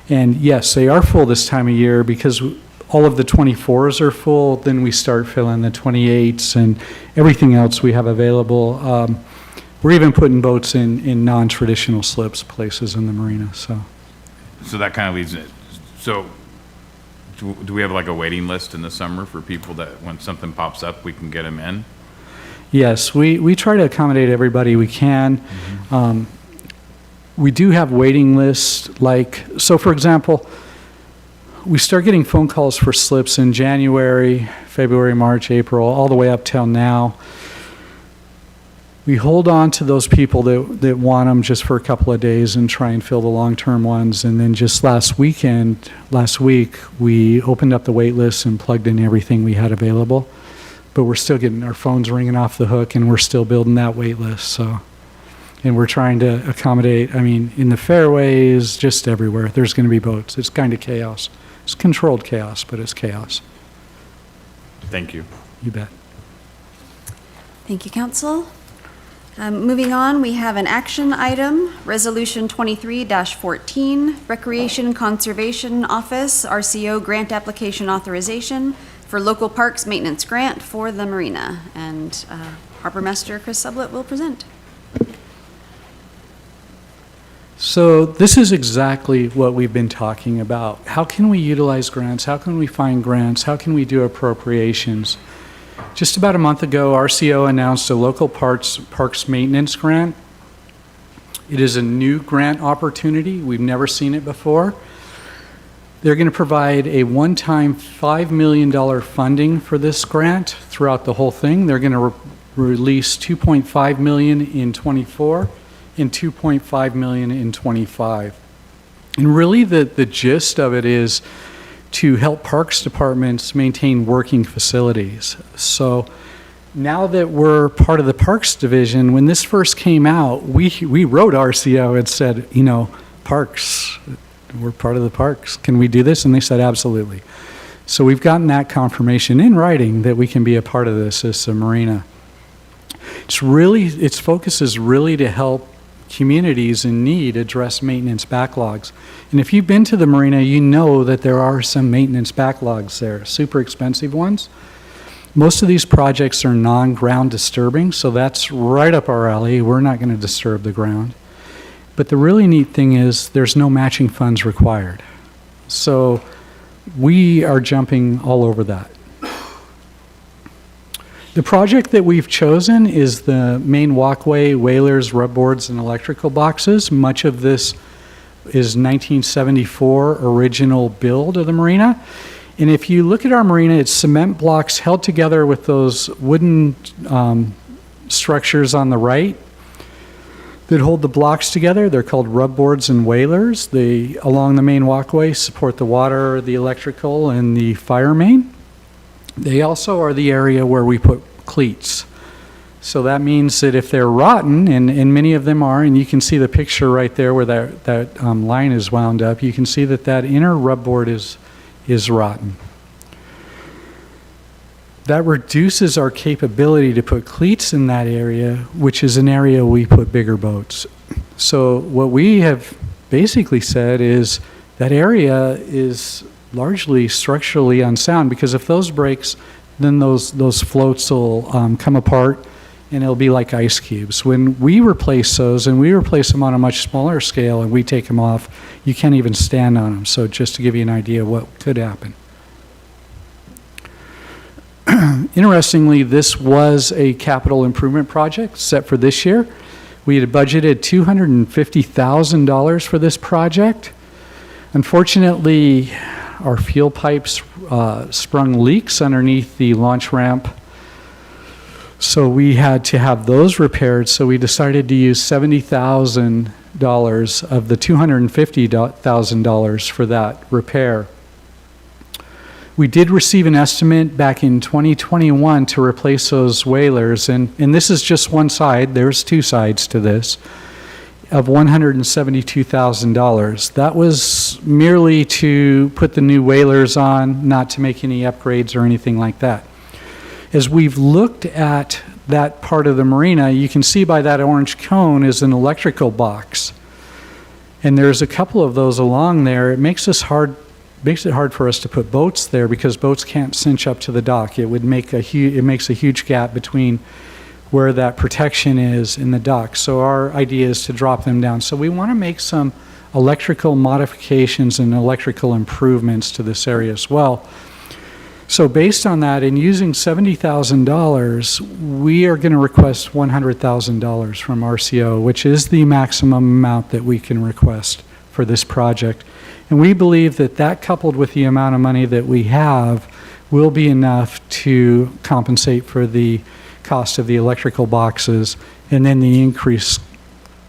And yes, they are full this time of year because all of the 24s are full, then we start filling the 28s and everything else we have available. We're even putting boats in non-traditional slips places in the marina, so. So that kind of leads it. So do we have like a waiting list in the summer for people that when something pops up, we can get them in? Yes, we try to accommodate everybody we can. We do have waiting lists, so for example, we start getting phone calls for slips in January, February, March, April, all the way up till now. We hold on to those people that want them just for a couple of days and try and fill the long-term ones. And then just last week, we opened up the wait list and plugged in everything we had available. But we're still getting our phones ringing off the hook, and we're still building that wait list. So, and we're trying to accommodate, in the fairways, just everywhere. There's going to be boats. It's kind of chaos. It's controlled chaos, but it's chaos. Thank you. You bet. Thank you, Council. Moving on, we have an action item, Resolution 23-14, Recreation Conservation Office, RCO Grant Application Authorization for Local Parks Maintenance Grant for the Marina. And Harbor Master Chris Sublett will present. So this is exactly what we've been talking about. How can we utilize grants? How can we find grants? How can we do appropriations? Just about a month ago, RCO announced a local parks maintenance grant. It is a new grant opportunity. We've never seen it before. They're going to provide a one-time $5 million funding for this grant throughout the whole thing. They're going to release $2.5 million in '24 and $2.5 million in '25. And really the gist of it is to help parks departments maintain working facilities. So now that we're part of the Parks Division, when this first came out, we wrote RCO and said, parks, we're part of the parks. Can we do this? And they said, absolutely. So we've gotten that confirmation in writing that we can be a part of this as a marina. Its focus is really to help communities in need address maintenance backlogs. And if you've been to the marina, you know that there are some maintenance backlogs there, super expensive ones. Most of these projects are non-ground disturbing, so that's right up our alley. We're not going to disturb the ground. But the really neat thing is there's no matching funds required. So we are jumping all over that. The project that we've chosen is the main walkway, whalers, rub boards, and electrical boxes. Much of this is 1974 original build of the marina. And if you look at our marina, it's cement blocks held together with those wooden structures on the right that hold the blocks together. They're called rub boards and whalers. They, along the main walkway, support the water, the electrical, and the fire main. They also are the area where we put cleats. So that means that if they're rotten, and many of them are, and you can see the picture right there where that line is wound up, you can see that inner rub board is rotten. That reduces our capability to put cleats in that area, which is an area we put bigger boats. So what we have basically said is that area is largely structurally unsound, because if those breaks, then those floats will come apart and it'll be like ice cubes. When we replace those, and we replace them on a much smaller scale and we take them off, you can't even stand on them. So just to give you an idea of what could happen. Interestingly, this was a capital improvement project set for this year. We had budgeted $250,000 for this project. Unfortunately, our fuel pipes sprung leaks underneath the launch ramp, so we had to have those repaired. So we decided to use $70,000 of the $250,000 for that repair. We did receive an estimate back in 2021 to replace those whalers, and this is just one side, there's two sides to this, of $172,000. That was merely to put the new whalers on, not to make any upgrades or anything like that. As we've looked at that part of the marina, you can see by that orange cone is an electrical box. And there's a couple of those along there. It makes it hard for us to put boats there because boats can't cinch up to the dock. It makes a huge gap between where that protection is in the dock. So our idea is to drop them down. So we want to make some electrical modifications and electrical improvements to this area as well. So based on that, and using $70,000, we are going to request $100,000 from RCO, which is the maximum amount that we can request for this project. And we believe that that, coupled with the amount of money that we have, will be enough to compensate for the cost of the electrical boxes and then the increased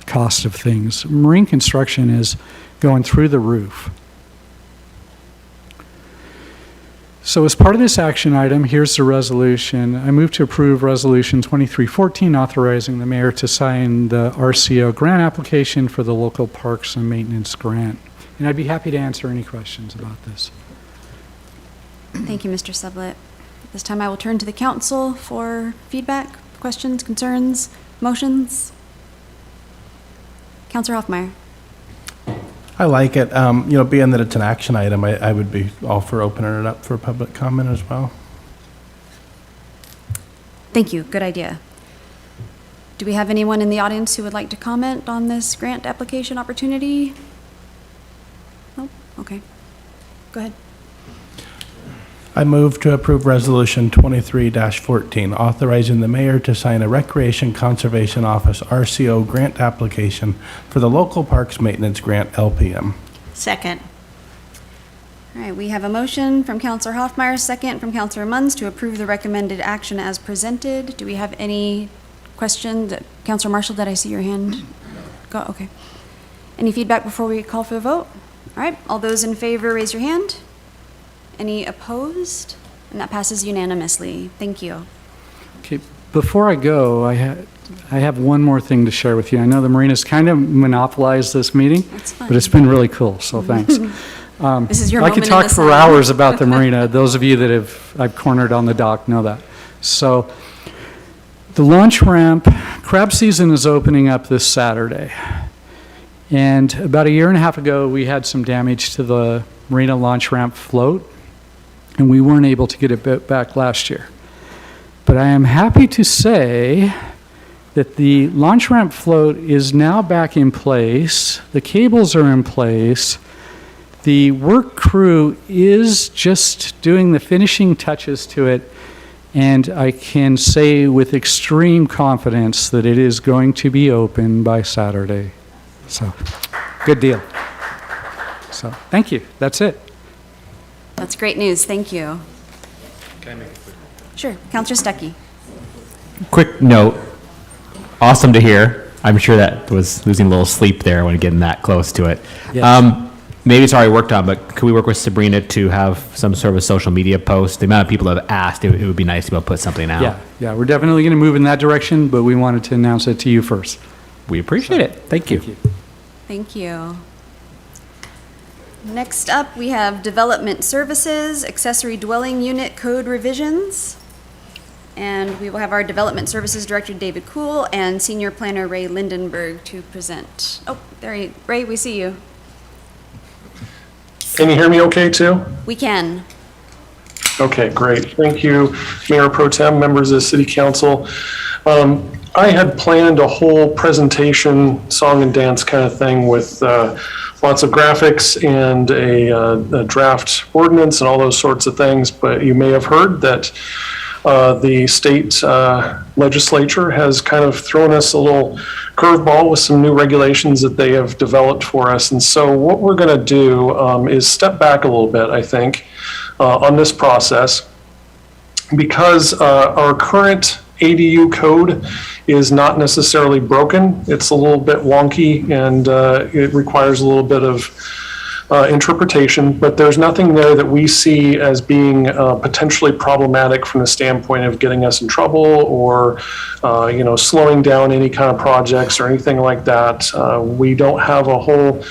cost of things. Marine construction is going through the roof. So as part of this action item, here's the resolution. I move to approve Resolution 2314, authorizing the mayor to sign the RCO grant application for the local parks and maintenance grant. And I'd be happy to answer any questions about this. Thank you, Mr. Sublett. At this time, I will turn to the council for feedback, questions, concerns, motions. Councilor Hoffmeyer. I like it. Being that it's an action item, I would be all for opening it up for public comment as well. Thank you. Good idea. Do we have anyone in the audience who would like to comment on this grant application opportunity? No? Okay. Go ahead. I move to approve Resolution 23-14, authorizing the mayor to sign a Recreation Conservation Office RCO grant application for the Local Parks Maintenance Grant LPM. Second. All right, we have a motion from Councilor Hoffmeyer, second from Councilor Munns to approve the recommended action as presented. Do we have any questions? Councilor Marshall, did I see your hand? Go, okay. Any feedback before we call for the vote? All right, all those in favor, raise your hand. Any opposed? And that passes unanimously. Thank you. Okay, before I go, I have one more thing to share with you. I know the Marina's kind of monopolized this meeting, That's fine. but it's been really cool, so thanks. This is your I could moment in talk the for sun. hours about the Marina. Those of you that I've cornered on the dock know that. So the launch ramp, crab season is opening up this Saturday. And about a year and a half ago, we had some damage to the Marina launch ramp float, and we weren't able to get it back last year. But I am happy to say that the launch ramp float is now back in place. The cables are in place. The work crew is just doing the finishing touches to it, and I can say with extreme confidence that it is going to be open by Saturday. So, good deal. So, thank you. That's it. That's great news. Thank you. Can I make it quick? Sure. Councilor Stuckey. Quick note, awesome to hear. I'm sure that was losing a little sleep there when getting that close to it. Yes. Maybe it's already worked on, but could we work with Sabrina to have some sort of a social media post? The amount of people that have asked, it would be nice to be able to put something out. Yeah, we're definitely going to move in that direction, but we wanted to announce it to you first. We appreciate it. Thank you. Thank you. Next up, we have Development Services, Accessory Dwelling Unit Code Revisions. And we will have our Development Services Director, David Kuhl, and Senior Planner, Ray Lindenberg, to present. Oh, Ray, we see you. Can you hear me okay, too? We can. Okay, great. Thank you, Mayor Pro Tem, members of the City Council. I had planned a whole presentation, song and dance kind of thing with lots of graphics and a draft ordinance and all those sorts of things, but you may have heard that the state legislature has kind of thrown us a little curveball with some new regulations that they have developed for us. And so what we're going to do is step back a little bit, I think, on this process, because our current ADU code is not necessarily broken. It's a little bit wonky, and it requires a little bit of interpretation, but there's nothing there that we see as being potentially problematic from the standpoint of getting us in trouble or, slowing down any kind of projects or anything like that. We don't have a whole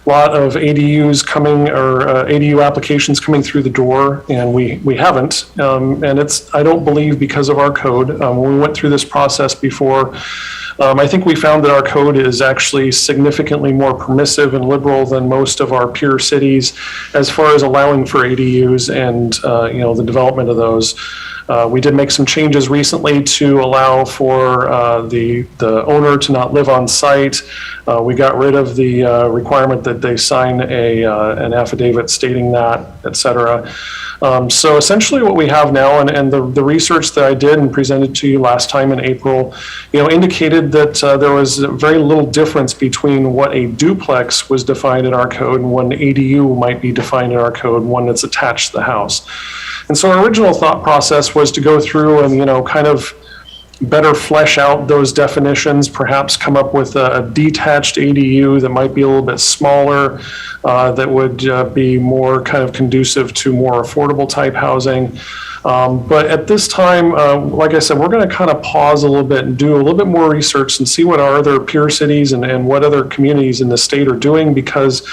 lot of ADUs coming or ADU applications coming through the door, and we haven't. And it's, I don't believe, because of our code. When we went through this process before, I think we found that our code is actually significantly more permissive and liberal than most of our peer cities as far as allowing for ADUs and the development of those. We did make some changes recently to allow for the owner to not live on site. We got rid of the requirement that they sign an affidavit stating that, et cetera. So essentially what we have now, and the research that I did and presented to you last time in April, indicated that there was very little difference between what a duplex was defined in our code and what an ADU might be defined in our code, one that's attached to the house. And so our original thought process was to go through and, kind of better flesh out those definitions, perhaps come up with a detached ADU that might be a little bit smaller, that would be more kind of conducive to more affordable type housing. But at this time, like I said, we're going to kind of pause a little bit and do a little bit more research and see what our other peer cities and what other communities in the state are doing, because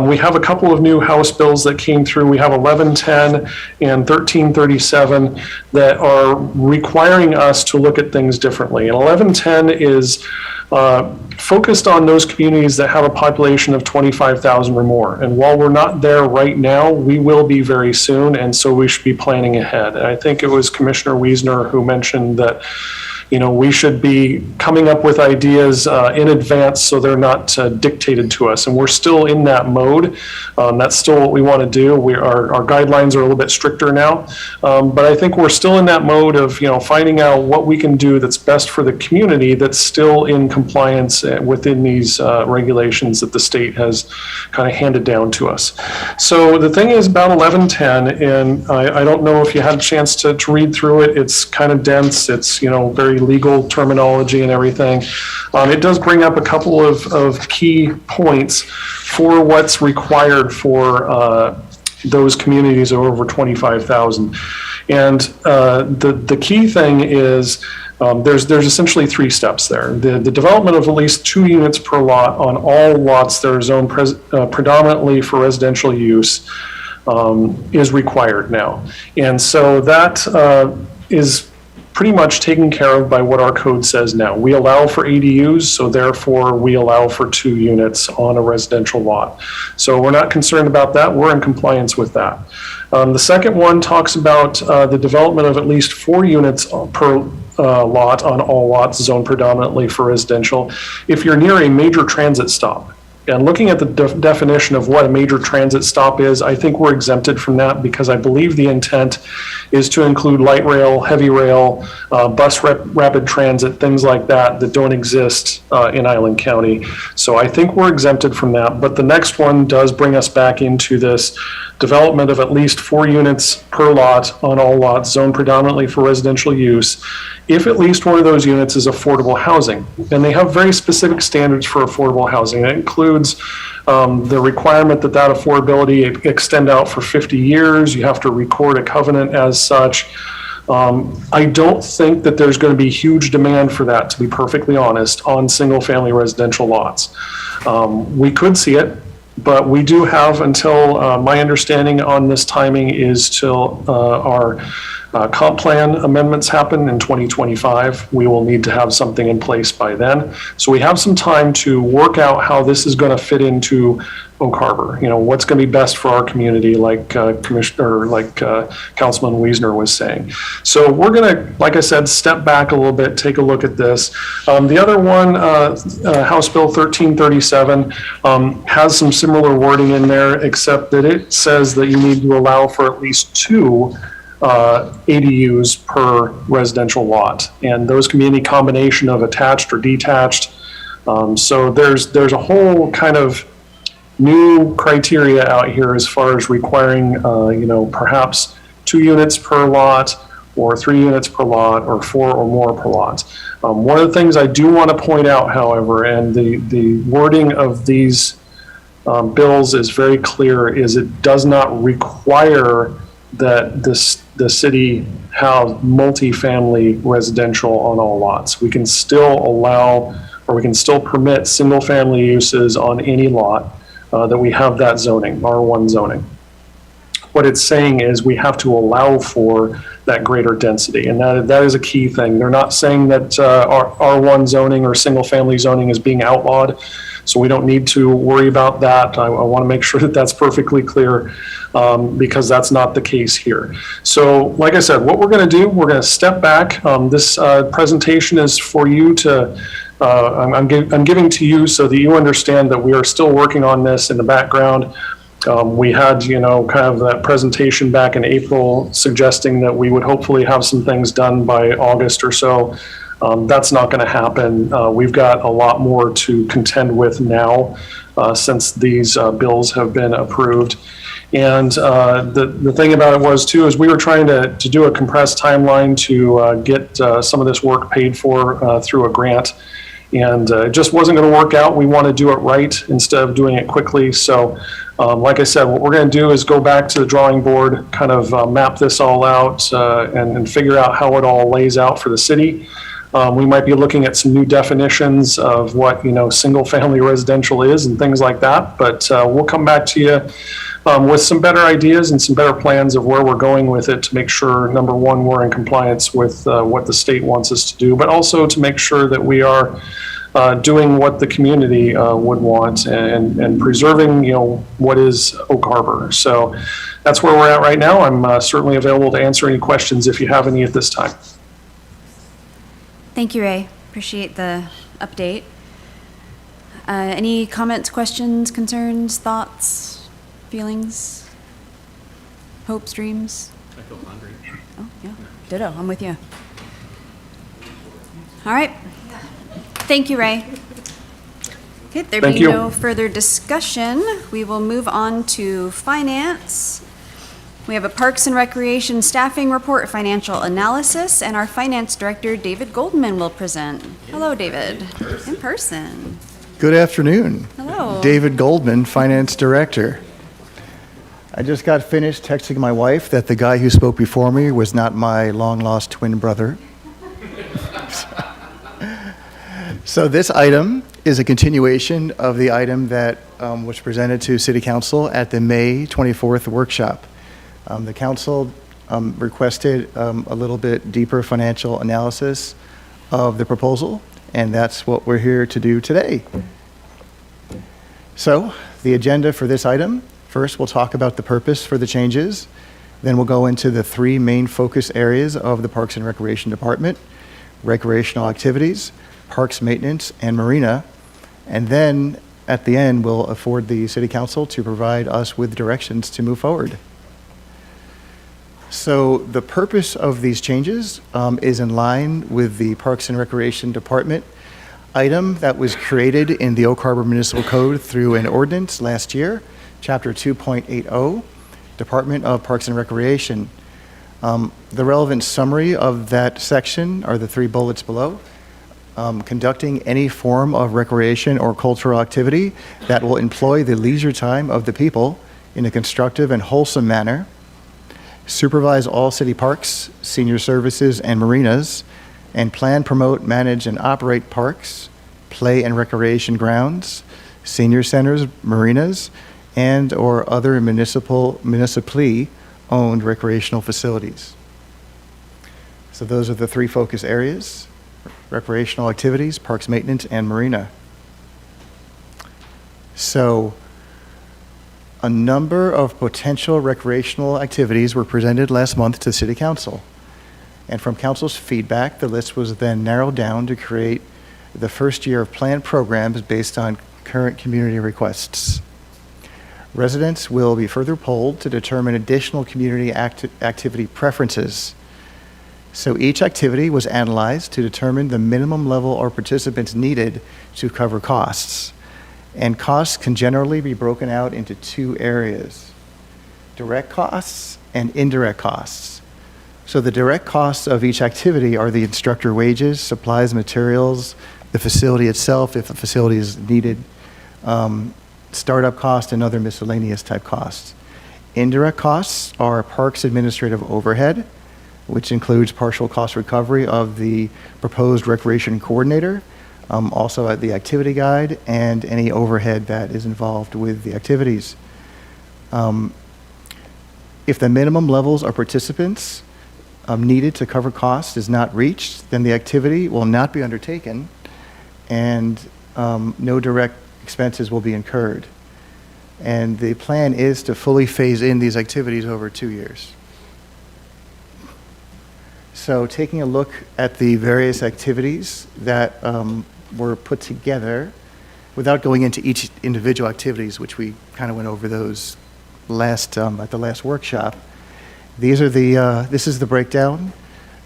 we have a couple of new House bills that came through. We have 1110 and 1337 that are requiring us to look at things differently. And 1110 is focused on those communities that have a population of 25,000 or more. And while we're not there right now, we will be very soon, and so we should be planning ahead. And I think it was Commissioner Wiesner who mentioned that we should be coming up with ideas in advance so they're not dictated to us. And we're still in that mode. That's still what we want to do. Our guidelines are a little bit stricter now. But I think we're still in that mode of, finding out what we can do that's best for the community that's still in compliance within these regulations that the state has kind of handed down to us. So the thing is about 1110, and I don't know if you had a chance to read through it. It's kind of dense. It's, very legal terminology and everything. It does bring up a couple of key points for what's required for those communities of over 25,000. And the key thing is there's essentially 3 steps there. The development of at least 2 units per lot on all lots that are zoned predominantly for residential use is required now. And so that is pretty much taken care of by what our code says now. We allow for ADUs, so therefore we allow for 2 units on a residential lot. So we're not concerned about that. We're in compliance with that. The second one talks about the development of at least 4 units per lot on all lots zoned predominantly for residential if you're near a major transit stop. And looking at the definition of what a major transit stop is, I think we're exempted from that because I believe the intent is to include light rail, heavy rail, bus rapid transit, things like that don't exist in Island County. So I think we're exempted from that. But the next one does bring us back into this development of at least 4 units per lot on all lots zoned predominantly for residential use, if at least one of those units is affordable housing. And they have very specific standards for affordable housing. It includes the requirement that affordability extend out for 50 years. You have to record a covenant as such. I don't think that there's going to be huge demand for that, to be perfectly honest, on single-family residential lots. We could see it, but we do have until, my understanding on this timing is till our comp plan amendments happen in 2025. We will need to have something in place by then. So we have some time to work out how this is going to fit into Oak Harbor. What's going to be best for our community, like Councilman Wiesner was saying. So we're going to, like I said, step back a little bit, take a look at this. The other one, House Bill 1337, has some similar wording in there, except that it says that you need to allow for at least 2 ADUs per residential lot. And those can be any combination of attached or detached. So there's a whole kind of new criteria out here as far as requiring, perhaps 2 units per lot, or 3 units per lot, or 4 or more per lot. One of the things I do want to point out, however, and the wording of these bills is very clear, is it does not require that the city have multifamily residential on all lots. We can still allow, or we can still permit single-family uses on any lot that we have that zoning, R1 zoning. What it's saying is we have to allow for that greater density, and that is a key thing. They're not saying that R1 zoning or single-family zoning is being outlawed, so we don't need to worry about that. I want to make sure that that's perfectly clear, because that's not the case here. So, like I said, what we're going to do, we're going to step back. This presentation is for you to, I'm giving to you so that you understand that we are still working on this in the background. We had, kind of that presentation back in April suggesting that we would hopefully have some things done by August or so. That's not going to happen. We've got a lot more to contend with now since these bills have been approved. And the thing about it was, too, is we were trying to do a compressed timeline to get some of this work paid for through a grant. And it just wasn't going to work out. We want to do it right instead of doing it quickly. So, like I said, what we're going to do is go back to the drawing board, kind of map this all out and figure out how it all lays out for the city. We might be looking at some new definitions of what, single-family residential is and things like that. But we'll come back to you with some better ideas and some better plans of where we're going with it to make sure, number one, we're in compliance with what the state wants us to do, but also to make sure that we are doing what the community would want and preserving, what is Oak Harbor. So that's where we're at right now. I'm certainly available to answer any questions if you have any at this time. Thank you, Ray. Appreciate the update. Any comments, questions, concerns, thoughts, feelings, hopes, dreams? I feel hungry. Oh, yeah. Ditto. I'm with you. All right. Thank you, Ray. Okay, there Thank being you. no further discussion, we will move on to finance. We have a Parks and Recreation Staffing Report Financial Analysis, and our Finance Director, David Goldman, will present. Hello, David. In person. Good afternoon. Hello. David Goldman, Finance Director. I just got finished texting my wife that the guy who spoke before me was not my long-lost twin brother. So this item is a continuation of the item that was presented to City Council at the May 24th workshop. The council requested a little bit deeper financial analysis of the proposal, and that's what we're here to do today. So the agenda for this item, first we'll talk about the purpose for the changes, then we'll go into the 3 main focus areas of the Parks and Recreation Department: recreational activities, parks maintenance, and marina, and then at the end we'll afford the City Council to provide us with directions to move forward. So the purpose of these changes is in line with the Parks and Recreation Department item that was created in the Oak Harbor Municipal Code through an ordinance last year, Chapter 2.80, Department of Parks and Recreation. The relevant summary of that section are the 3 bullets below. Conducting any form of recreation or cultural activity that will employ the leisure time of the people in a constructive and wholesome manner. Supervise all city parks, senior services, and marinas, and plan, promote, manage, and operate parks, play and recreation grounds, senior centers, marinas, and or other municipally owned recreational facilities. So those are the 3 focus areas: recreational activities, parks maintenance, and marina. So a number of potential recreational activities were presented last month to City Council. And from Council's feedback, the list was then narrowed down to create the first year of planned programs based on current community requests. Residents will be further polled to determine additional community activity preferences. So each activity was analyzed to determine the minimum level of participants needed to cover costs. And costs can generally be broken out into two areas: direct costs and indirect costs. So the direct costs of each activity are the instructor wages, supplies, materials, the facility itself, if the facility is needed, startup cost, and other miscellaneous type costs. Indirect costs are parks administrative overhead, which includes partial cost recovery of the proposed recreation coordinator, also at the activity guide, and any overhead that is involved with the activities. If the minimum levels of participants needed to cover costs is not reached, then the activity will not be undertaken, and no direct expenses will be incurred. And the plan is to fully phase in these activities over 2 years. So taking a look at the various activities that were put together, without going into each individual activities, which we kind of went over those at the last workshop. These are this is the breakdown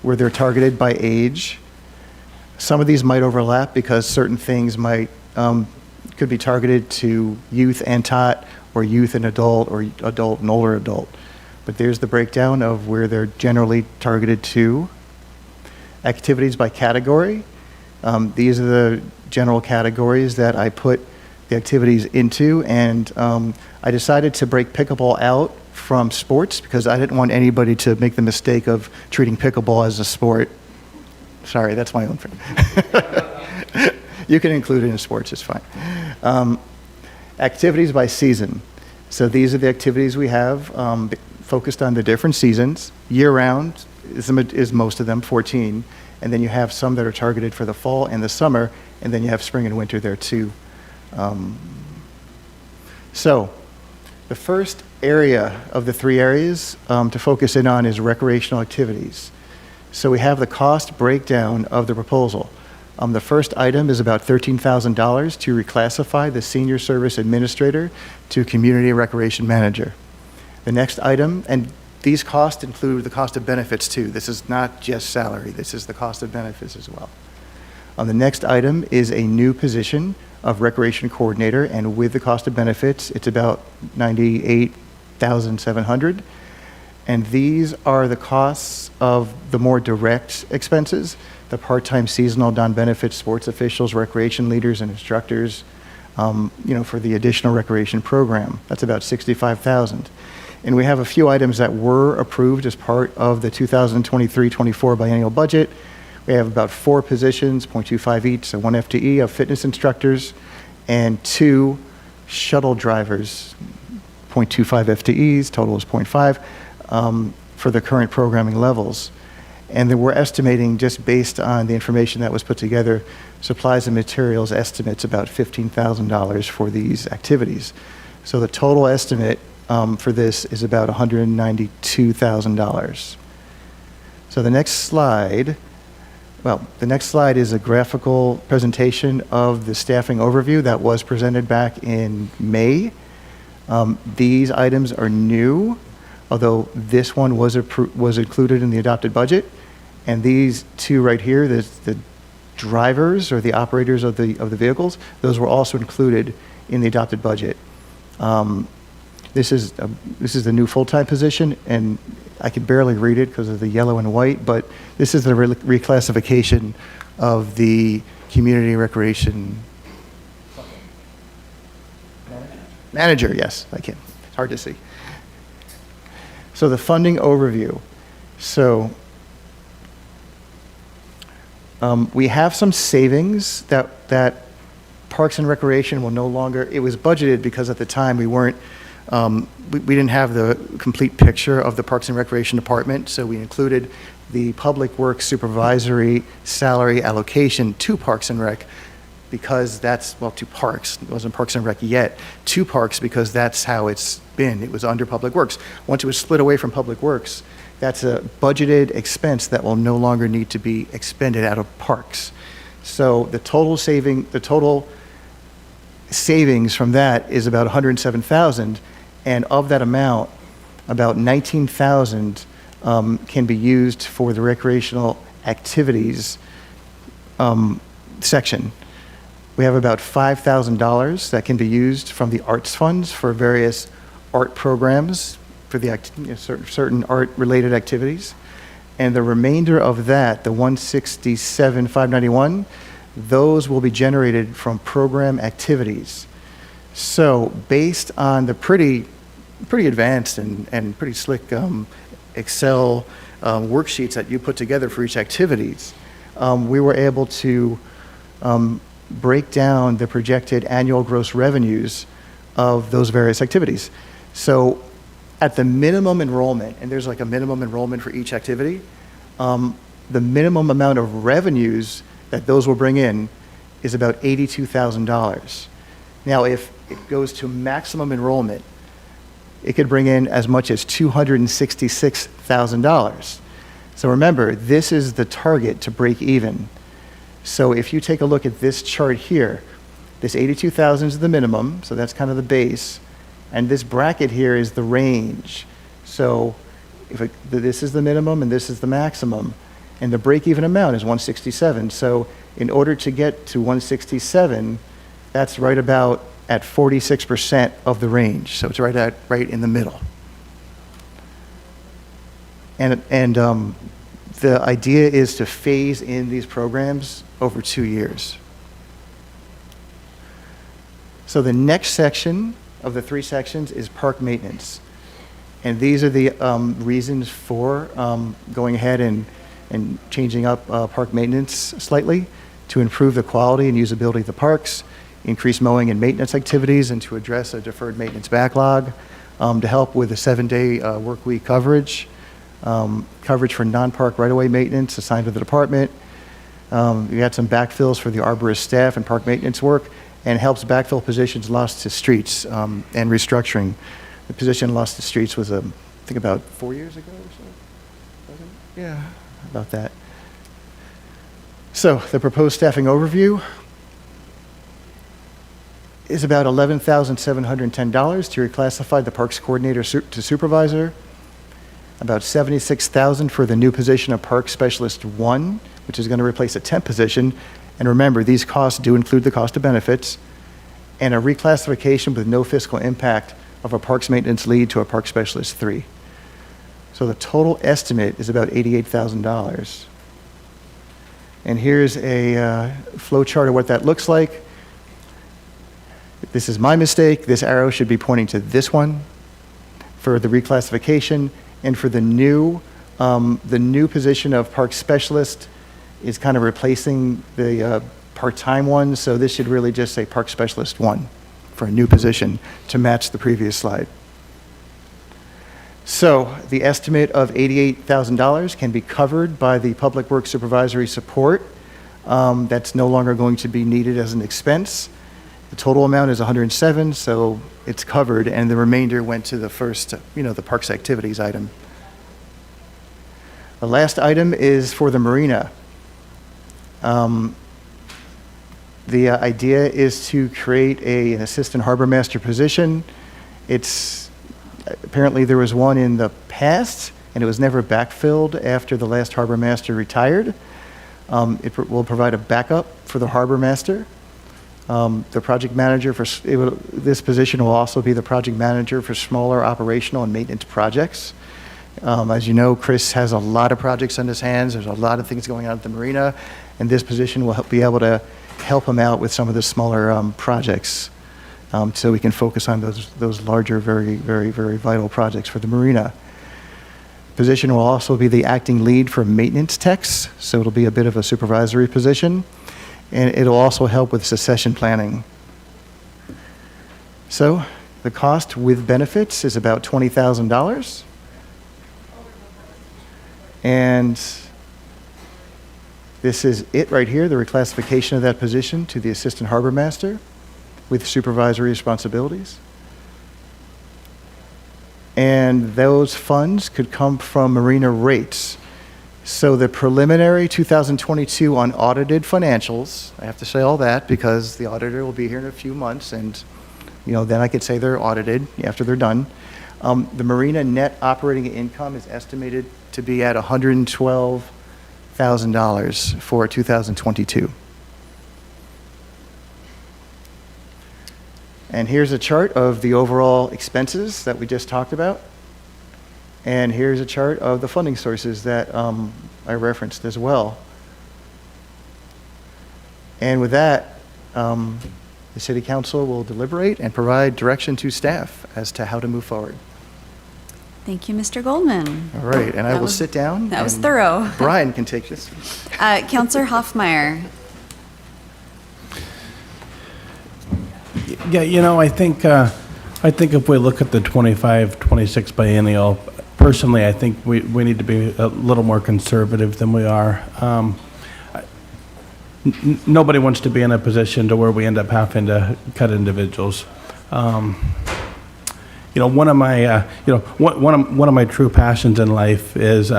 where they're targeted by age. Some of these might overlap because certain things could be targeted to youth and tot, or youth and adult, or adult and older adult. But there's the breakdown of where they're generally targeted to. Activities by category. These are the general categories that I put the activities into, and I decided to break pickleball out from sports because I didn't want anybody to make the mistake of treating pickleball as a sport. Sorry, that's my own thing. You can include it in sports, it's fine. Activities by season. So these are the activities we have focused on the different seasons. Year-round is most of them, 14. And then you have some that are targeted for the fall and the summer, and then you have spring and winter there too. So the first area of the three areas to focus in on is recreational activities. So we have the cost breakdown of the proposal. The first item is about $13,000 to reclassify the senior service administrator to community recreation manager. The next item, and these costs include the cost of benefits too. This is not just salary, this is the cost of benefits as well. The next item is a new position of recreation coordinator, and with the cost of benefits, it's about $98,700. And these are the costs of the more direct expenses, the part-time seasonal non-benefit sports officials, recreation leaders, and instructors, for the additional recreation program. That's about $65,000. And we have a few items that were approved as part of the 2023-24 biennial budget. We have about 4 positions, 0.25 each, so 1 FTE of fitness instructors, and 2 shuttle drivers, 0.25 FTEs, total is 0.5, for the current programming levels. And then we're estimating, just based on the information that was put together, supplies and materials estimates about $15,000 for these activities. So the total estimate for this is about $192,000. So the next slide is a graphical presentation of the staffing overview that was presented back in May. These items are new, although this one was included in the adopted budget. And these two right here, the drivers or the operators of the vehicles, those were also included in the adopted budget. This is the new full-time position, and I can barely read it because of the yellow and white, but this is the reclassification of the community recreation manager. Yes, I can. It's hard to see. So the funding overview. So we have some savings that Parks and Recreation will no longer, it was budgeted because at the time we weren't, we didn't have the complete picture of the Parks and Recreation Department, so we included the Public Works Supervisory salary allocation to Parks and Rec because that's, well, to Parks, it wasn't Parks and Rec yet, to Parks because that's how it's been. It was under Public Works. Once it was split away from Public Works, that's a budgeted expense that will no longer need to be expended out of Parks. So the total savings from that is about $107,000, And of that amount, about 19,000 can be used for the recreational activities section. We have about $5,000 that can be used from the arts funds for various art programs for the certain art-related activities. And the remainder of that, the 167,591, those will be generated from program activities. So based on the pretty advanced and pretty slick Excel worksheets that you put together for each activities, we were able to break down the projected annual gross revenues of those various activities. So at the minimum enrollment, and there's like a minimum enrollment for each activity, the minimum amount of revenues that those will bring in is about $82,000. Now, if it goes to maximum enrollment, it could bring in as much as $266,000. So remember, this is the target to break even. So if you take a look at this chart here, this 82,000 is the minimum, so that's kind of the base, and this bracket here is the range. So this is the minimum and this is the maximum, and the break-even amount is 167. So in order to get to 167, that's right about at 46% of the range. So it's right in the middle. And the idea is to phase in these programs over 2 years. So the next section of the 3 sections is park maintenance. And these are the reasons for going ahead and changing up park maintenance slightly to improve the quality and usability of the parks, increase mowing and maintenance activities, and to address a deferred maintenance backlog, to help with the 7-day work week coverage, coverage for non-park right-of-way maintenance assigned to the department. We had some backfills for the arborist staff and park maintenance work, and helps backfill positions lost to streets and restructuring. The position lost to streets was, I think, about 4 years ago or so. Was it? Yeah, about that. So the proposed staffing overview is about $11,710 to reclassify the parks coordinator to supervisor, about $76,000 for the new position of park specialist 1, which is going to replace a temp position. And remember, these costs do include the cost of benefits, and a reclassification with no fiscal impact of a parks maintenance lead to a park specialist 3. So the total estimate is about $88,000. And here's a flow chart of what that looks like. This is my mistake. This arrow should be pointing to this one for the reclassification, and for the new position of park specialist is kind of replacing the part-time one, so this should really just say park specialist 1 for a new position to match the previous slide. So the estimate of $88,000 can be covered by the public works supervisory support. That's no longer going to be needed as an expense. The total amount is 107, so it's covered, and the remainder went to the first, the parks activities item. The last item is for the marina. The idea is to create an assistant harbor master position. Apparently there was one in the past, and it was never backfilled after the last harbor master retired. It will provide a backup for the harbor master. The project manager this position will also be the project manager for smaller operational and maintenance projects. As you know, Chris has a lot of projects on his hands. There's a lot of things going on at the marina, and this position will be able to help him out with some of the smaller projects, so we can focus on those larger, very, very, very vital projects for the marina. Position will also be the acting lead for maintenance techs, so it'll be a bit of a supervisory position, and it'll also help with succession planning. So the cost with benefits is about $20,000. And this is it right here, the reclassification of that position to the assistant harbor master with supervisory responsibilities. And those funds could come from marina rates. So the preliminary 2022 unaudited financials, I have to say all that because the auditor will be here in a few months and then I could say they're audited after they're done. The marina net operating income is estimated to be at $112,000 for 2022. And here's a chart of the overall expenses that we just talked about. And here's a chart of the funding sources that I referenced as well. And with that, the City Council will deliberate and provide direction to staff as to how to move forward. Thank you, Mr. Goldman. All right, and I will sit down. That was and thorough. Brian can take this. Counselor Hoffmeyer. Yeah, I think if we look at the 25-26 biennial, personally, I think we need to be a little more conservative than we are. Nobody wants to be in a position to where we end up having to cut individuals. One of my one of my true passions in life is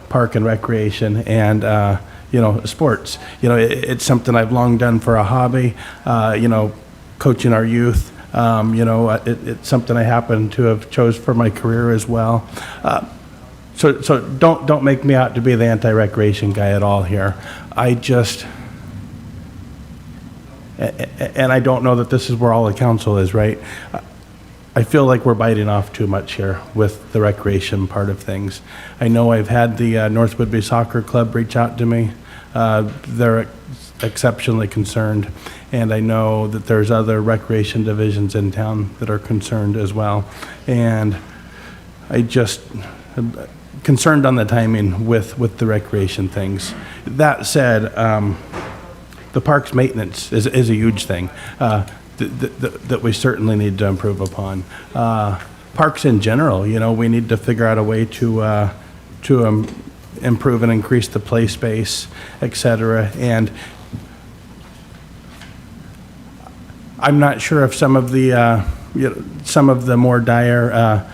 park and recreation and sports. It's something I've long done for a hobby. Coaching our youth. It's something I happen to have chose for my career as well. So don't make me out to be the anti-recreation guy at all here. And I don't know that this is where all the council is, right? I feel like we're biting off too much here with the recreation part of things. I know I've had the North Whitby Soccer Club reach out to me. They're exceptionally concerned, and I know that there's other recreation divisions in town that are concerned as well. And I just concerned on the timing with the recreation things. That said, the parks maintenance is a huge thing that we certainly need to improve upon. Parks in general, we need to figure out a way to improve and increase the play space, et cetera. And I'm not sure if some of the more dire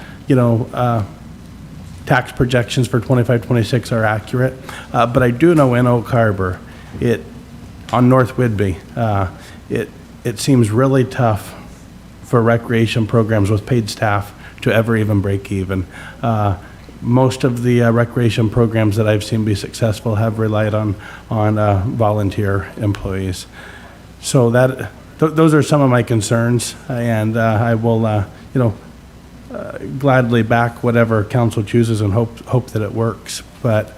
tax projections for 25-26 are accurate, but I do know in Oak Harbor, on North Whitby, it seems really tough for recreation programs with paid staff to ever even break even. Most of the recreation programs that I've seen be successful have relied on volunteer employees. So those are some of my concerns, and I will gladly back whatever council chooses and hope that it works. But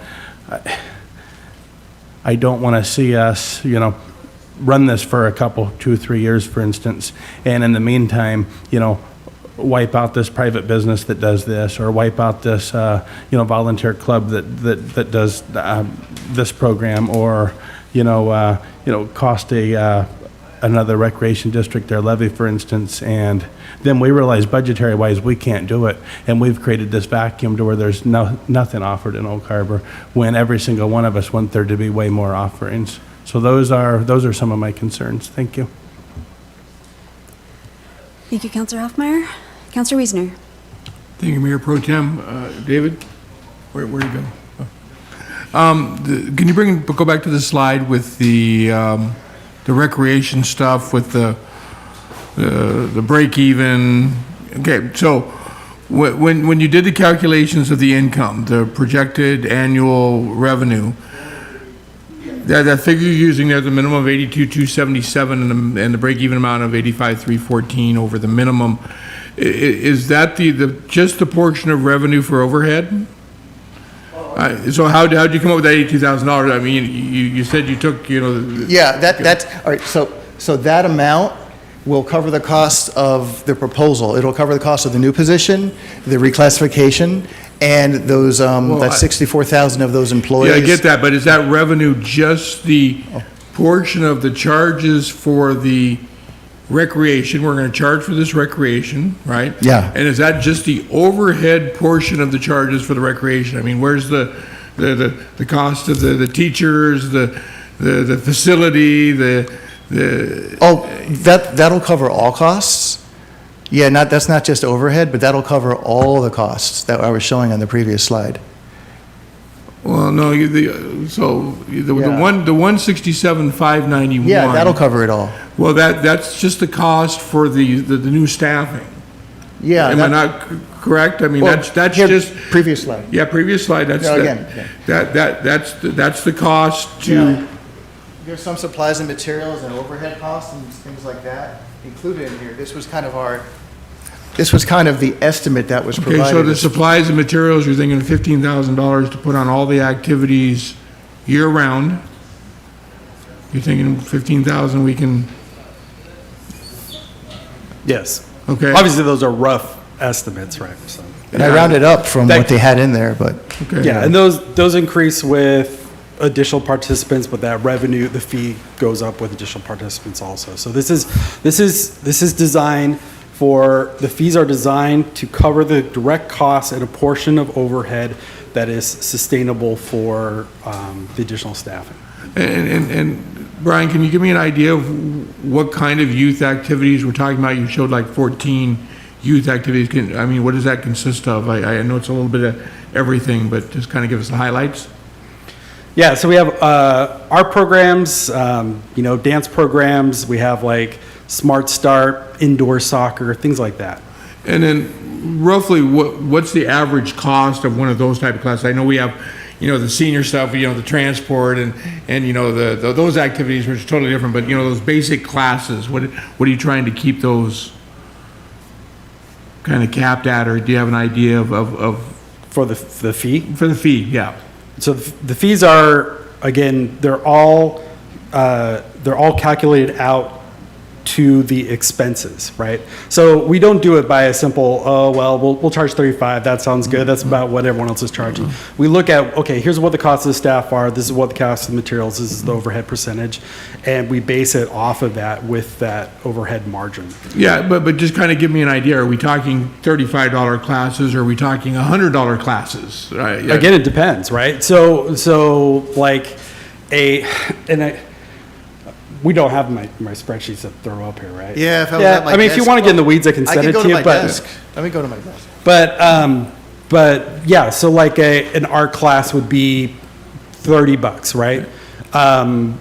I don't want to see us, run this for a couple, 2-3 years, for instance, and in the meantime, wipe out this private business that does this, or wipe out this, volunteer club that does this program, or cost another recreation district their levy, for instance, and then we realize budgetary-wise we can't do it, and we've created this vacuum to where there's nothing offered in Oak Harbor, when every single one of us want there to be way more offerings. So those are some of my concerns. Thank you. Thank you, Counselor Hoffmeyer. Counselor Wiesner. Thank you, Mayor Pro Tem. David, where'd you go? Can you go back to the slide with the recreation stuff, with the break even? Okay, so when you did the calculations of the income, the projected annual revenue, that figure you're using there, the minimum of 82,277 and the break-even amount of 85,314 over the minimum, is that just the portion of revenue for overhead? So how'd you come up with that $82,000? I mean, you said you took, Yeah, that's all right. So that amount will cover the cost of the proposal. It'll cover the cost of the new position, the reclassification, and those that's 64,000 of those employees. Yeah, I get that, but is that revenue just the portion of the charges for the recreation? We're going to charge for this recreation, right? Yeah. And is that just the overhead portion of the charges for the recreation? I mean, where's the cost of the teachers, the facility, that'll cover all costs. Yeah, that's not just overhead, but that'll cover all the costs that I was showing on the previous slide. Well, no, the 167,591. Yeah, that'll cover it all. Well, that's just the cost for the new staffing. Yeah. Am I that- not correct? I mean, well, that's here, just, Previous slide. yeah, previous slide, that's, No, again, that's the cost to, Yeah. There's some supplies and materials and overhead costs and things like that included in here. This was kind of the estimate that was okay, provided. so the supplies and materials, you're thinking $15,000 to put on all the activities year-round. You're thinking 15,000 we can, Yes. okay? Obviously, those are rough estimates, right? So, And I rounded up from what they had in there, but. Okay. yeah, and those increase with additional participants, but that revenue, the fee goes up with additional participants also. So this is designed for, the fees are designed to cover the direct costs and a portion of overhead that is sustainable for the additional staffing. And Brian, can you give me an idea of what kind of youth activities we're talking about? You showed like 14 youth activities. I mean, what does that consist of? I know it's a little bit of everything, but just kind of give us the highlights. Yeah, so we have art programs, dance programs. We have like Smart Start, indoor soccer, things like that. And then roughly, what's the average cost of one of those type of classes? I know we have, the senior stuff, the transport and those activities, which are totally different, but those basic classes, what are you trying to keep those kind of capped at, or do you have an idea of For the fee? for the fee? Yeah. So the fees are, again, they're all calculated out to the expenses, right? So we don't do it by a simple, oh, well, we'll charge 35, that sounds good, that's about what everyone else is charging. We look at, okay, here's what the costs of the staff are, this is what the cost of the materials, this is the overhead percentage, and we base it off of that with that overhead margin. Yeah, but just kind of give me an idea. Are we talking $35 classes, or are we talking $100 classes? Right. Yeah. Again, it depends, right? So like we don't have my spreadsheets to throw up here, right? Yeah, if I was at my I mean, if you desk, want to get in the weeds, I can I send could it go to to you, my but. desk. Let me go to my desk. But yeah, so like an art class would be $30, right?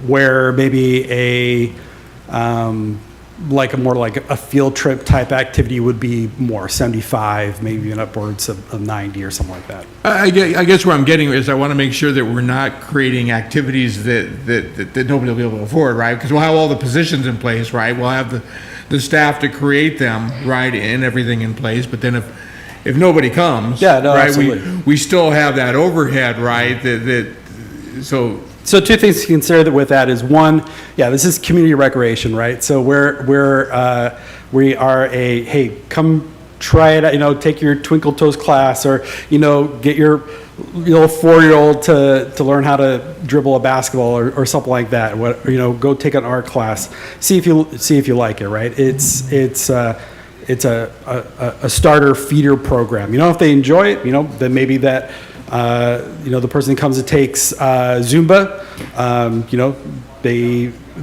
Where maybe like a field trip type activity would be more 75, maybe even upwards of 90 or something like that. I guess where I'm getting is I want to make sure that we're not creating activities that nobody will be able to afford, right? Because we'll have all the positions in place, right? We'll have the staff to create them, right, and everything in place. But then if nobody comes, Yeah, no, right, absolutely. we still have that overhead, right? So two things to consider with that is one, yeah, this is community recreation, right? So we are hey, come try it out, take your Twinkle Toes class, or, get your 4-year-old to learn how to dribble a basketball or something like that. Go take an art class, see if you like it, right? It's a starter feeder program. If they enjoy it, then maybe that, the person that comes and takes Zumba,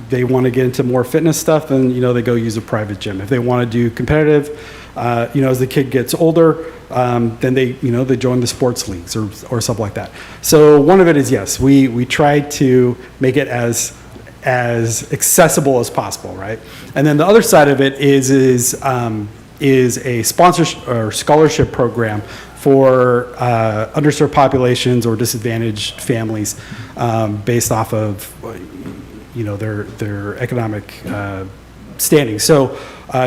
they want to get into more fitness stuff, then, they go use a private gym. If they want to do competitive, as the kid gets older, then they join the sports leagues or something like that. So one of it is, yes, we try to make it as accessible as possible, right? And then the other side of it is a sponsorship or scholarship program for underserved populations or disadvantaged families, based off of their economic standing. So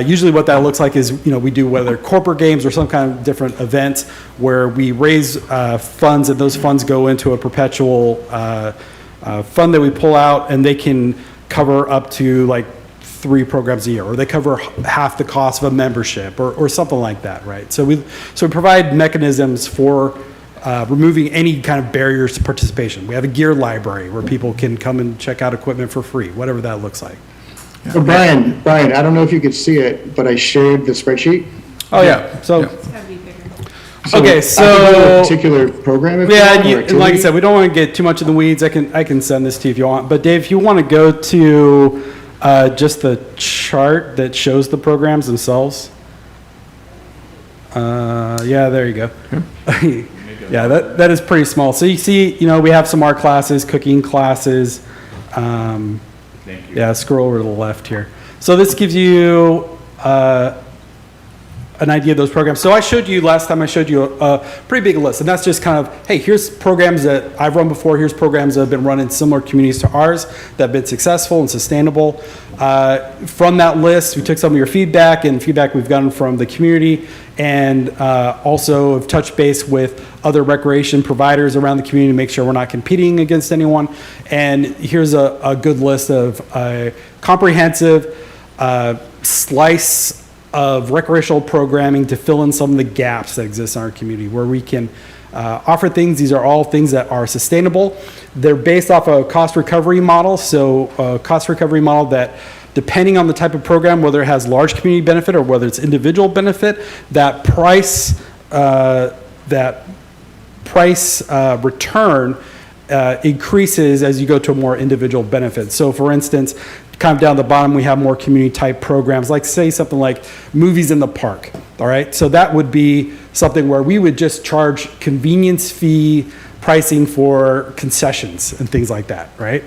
usually what that looks like is we do whether corporate games or some kind of different events where we raise funds, and those funds go into a perpetual fund that we pull out, and they can cover up to like 3 programs a year, or they cover half the cost of a membership, or something like that, right? So we provide mechanisms for removing any kind of barriers to participation. We have a gear library where people can come and check out equipment for free, whatever that looks like. So Brian, I don't know if you could see it, but I shared the spreadsheet. Oh yeah, so. I Okay, could go to so a particular program if yeah, you want, or and like I activity. said, we don't want to get too much in the weeds. I can send this to you if you want. But Dave, if you want to go to just the chart that shows the programs themselves. Yeah, there you go. Yeah, that is pretty small. So you see, we have some art classes, cooking classes. Thank you. Yeah, scroll over to the left here. So this gives you an idea of those programs. So last time I showed you a pretty big list, and that's just kind of, hey, here's programs that I've run before, here's programs that have been run in similar communities to ours that have been successful and sustainable. From that list, we took some of your feedback and feedback we've gotten from the community, and also have touched base with other recreation providers around the community to make sure we're not competing against anyone. And here's a good list of a comprehensive slice of recreational programming to fill in some of the gaps that exist in our community where we can offer things. These are all things that are sustainable. They're based off a cost recovery model. So a cost recovery model that, depending on the type of program, whether it has large community benefit or whether it's individual benefit, that price return increases as you go to a more individual benefit. So for instance, kind of down the bottom, we have more community type programs, like say something like movies in the park. All right. So that would be something where we would just charge convenience fee pricing for concessions and things like that. Right.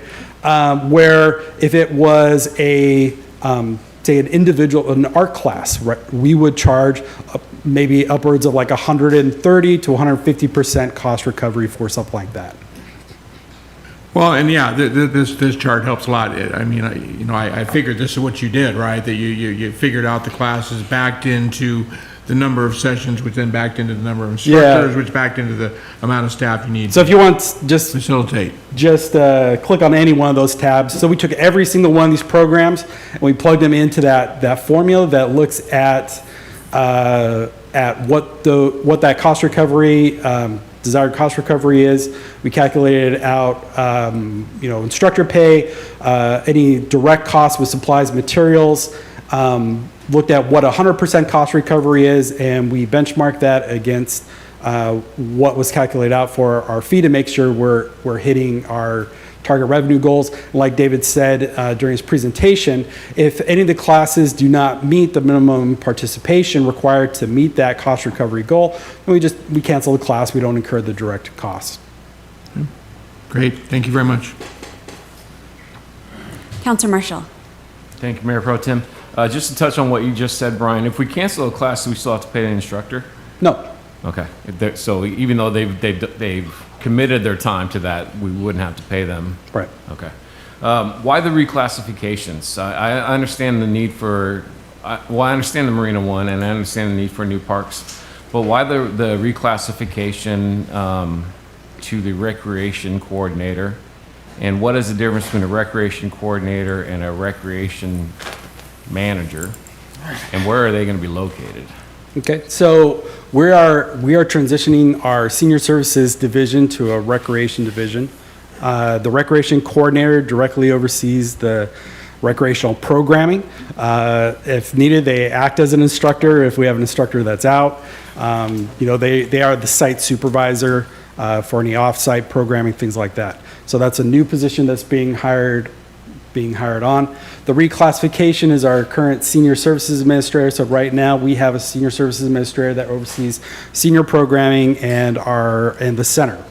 Where if it was say an art class, right, we would charge maybe upwards of like 130 to 150% cost recovery for something like that. Well, and yeah, this chart helps a lot. I mean, I figured this is what you did, right? That you figured out the classes, backed into the number of sessions, which then backed into the number of instructors, which backed into the amount of staff you need. So if you want, just facilitate. Just click on any one of those tabs. So we took every single one of these programs and we plugged them into that formula that looks at what that cost recovery. Desired cost recovery is. We calculated out, instructor pay, any direct costs with supplies, materials, looked at what 100% cost recovery is, and we benchmarked that against what was calculated out for our fee to make sure we're hitting our target revenue goals. Like David said during his presentation, if any of the classes do not meet the minimum participation required to meet that cost recovery goal, then we cancel the class. We don't incur the direct costs. Great. Thank you very much. Councilor Marshall. Thank you, Mayor Pro Tem. Just to touch on what you just said, Brian, if we cancel a class, do we still have to pay the instructor? No. Okay. So even though they've committed their time to that, we wouldn't have to pay them. Right. Okay. Why the reclassifications? I understand the need for, I understand the Marina one, and I understand the need for new parks, but why the reclassification to the recreation coordinator? And what is the difference between a recreation coordinator and a recreation manager? And where are they going to be located? Okay, so we are transitioning our senior services division to a recreation division. The recreation coordinator directly oversees the recreational programming. If needed, they act as an instructor. If we have an instructor that's out, they are the site supervisor for any off-site programming, things like that. So that's a new position that's being hired on. The reclassification is our current senior services administrator. So right now we have a senior services administrator that oversees senior programming and the center.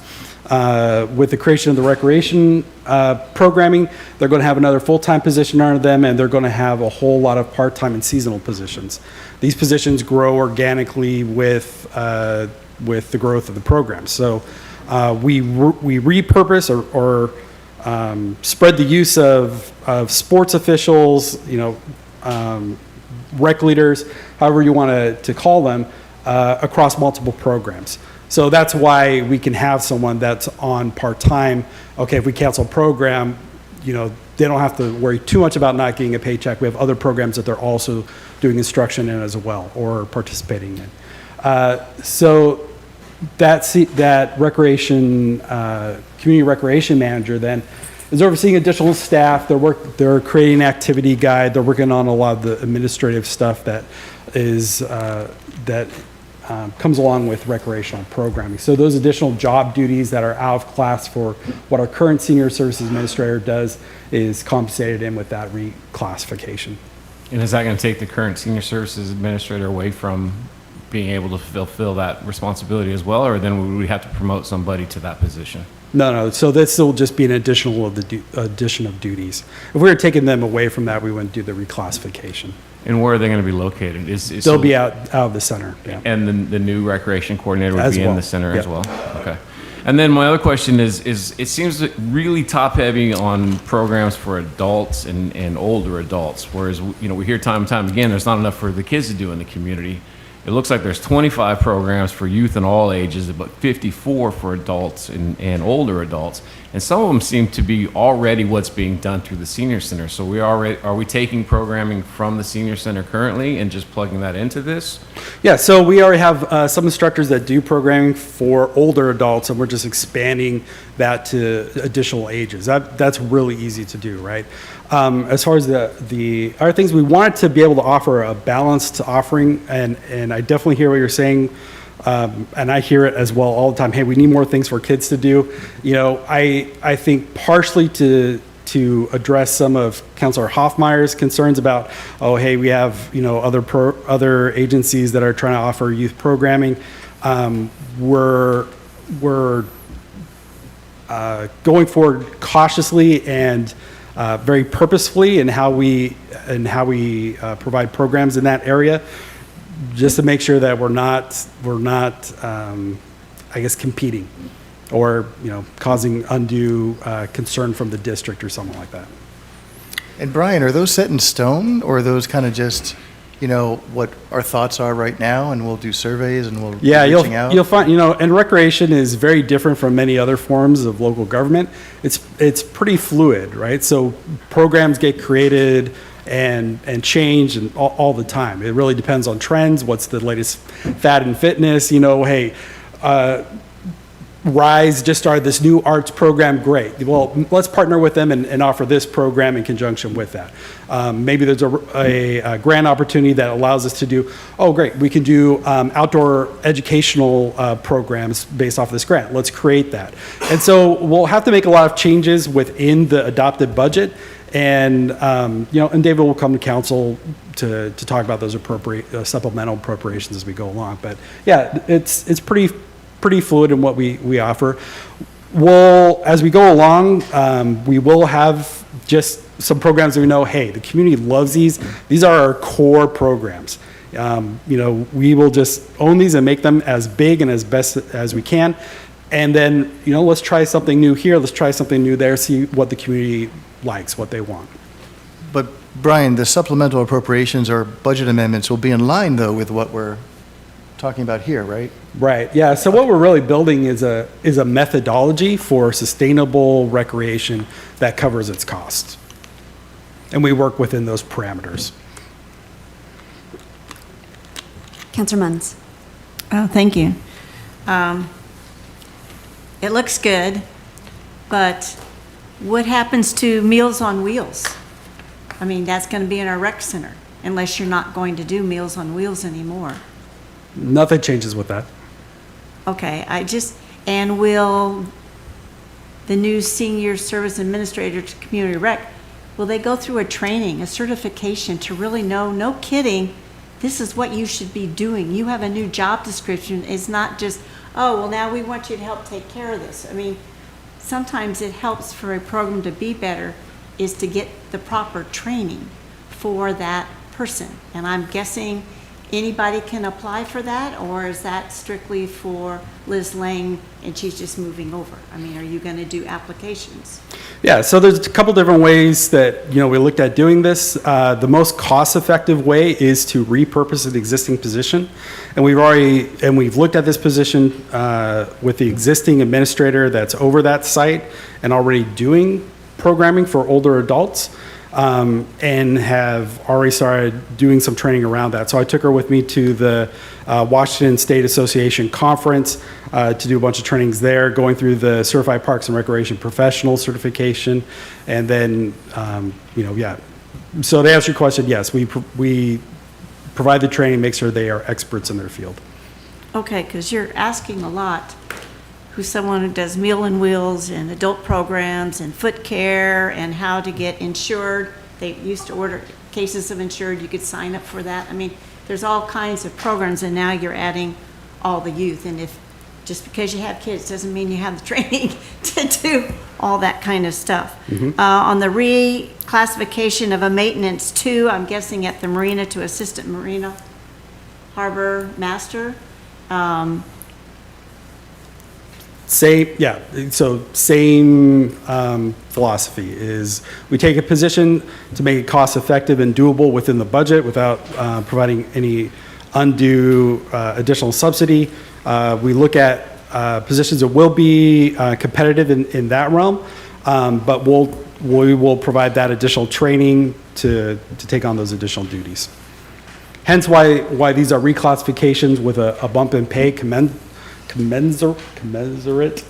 With the creation of the recreation programming, they're going to have another full-time position under them, and they're going to have a whole lot of part-time and seasonal positions. These positions grow organically with the growth of the program. So we repurpose or spread the use of sports officials, rec leaders, however you want to call them, across multiple programs. So that's why we can have someone that's on part-time. Okay, if we cancel a program, they don't have to worry too much about not getting a paycheck. We have other programs that they're also doing instruction in as well or participating in. So that recreation, community recreation manager then is overseeing additional staff. They're creating an activity guide. They're working on a lot of the administrative stuff that is comes along with recreational programming. So those additional job duties that are out of class for what our current senior services administrator does is compensated in with that reclassification. And is that going to take the current senior services administrator away from being able to fulfill that responsibility as well, or then would we have to promote somebody to that position? No, so this will just be an additional of the addition of duties. If we were taking them away from that, we wouldn't do the reclassification. And where are they going to be located? They'll be out of the center, yeah. And the new recreation coordinator would As be in well. the center Yep. as well? Okay. And then my other question is it seems really top-heavy on programs for adults and older adults, whereas, we hear time and time again, there's not enough for the kids to do in the community. It looks like there's 25 programs for youth and all ages, but 54 for adults and older adults. And some of them seem to be already what's being done through the senior center. So are we taking programming from the senior center currently and just plugging that into this? Yeah, so we already have some instructors that do programming for older adults, and we're just expanding that to additional ages. That's really easy to do, right? As far as the other things, we wanted to be able to offer a balanced offering, and I definitely hear what you're saying, and I hear it as well all the time. Hey, we need more things for kids to do. I think partially to address some of Councilor Hoffmeyer's concerns about, oh, hey, we have other agencies that are trying to offer youth programming. We're going forward cautiously and very purposefully in how we provide programs in that area, just to make sure that we're not I guess competing or causing undue concern from the district or something like that. And Brian, are those set in stone, or are those kind of just, what our thoughts are right now, and we'll do surveys and we'll be reaching out? You'll find, and recreation is very different from many other forms of local government. It's pretty fluid, right? So programs get created and change and all the time. It really depends on trends. What's the latest fad in fitness? Hey, RISE just started this new arts program. Great. Well, let's partner with them and offer this program in conjunction with that. Maybe there's a grant opportunity that allows us to do, oh, great, we can do outdoor educational programs based off this grant. Let's create that. And so we'll have to make a lot of changes within the adopted budget. And, and David will come to council to talk about those supplemental appropriations as we go along. But yeah, it's pretty fluid in what we offer. As we go along, we will have just some programs that we know, hey, the community loves these. These are our core programs. We will just own these and make them as big and as best as we can. And then, let's try something new here. Let's try something new there, see what the community likes, what they want. But Brian, the supplemental appropriations or budget amendments will be in line, though, with what we're talking about here, right? Right, yeah. So what we're really building is a methodology for sustainable recreation that covers its costs. And we work within those parameters. Councillor Munns. Oh, thank you. It looks good, but what happens to Meals on Wheels? I mean, that's going to be in our rec center, unless you're not going to do Meals on Wheels anymore. Nothing changes with that. Okay, and will the new senior service administrator to community rec, will they go through a training, a certification to really know, no kidding, this is what you should be doing. You have a new job description. It's not just, oh, well, now we want you to help take care of this. I mean, sometimes it helps for a program to be better is to get the proper training for that person. And I'm guessing anybody can apply for that, or is that strictly for Liz Lang and she's just moving over? I mean, are you going to do applications? Yeah, so there's a couple different ways that we looked at doing this. The most cost-effective way is to repurpose an existing position, and we've looked at this position with the existing administrator that's over that site and already doing programming for older adults. And have already started doing some training around that. So I took her with me to the Washington State Association conference to do a bunch of trainings there, going through the Certified Parks and Recreation Professional certification. And then, So to answer your question, yes, we provide the training, make sure they are experts in their field. Okay, because you're asking a lot. Who's someone who does Meal and Wheels and adult programs and foot care and how to get insured. They used to order cases of insured. You could sign up for that. I mean, there's all kinds of programs, and now you're adding all the youth. And if, just because you have kids doesn't mean you have the training to do all that kind of stuff. On the reclassification of a maintenance 2, I'm guessing at the marina to assistant marina harbor master. Same, yeah, so same philosophy is we take a position to make it cost effective and doable within the budget without providing any undue additional subsidy. We look at positions that will be competitive in that realm, but we will provide that additional training to take on those additional duties. Hence why these are reclassifications with a bump in pay commensurate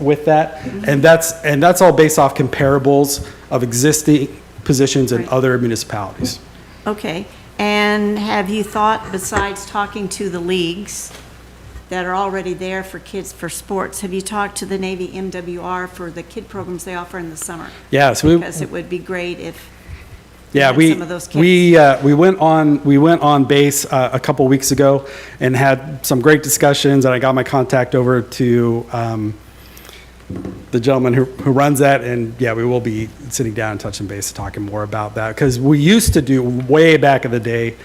with that. And that's all based off comparables of existing positions in other municipalities. Okay, and have you thought, besides talking to the leagues that are already there for kids for sports, have you talked to the Navy MWR for the kid programs they offer in the summer? Yeah, so Because it would be great if yeah, had some of those kids. we went on base a couple weeks ago and had some great discussions, and I got my contact over to the gentleman who runs that, and yeah, we will be sitting down and touching base, talking more about that, because we used to do, way back in the day,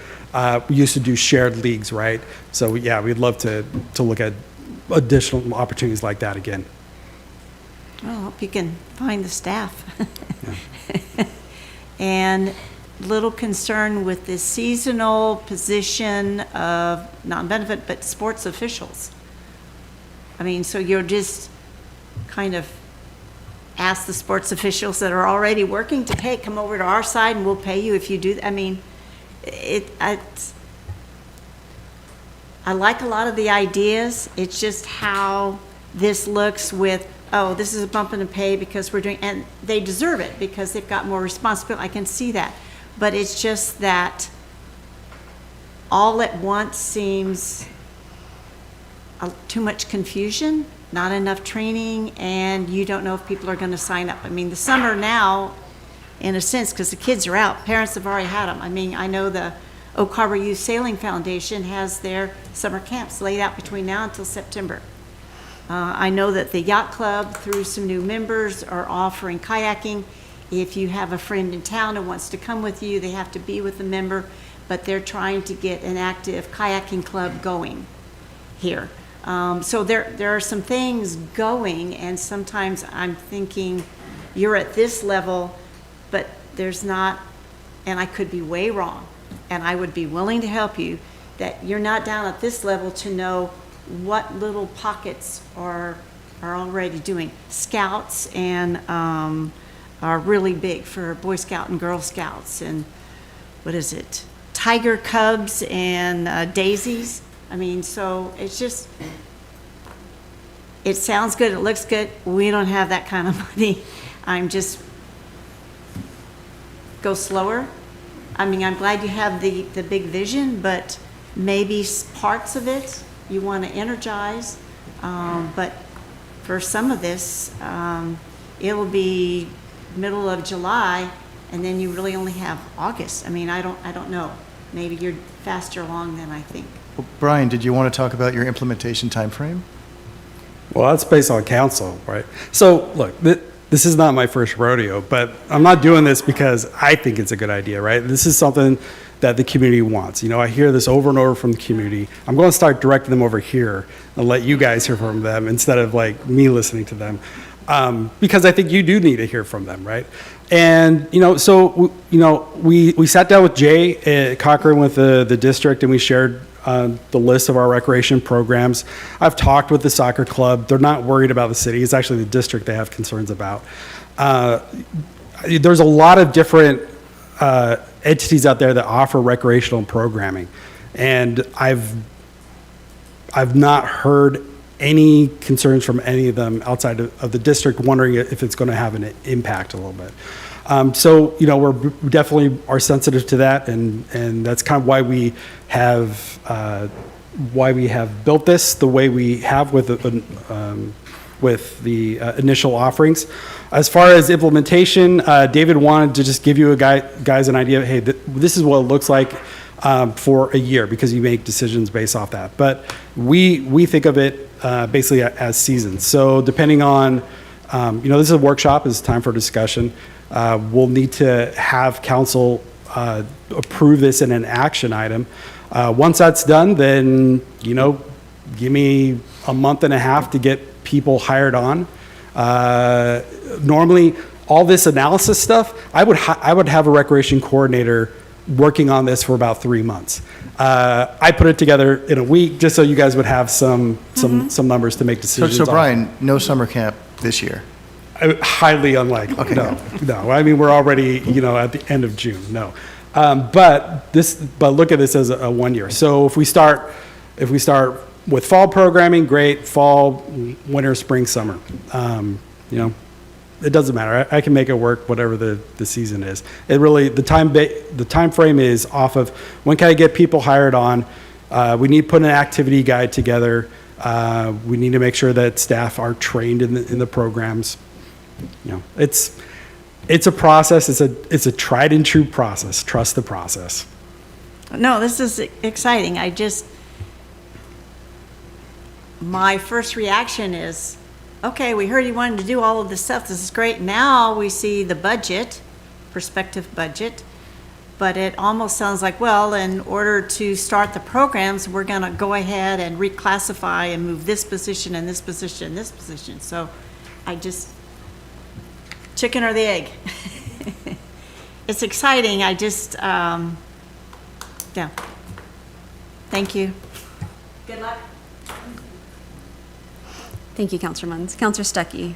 we used to do shared leagues, right? So yeah, we'd love to look at additional opportunities like that again. Well, I hope you can find the staff. And little concern with the seasonal position of non-benefit, but sports officials. I mean, so you're just kind of ask the sports officials that are already working to, hey, come over to our side and we'll pay you if you do. I mean, I like a lot of the ideas. It's just how this looks with, oh, this is a bump in the pay because we're doing, and they deserve it because they've got more responsibility. I can see that. But it's just that all at once seems too much confusion, not enough training, and you don't know if people are going to sign up. I mean, the summer now, in a sense, because the kids are out, parents have already had them. I mean, I know the Oak Harbor Youth Sailing Foundation has their summer camps laid out between now until September. I know that the Yacht Club, through some new members, are offering kayaking. If you have a friend in town who wants to come with you, they have to be with a member, but they're trying to get an active kayaking club going here. So there are some things going, and sometimes I'm thinking, you're at this level, but there's not, and I could be way wrong, and I would be willing to help you, that you're not down at this level to know what little pockets are already doing. Scouts and are really big for Boy Scout and Girl Scouts, and what is it? Tiger Cubs and daisies. I mean, so it's just, it sounds good, it looks good. We don't have that kind of money. I'm just, go slower. I mean, I'm glad you have the big vision, but maybe parts of it you want to energize. But for some of this, it'll be middle of July, and then you really only have August. I mean, I don't know. Maybe you're faster along than I think. Well, Brian, did you want to talk about your implementation timeframe? Well, that's based on council, right? So, look, this is not my first rodeo, but I'm not doing this because I think it's a good idea, right? This is something that the community wants. You know, I hear this over and over from the community. I'm going to start directing them over here and let you guys hear from them instead of like me listening to them, because I think you do need to hear from them, right? And, you know, so, you know, we sat down with Jay at Cochrane with the district, and we shared the list of our recreation programs. I've talked with the soccer club. They're not worried about the city. It's actually the district they have concerns about. There's a lot of different entities out there that offer recreational programming, and I've not heard any concerns from any of them outside of the district, wondering if it's going to have an impact a little bit. So, you know, we definitely are sensitive to that, and that's kind of why we have built this the way we have with the initial offerings. As far as implementation, David wanted to just give you guys an idea. Hey, this is what it looks like for a year because you make decisions based off that. But we think of it basically as seasons. So depending on, this is a workshop, it's time for discussion. We'll need to have council approve this in an action item. Once that's done, then, give me a month and a half to get people hired on. Normally, all this analysis stuff, I would have a recreation coordinator working on this for about 3 months. I put it together in a week just so you guys would have some numbers to make decisions So on. Brian, no summer camp this year? Highly unlikely. Okay. No. I mean, we're already, at the end of June. No. But look at this as a 1 year. So if we start with fall programming, great. Fall, winter, spring, summer. It doesn't matter. I can make it work, whatever the season is. It really, the time frame is off of when can I get people hired on. We need to put an activity guide together. We need to make sure that staff are trained in the programs. It's a process. It's a tried and true process. Trust the process. No, this is exciting. My first reaction is, okay, we heard you wanted to do all of this stuff. This is great. Now we see the budget, prospective budget, but it almost sounds like, well, in order to start the programs, we're going to go ahead and reclassify and move this position and this position and this position. So chicken or the egg? It's exciting. Yeah. Thank you. Good luck. Thank you, Counselor Munns. Counselor Stuckey.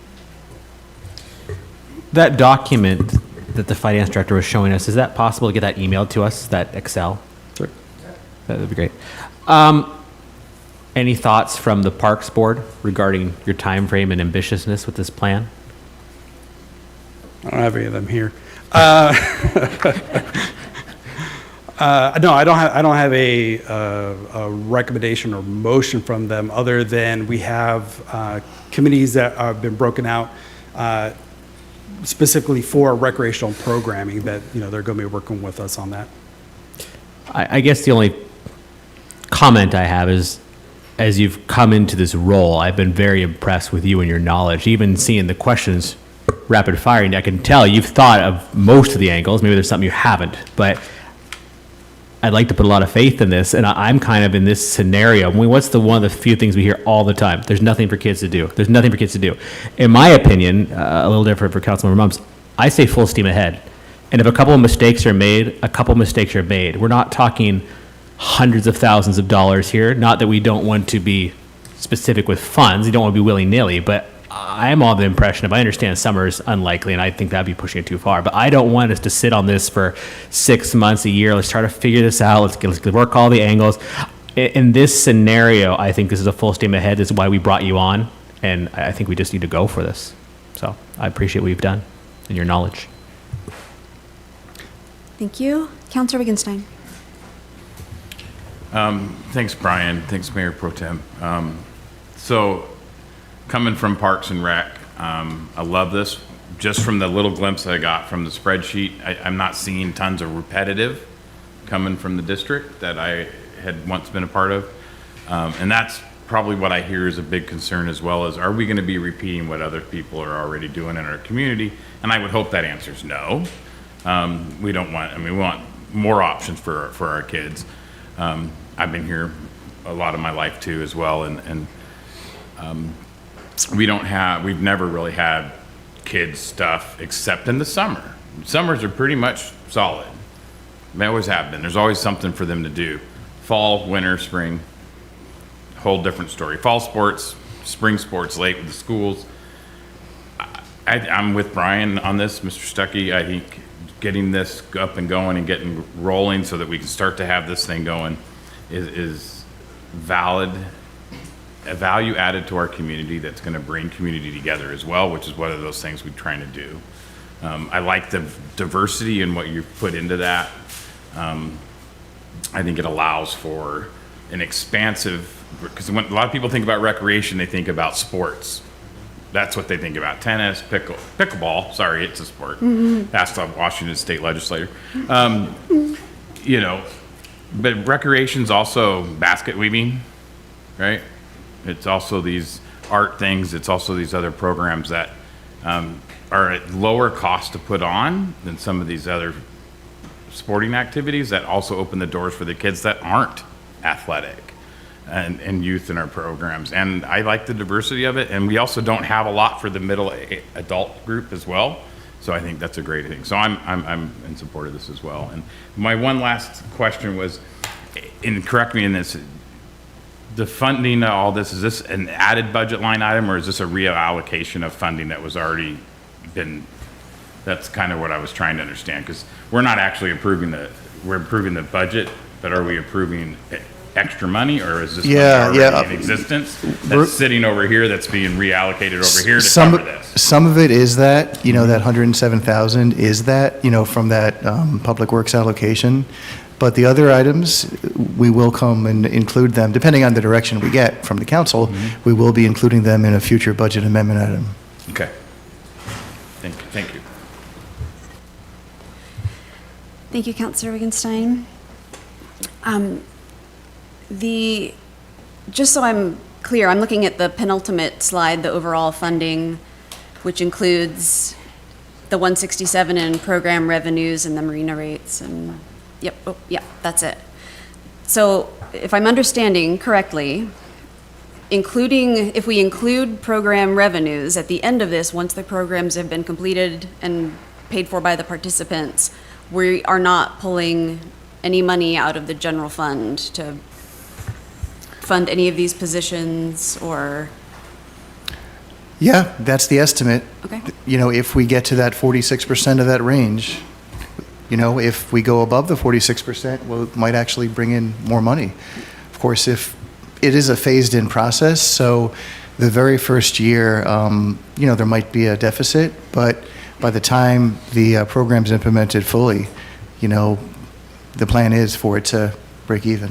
That document that the finance director was showing us, is that possible to get that emailed to us, that Excel? Sure. That would be great. Any thoughts from the Parks Board regarding your time frame and ambitiousness with this plan? I don't have any of them here. No, I don't have a recommendation or motion from them other than we have committees that have been broken out specifically for recreational programming that, they're going to be working with us on that. I guess the only comment I have is, as you've come into this role, I've been very impressed with you and your knowledge. Even seeing the questions rapid firing, I can tell you've thought of most of the angles. Maybe there's something you haven't, but I'd like to put a lot of faith in this, and I'm kind of in this scenario. I mean, what's one of the few things we hear all the time? There's nothing for kids to do. There's nothing for kids to do. In my opinion, a little different for Councilmember Mums, I say full steam ahead. And if a couple of mistakes are made, a couple of mistakes are made. We're not talking hundreds of thousands of dollars here. Not that we don't want to be specific with funds. You don't want to be willy-nilly, but I'm of the impression of, I understand summer is unlikely, and I think that'd be pushing it too far, but I don't want us to sit on this for 6 months, a year. Let's try to figure this out. Let's work all the angles. In this scenario, I think this is a full steam ahead. This is why we brought you on, and I think we just need to go for this. So I appreciate what you've done and your knowledge. Thank you. Counselor Wittgenstein. Thanks, Brian. Thanks, Mayor Pro Tem. So, coming from Parks and Rec, I love this. Just from the little glimpse I got from the spreadsheet, I'm not seeing tons of repetitive coming from the district that I had once been a part of. And that's probably what I hear is a big concern as well, is are we going to be repeating what other people are already doing in our community? And I would hope that answer is no. We don't want, we want more options for our kids. I've been here a lot of my life too as well, and we've never really had kids stuff except in the summer. Summers are pretty much solid. They always have been. There's always something for them to do. Fall, winter, spring, whole different story. Fall sports, spring sports late with the schools. I'm with Brian on this, Mr. Stuckey. I think getting this up and going and getting rolling so that we can start to have this thing going is valid, a value added to our community that's going to bring community together as well, which is one of those things we're trying to do. I like the diversity in what you put into that. I think it allows for an expansive, because when a lot of people think about recreation, they think about sports. That's what they think about. Tennis, pickleball, sorry, it's a sport. Ask the Washington State legislator. But recreation's also basket weaving, right? It's also these art things, it's also these other programs that are at lower cost to put on than some of these other sporting activities that also open the doors for the kids that aren't athletic and youth in our programs. And I like the diversity of it, and we also don't have a lot for the middle adult group as well. So I think that's a great thing. So I'm in support of this as well. And my one last question was, and correct me in this, the funding of all this, is this an added budget line item, or is this a reallocation of funding that was already been, that's kind of what I was trying to understand, because we're not actually approving we're approving the budget, but are we approving extra money, or is this money already in existence that's sitting over here that's being reallocated over here to cover this? Some of it is that, you know, that 107,000 is that, you know, from that Public Works allocation. But the other items, we will come and include them, depending on the direction we get from the council, we will be including them in a future budget amendment item. Okay. Thank you. Thank you, Councilor Wittgenstein. Just so I'm clear, I'm looking at the penultimate slide, the overall funding, which includes the 167 in program revenues and the marina rates and, yep, oh, yeah, that's it. So if I'm understanding correctly, if we include program revenues at the end of this, once the programs have been completed and paid for by the participants, we are not pulling any money out of the general fund to fund any of these positions, or? Yeah, that's the estimate. Okay. You know, if we get to that 46% of that range, you know, if we go above the 46%, well, it might actually bring in more money. Of course, if it is a phased-in process, so the very first year, you know, there might be a deficit, but by the time the program's implemented fully, you know, the plan is for it to break even,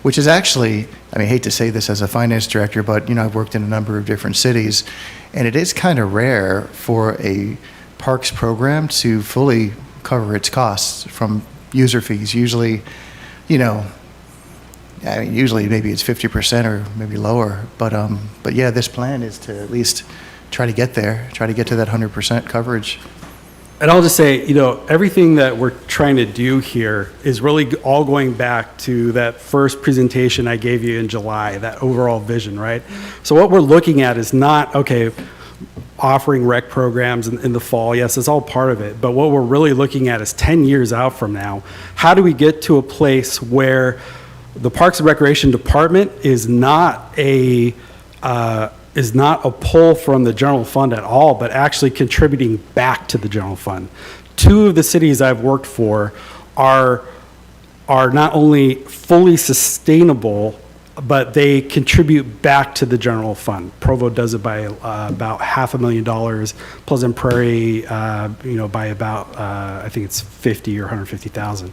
which is actually, I mean, I hate to say this as a finance director, but, you know, I've worked in a number of different cities, and it is kind of rare for a parks program to fully cover its costs from user fees. Usually, you know, I mean, usually maybe it's 50% or maybe lower, but yeah, this plan is to at least try to get there, try to get to that 100% coverage. And I'll just say, you know, everything that we're trying to do here is really all going back to that first presentation I gave you in July, that overall vision, right? So what we're looking at is not, okay, offering rec programs in the fall. Yes, it's all part of it. But what we're really looking at is 10 years out from now, how do we get to a place where the Parks and Recreation Department is not a pull from the general fund at all, but actually contributing back to the general fund. Two of the cities I've worked for are not only fully sustainable, but they contribute back to the general fund. Provo does it by about $500,000. Pleasant Prairie, you know, by about I think it's 50 or 150,000.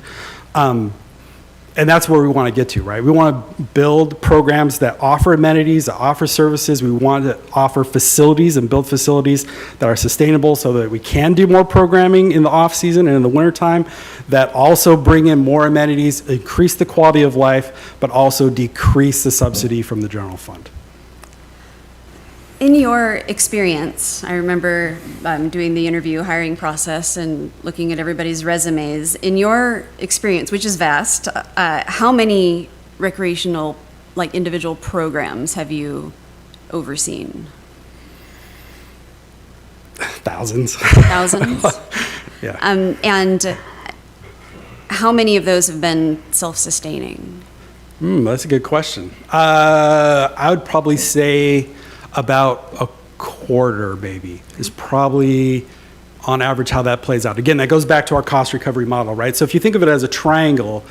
And that's where we want to get to, right? We want to build programs that offer amenities, that offer services. We want to offer facilities and build facilities that are sustainable so that we can do more programming in the off season and in the wintertime that also bring in more amenities, increase the quality of life, but also decrease the subsidy from the general fund. In your experience, I remember doing the interview hiring process and looking at everybody's resumes. In your experience, which is vast, how many recreational, like individual programs have you overseen? Thousands. Thousands? Yeah. And how many of those have been self-sustaining? That's a good question. I would probably say about a quarter, maybe, is probably on average how that plays out. Again, that goes back to our cost recovery model, right? So if you think of it as a triangle,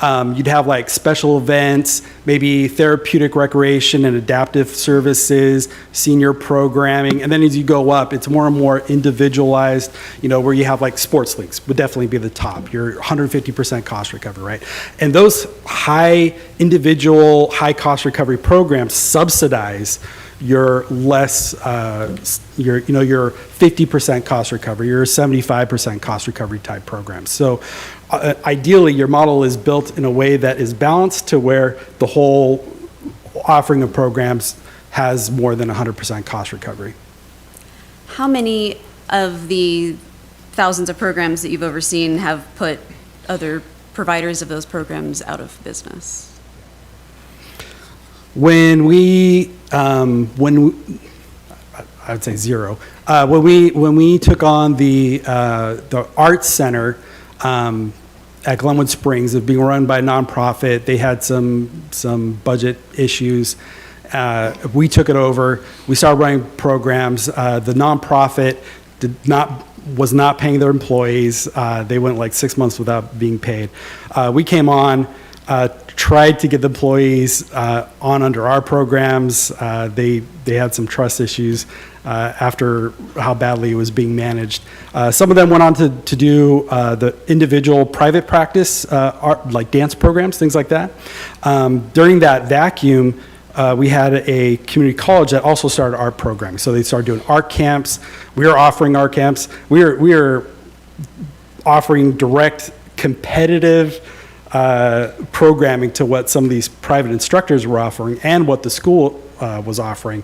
you'd have like special events, maybe therapeutic recreation and adaptive services, senior programming, and then as you go up, it's more and more individualized, you know, where you have like sports leagues would definitely be the top, your 150% cost recovery, right? And those high individual, high cost recovery programs subsidize your less, your 50% cost recovery, your 75% cost recovery type programs. So ideally, your model is built in a way that is balanced to where the whole offering of programs has more than 100% cost recovery. How many of the thousands of programs that you've overseen have put other providers of those programs out of business? I would say zero. When we took on the Arts Center at Glenwood Springs, it being run by a nonprofit, they had some budget issues. We took it over. We started running programs. The nonprofit was not paying their employees. They went like 6 months without being paid. We came on, tried to get the employees on under our programs. They had some trust issues after how badly it was being managed. Some of them went on to do the individual private practice, art, like dance programs, things like that. During that vacuum, we had a community college that also started art programs. So they started doing art camps. We were offering art camps. We were offering direct competitive programming to what some of these private instructors were offering and what the school was offering,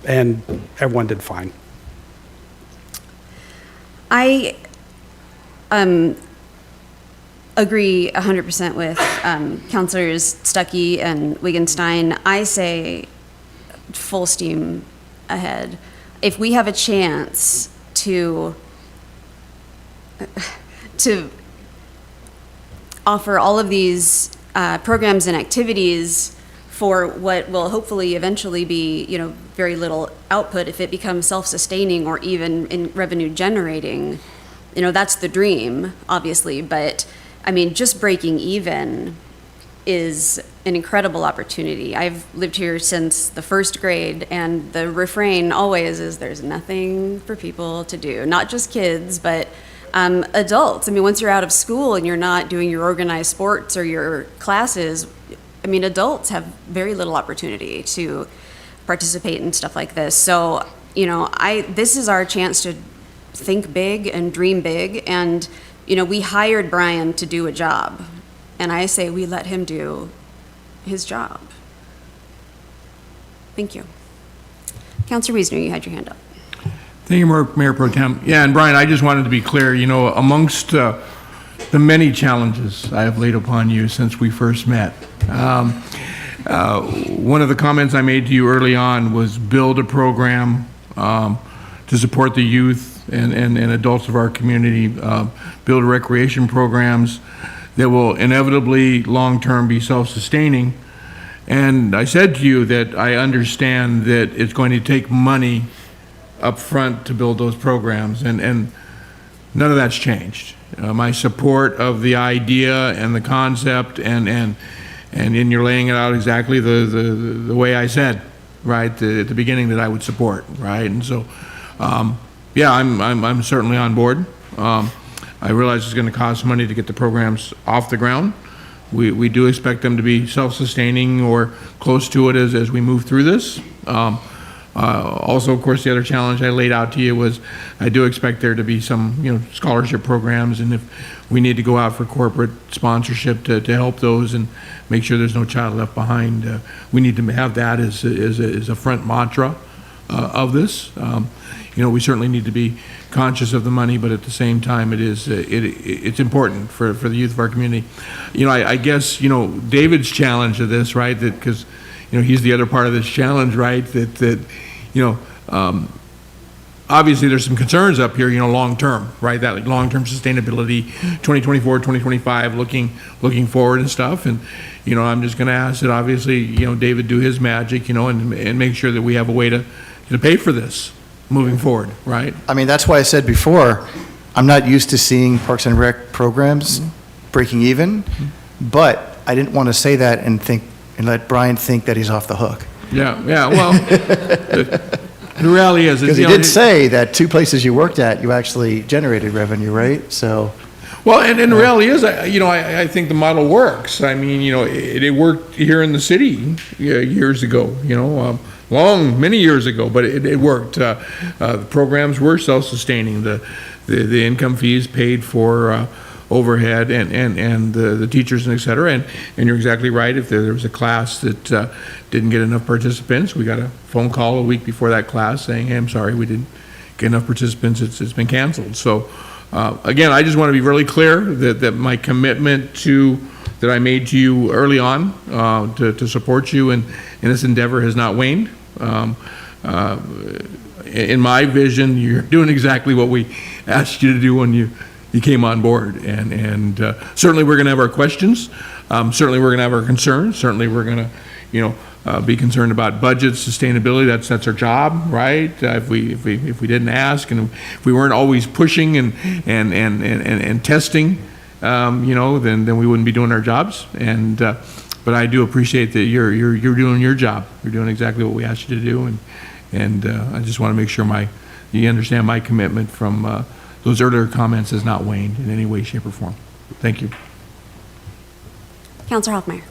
and everyone did fine. I agree 100% with Councilors Stuckey and Wittgenstein. I say full steam ahead. If we have a chance to offer all of these programs and activities for what will hopefully eventually be, very little output if it becomes self-sustaining or even in revenue generating, that's the dream, obviously. But I mean, just breaking even is an incredible opportunity. I've lived here since the first grade, and the refrain always is there's nothing for people to do, not just kids, but adults. I mean, once you're out of school and you're not doing your organized sports or your classes, I mean, adults have very little opportunity to participate in stuff like this. So, this is our chance to think big and dream big. And, we hired Brian to do a job. And I say we let him do his job. Thank you. Councilor Wiesner, you had your hand up. Thank you, Mayor Pro Tem. Yeah, and Brian, I just wanted to be clear, amongst the many challenges I have laid upon you since we first met, one of the comments I made to you early on was build a program to support the youth and adults of our community, build recreation programs that will inevitably long-term be self-sustaining. And I said to you that I understand that it's going to take money up front to build those programs, and none of that's changed. My support of the idea and the concept, and you're laying it out exactly the way I said, right, at the beginning, that I would support, right? And so, yeah, I'm certainly on board. I realize it's going to cost money to get the programs off the ground. We do expect them to be self-sustaining or close to it as we move through this. Also, of course, the other challenge I laid out to you was I do expect there to be some, scholarship programs, and if we need to go out for corporate sponsorship to help those and make sure there's no child left behind, we need to have that as a front mantra of this. We certainly need to be conscious of the money, but at the same time, it's important for the youth of our community. I guess, David's challenge of this, right, that because he's the other part of this challenge, right? That obviously there's some concerns up here, long term, right? That long-term sustainability, 2024, 2025, looking forward and stuff. And I'm just going to ask that obviously David do his magic, and make sure that we have a way to pay for this moving forward, right? I mean, that's why I said before, I'm not used to seeing Parks and Rec programs breaking even, but I didn't want to say that and let Brian think that he's off the hook. Yeah, well, the reality is... Because he did say that 2 places you worked at, you actually generated revenue, right? So... Well, and the reality is, I think the model works. I mean, it worked here in the city years ago, many years ago, but it worked. The programs were self-sustaining. The income fees paid for overhead and the teachers and et cetera. And you're exactly right. If there was a class that didn't get enough participants, we got a phone call a week before that class saying, hey, I'm sorry, we didn't get enough participants. It's been canceled. So again, I just want to be really clear that my commitment that I made to you early on to support you in this endeavor has not waned. In my vision, you're doing exactly what we asked you to do when you came on board. And certainly we're going to have our questions. Certainly we're going to have our concerns. Certainly we're going to, be concerned about budget sustainability. That's our job, right? If we didn't ask and if we weren't always pushing and testing, then we wouldn't be doing our jobs. And but I do appreciate that you're doing your job. You're doing exactly what we asked you to do. And I just want to make sure you understand my commitment from those earlier comments has not waned in any way, shape, or form. Thank you. Counselor Hoffmeyer.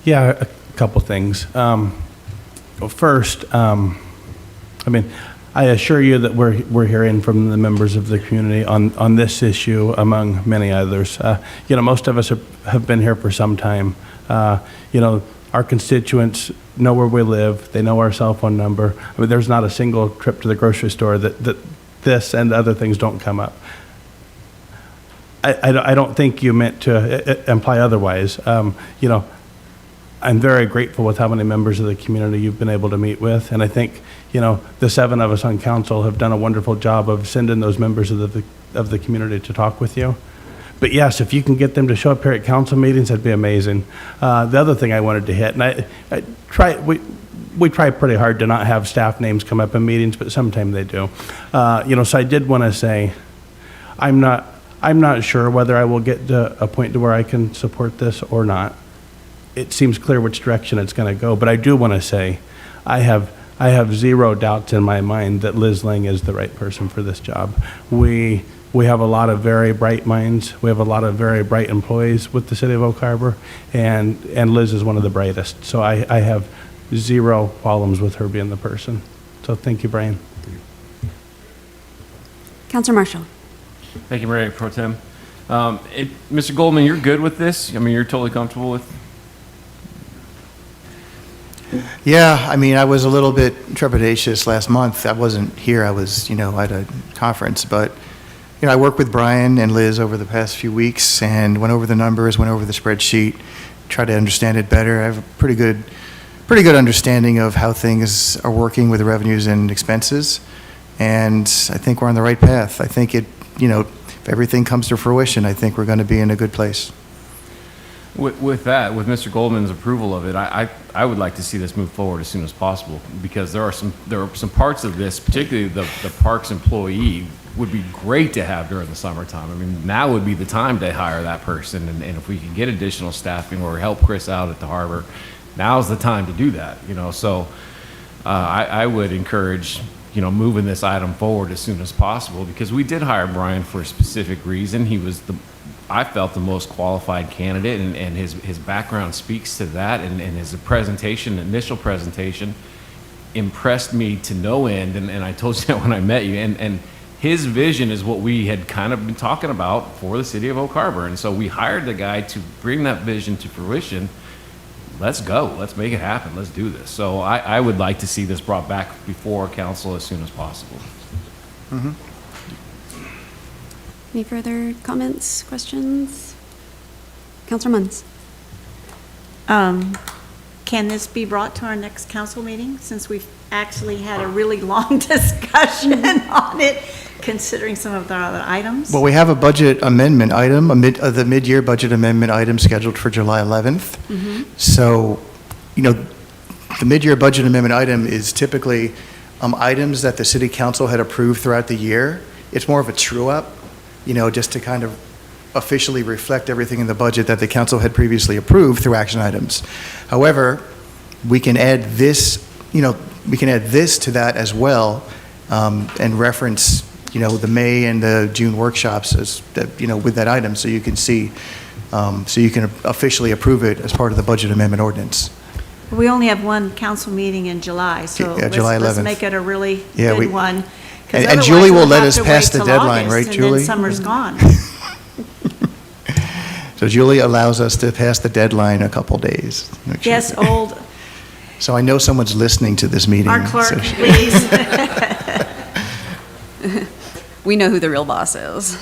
Yeah, a couple things. Well, first, I assure you that we're hearing from the members of the community on this issue, among many others. Most of us have been here for some time. Our constituents know where we live. They know our cell phone number. There's not a single trip to the grocery store that this and other things don't come up. I don't think you meant to imply otherwise. I'm very grateful with how many members of the community you've been able to meet with, and I think the 7 of us on council have done a wonderful job of sending those members of the community to talk with you. But yes, if you can get them to show up here at council meetings, that'd be amazing. The other thing I wanted to hit, and we try pretty hard to not have staff names come up in meetings, but sometimes they do. So I did want to say, I'm not sure whether I will get to a point to where I can support this or not. It seems clear which direction it's going to go, but I do want to say, I have zero doubts in my mind that Liz Lang is the right person for this job. We have a lot of very bright minds. We have a lot of very bright employees with the city of Oak Harbor, and Liz is one of the brightest. So I have zero problems with her being the person. So thank you, Brian. Counselor Marshall. Thank you, Mayor Pro Tem. Mr. Goldman, you're good with this? You're totally comfortable with? Yeah, I was a little bit trepidatious last month. I wasn't here. I was, at a conference. But, I worked with Brian and Liz over the past few weeks and went over the numbers, went over the spreadsheet, tried to understand it better. I have a pretty good understanding of how things are working with the revenues and expenses. And I think we're on the right path. I think if everything comes to fruition, I think we're going to be in a good place. With Mr. Goldman's approval of it, I would like to see this move forward as soon as possible, because there are some parts of this, particularly the parks employee, would be great to have during the summertime. Now would be the time to hire that person, and if we can get additional staffing or help Chris out at the harbor, now's the time to do that. So I would encourage moving this item forward as soon as possible, because we did hire Brian for a specific reason. He was I felt the most qualified candidate, and his background speaks to that, and his initial presentation impressed me to no end, and I told you that when I met you, and his vision is what we had kind of been talking about for the city of Oak Harbor, and so we hired the guy to bring that vision to fruition. Let's go. Let's make it happen. Let's do this. So I would like to see this brought back before council as soon as possible. Mm-hmm. Any further comments, questions? Counselor Munns. Can this be brought to our next council meeting, since we've actually had a really long discussion on it, considering some of the other items? Well, we have a budget amendment item, the mid-year budget amendment item scheduled for July 11th. Mm-hmm. So, the mid-year budget amendment item is typically items that the city council had approved throughout the year. It's more of a true-up, just to kind of officially reflect everything in the budget that the council had previously approved through action items. However, we can add this, to that as well, and reference, the May and the June workshops as that, with that item, so you can see, so you can officially approve it as part of the budget amendment ordinance. We only have one council meeting in July, so Yeah, July let's 11th. make it a really Yeah, good we- one. 'cause And otherwise Julie will we'll let have us to pass wait the till deadline, August, right, And Julie? then summer's gone. So Julie allows us to pass the deadline a couple days. Make sure- Yes, old, So I know someone's listening to this meeting. our clerk, so- please. We know who the real boss is.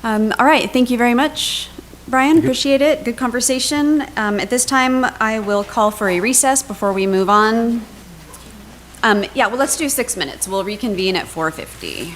All right, thank you very much, Brian. Appreciate it. Good conversation. At this time, I will call for a recess before we move on. Yeah, well, let's do 6 minutes. We'll reconvene at 4:50.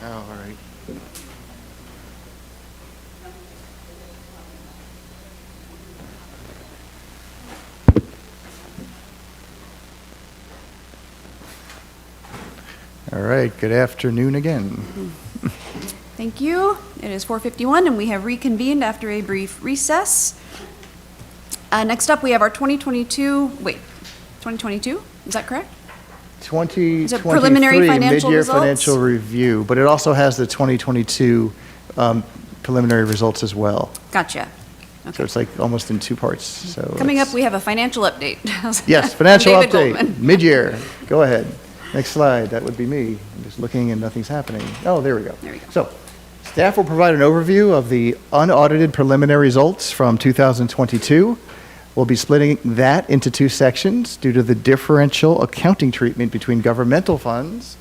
Oh, all right. All right, good afternoon again. Thank you. It is 4:51, and we have reconvened after a brief recess. Next up, we have our 2022, is that correct? 2023 preliminary financial mid-year results? financial review, but it also has the 2022 preliminary results as well. Gotcha. So it's like almost in two parts, so. Coming up, let's- we have a financial update. Yes, financial David update, Goldman. mid-year. Go ahead. Next slide, that would be me. I'm just looking and nothing's happening. Oh, there we go. There we go. So, staff will provide an overview of the unaudited preliminary results from 2022. We'll be splitting that into two sections due to the differential accounting treatment between governmental funds,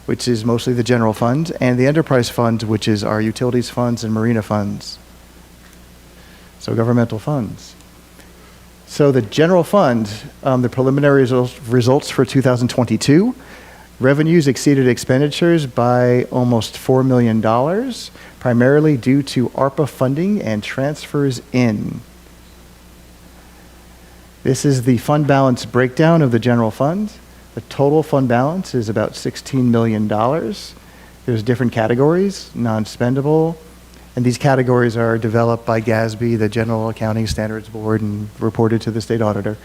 which is mostly the general fund, and the enterprise fund, which is our utilities funds and marina funds. So governmental funds. So the general fund, the preliminary results for 2022, revenues exceeded expenditures by almost $4 million, primarily due to ARPA funding and transfers in. This is the fund balance breakdown of the general fund. The total fund balance is about $16 million. There's different categories, non-spendable, and these categories are developed by GASB, the General Accounting Standards Board, and reported to the state auditor.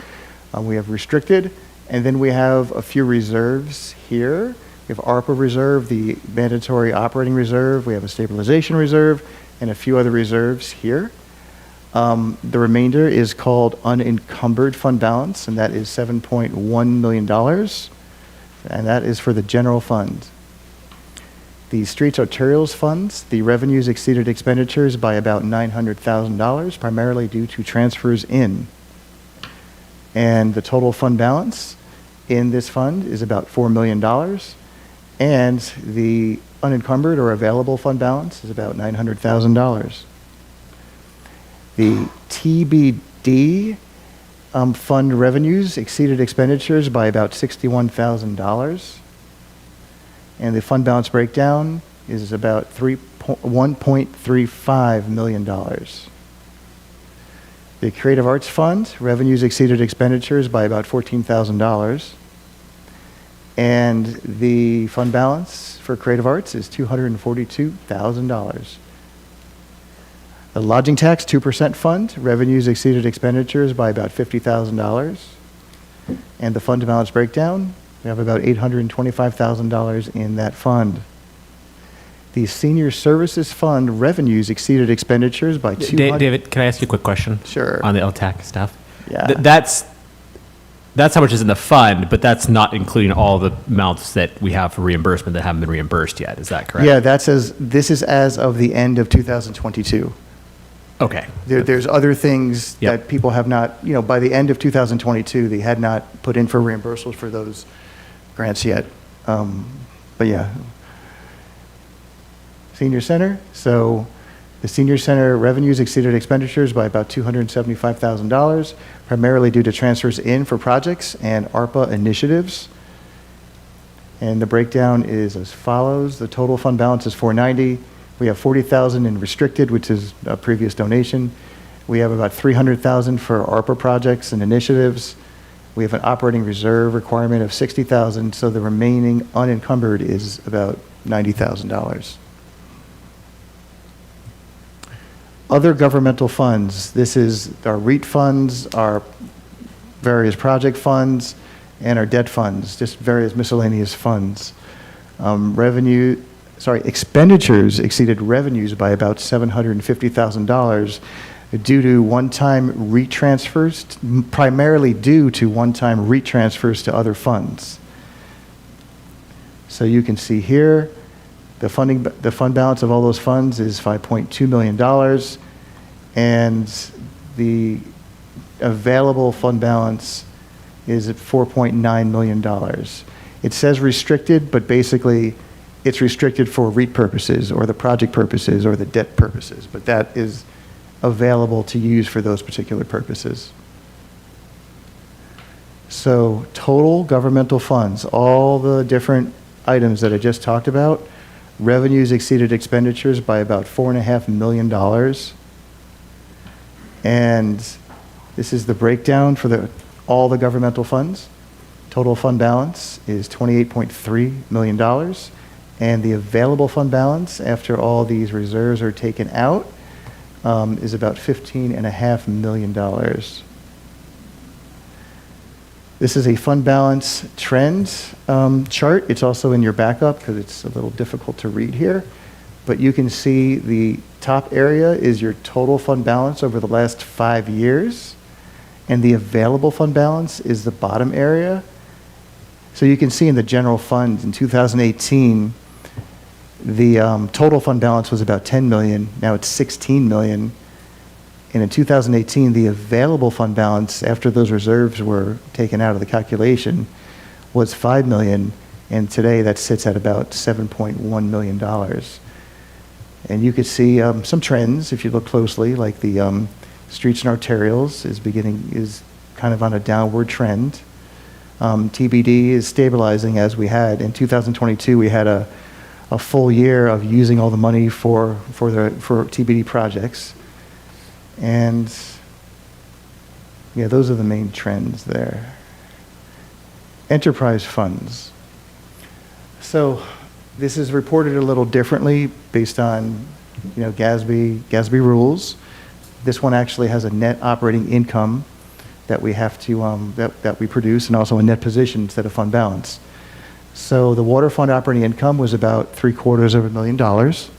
We have restricted, and then we have a few reserves here. We have ARPA reserve, the mandatory operating reserve, we have a stabilization reserve, and a few other reserves here. The remainder is called unencumbered fund balance, and that is $7.1 million, and that is for the general fund. The streets arterials funds, the revenues exceeded expenditures by about $900,000, primarily due to transfers in. And the total fund balance in this fund is about $4 million, and the unencumbered or available fund balance is about $900,000. The TBD fund revenues exceeded expenditures by about $61,000. And the fund balance breakdown is about $1.35 million. The Creative Arts Fund, revenues exceeded expenditures by about $14,000. And the fund balance for Creative Arts is $242,000. The Lodging Tax 2% Fund, revenues exceeded expenditures by about $50,000. And the fund balance breakdown, we have about $825,000 in that fund. The Senior Services Fund revenues exceeded expenditures by David, can I ask you a quick question? Sure. On the LTAC stuff? Yeah. That's how much is in the fund, but that's not including all the amounts that we have for reimbursement that haven't been reimbursed yet. Is that correct? Yeah, this is as of the end of 2022. Okay. There's other things Yep. that people have not, by the end of 2022, they had not put in for reimbursables for those grants yet. But yeah. Senior Center. So the Senior Center revenues exceeded expenditures by about $275,000, primarily due to transfers in for projects and ARPA initiatives. And the breakdown is as follows. The total fund balance is $490,000. We have $40,000 in restricted, which is a previous donation. We have about $300,000 for ARPA projects and initiatives. We have an operating reserve requirement of $60,000, so the remaining unencumbered is about $90,000. Other governmental funds. This is our REIT funds, our various project funds, and our debt funds, just various miscellaneous funds. Expenditures exceeded revenues by about $750,000 due to one-time retransfers, primarily due to one-time retransfers to other funds. So you can see here, the fund balance of all those funds is $5.2 million, and the available fund balance is at $4.9 million. It says restricted, but basically it's restricted for REIT purposes or the project purposes or the debt purposes, but that is available to use for those particular purposes. So total governmental funds, all the different items that I just talked about, Revenues exceeded expenditures by about $4.5 million. And this is the breakdown for all the governmental funds. Total fund balance is $28.3 million. And the available fund balance, after all these reserves are taken out, is about $15.5 million. This is a fund balance trend chart. It's also in your backup because it's a little difficult to read here. But you can see the top area is your total fund balance over the last 5 years. And the available fund balance is the bottom area. So you can see in the general fund in 2018, the total fund balance was about 10 million. Now it's 16 million. And in 2018, the available fund balance, after those reserves were taken out of the calculation, was 5 million. And today that sits at about $7.1 million. And you could see some trends if you look closely, like the streets and arterials is kind of on a downward trend. TBD is stabilizing as we had. In 2022, we had a full year of using all the money for TBD projects. And yeah, those are the main trends there. Enterprise funds. So this is reported a little differently based on, GASB rules. This one actually has a net operating income that we have to, that we produce, and also a net position instead of fund balance. So the water fund operating income was about $750,000,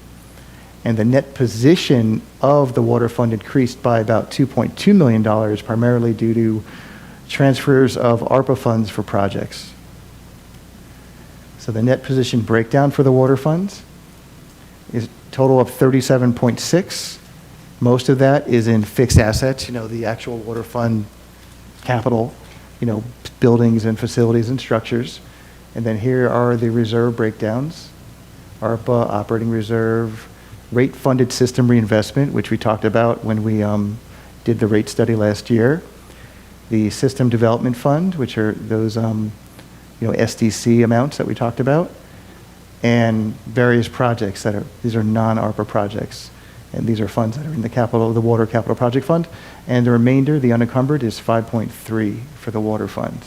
and the net position of the water fund increased by about $2.2 million, primarily due to transfers of ARPA funds for projects. So the net position breakdown for the water funds is a total of 37.6. Most of that is in fixed assets, the actual water fund capital, buildings and facilities and structures. And then here are the reserve breakdowns: ARPA, operating reserve, rate funded system reinvestment, which we talked about when we did the rate study last year, the system development fund, which are those SDC amounts that we talked about, and various projects these are non-ARPA projects. And these are funds that are in the Water Capital Project Fund. And the remainder, the unencumbered, is 5.3 for the water fund.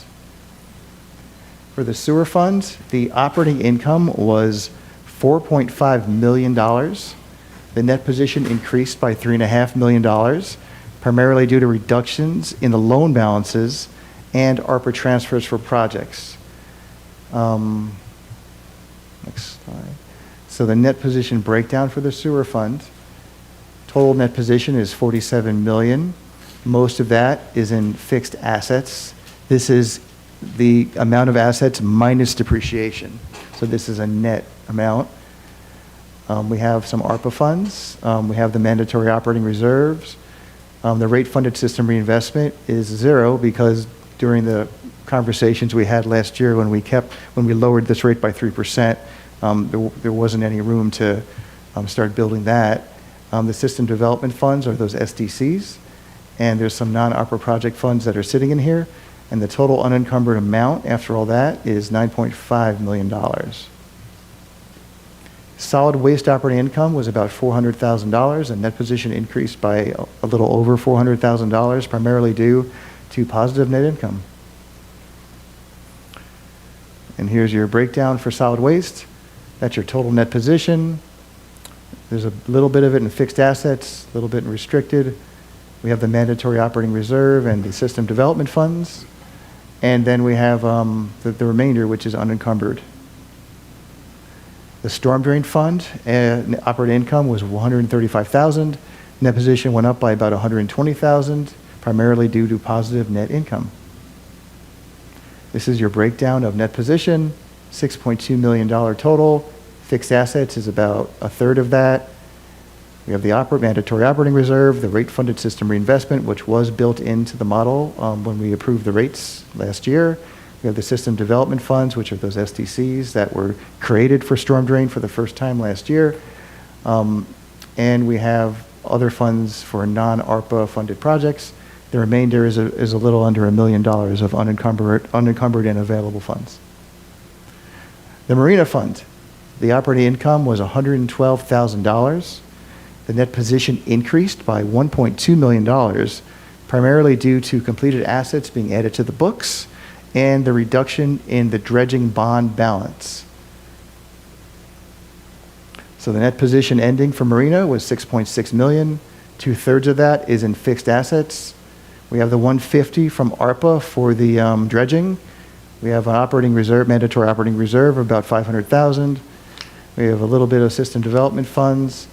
For the sewer fund, the operating income was $4.5 million. The net position increased by $3.5 million, primarily due to reductions in the loan balances and ARPA transfers for projects. Next slide. So the net position breakdown for the sewer fund. Total net position is $47 million. Most of that is in fixed assets. This is the amount of assets minus depreciation. So this is a net amount. We have some ARPA funds. We have the mandatory operating reserves. The rate-funded system reinvestment is zero because during the conversations we had last year when we lowered this rate by 3%, there wasn't any room to start building that. The system development funds are those SDCs, and there's some non-ARPA project funds that are sitting in here, and the total unencumbered amount after all that is $9.5 million. Solid waste operating income was about $400,000, and net position increased by a little over $400,000, primarily due to positive net income. And here's your breakdown for solid waste. That's your total net position. There's a little bit of it in fixed assets, a little bit in restricted. We have the mandatory operating reserve and the system development funds. And then we have the remainder, which is unencumbered. The storm drain fund, operating income was $135,000. Net position went up by about $120,000, primarily due to positive net income. This is your breakdown of net position, $6.2 million total. Fixed assets is about a third of that. We have the mandatory operating reserve, the rate-funded system reinvestment, which was built into the model when we approved the rates last year. We have the system development funds, which are those SDCs that were created for storm drain for the first time last year. And we have other funds for non-ARPA funded projects. The remainder is a little under $1 million of unencumbered and available funds. The Marina Fund. The operating income was $112,000. The net position increased by $1.2 million, primarily due to completed assets being added to the books and the reduction in the dredging bond balance. So the net position ending for Marina was $6.6 million. 2/3 of that is in fixed assets. We have the $150 from ARPA for the dredging. We have an operating reserve, mandatory operating reserve of about $500,000. We have a little bit of system development funds,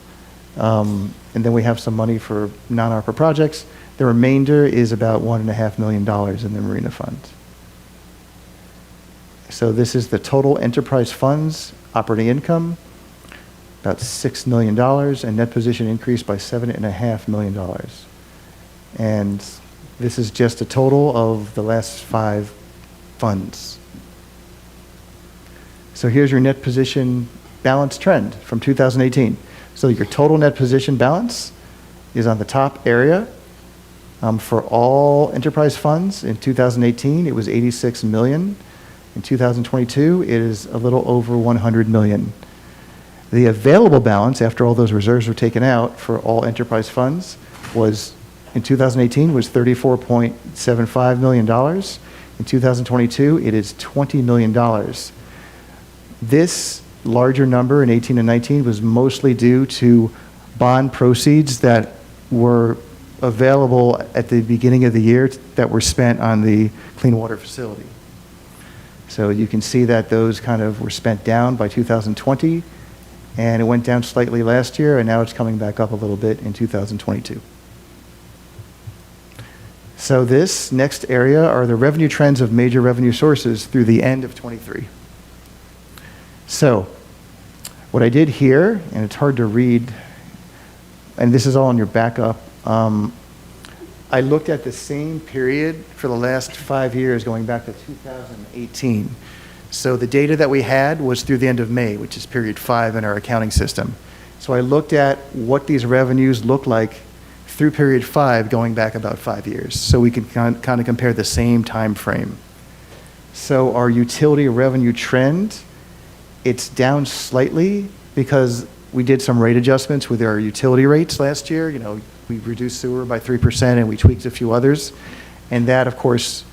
and then we have some money for non-ARPA projects. The remainder is about $1.5 million in the Marina fund. So this is the total enterprise funds, operating income, about $6 million, and net position increased by $7.5 million. And this is just a total of the last 5 funds. So here's your net position balance trend from 2018. So your total net position balance is on the top area. For all enterprise funds in 2018, it was $86 million. In 2022, it is a little over $100 million. The available balance, after all those reserves were taken out for all enterprise funds, was, in 2018, was $34.75 million. In 2022, it is $20 million. This larger number in 18 and 19 was mostly due to bond proceeds that were available at the beginning of the year that were spent on the clean water facility. So you can see that those kind of were spent down by 2020, and it went down slightly last year, and now it's coming back up a little bit in 2022. So this next area are the revenue trends of major revenue sources through the end of '23. So what I did here, and it's hard to read, and this is all on your backup, I looked at the same period for the last 5 years, going back to 2018. So the data that we had was through the end of May, which is period 5 in our accounting system. So I looked at what these revenues look like through period 5, going back about 5 years, so we can kind of compare the same time frame. So our utility revenue trend, it's down slightly because we did some rate adjustments with our utility rates last year. You know, we reduced sewer by 3% and we tweaked a few others. And that, of course,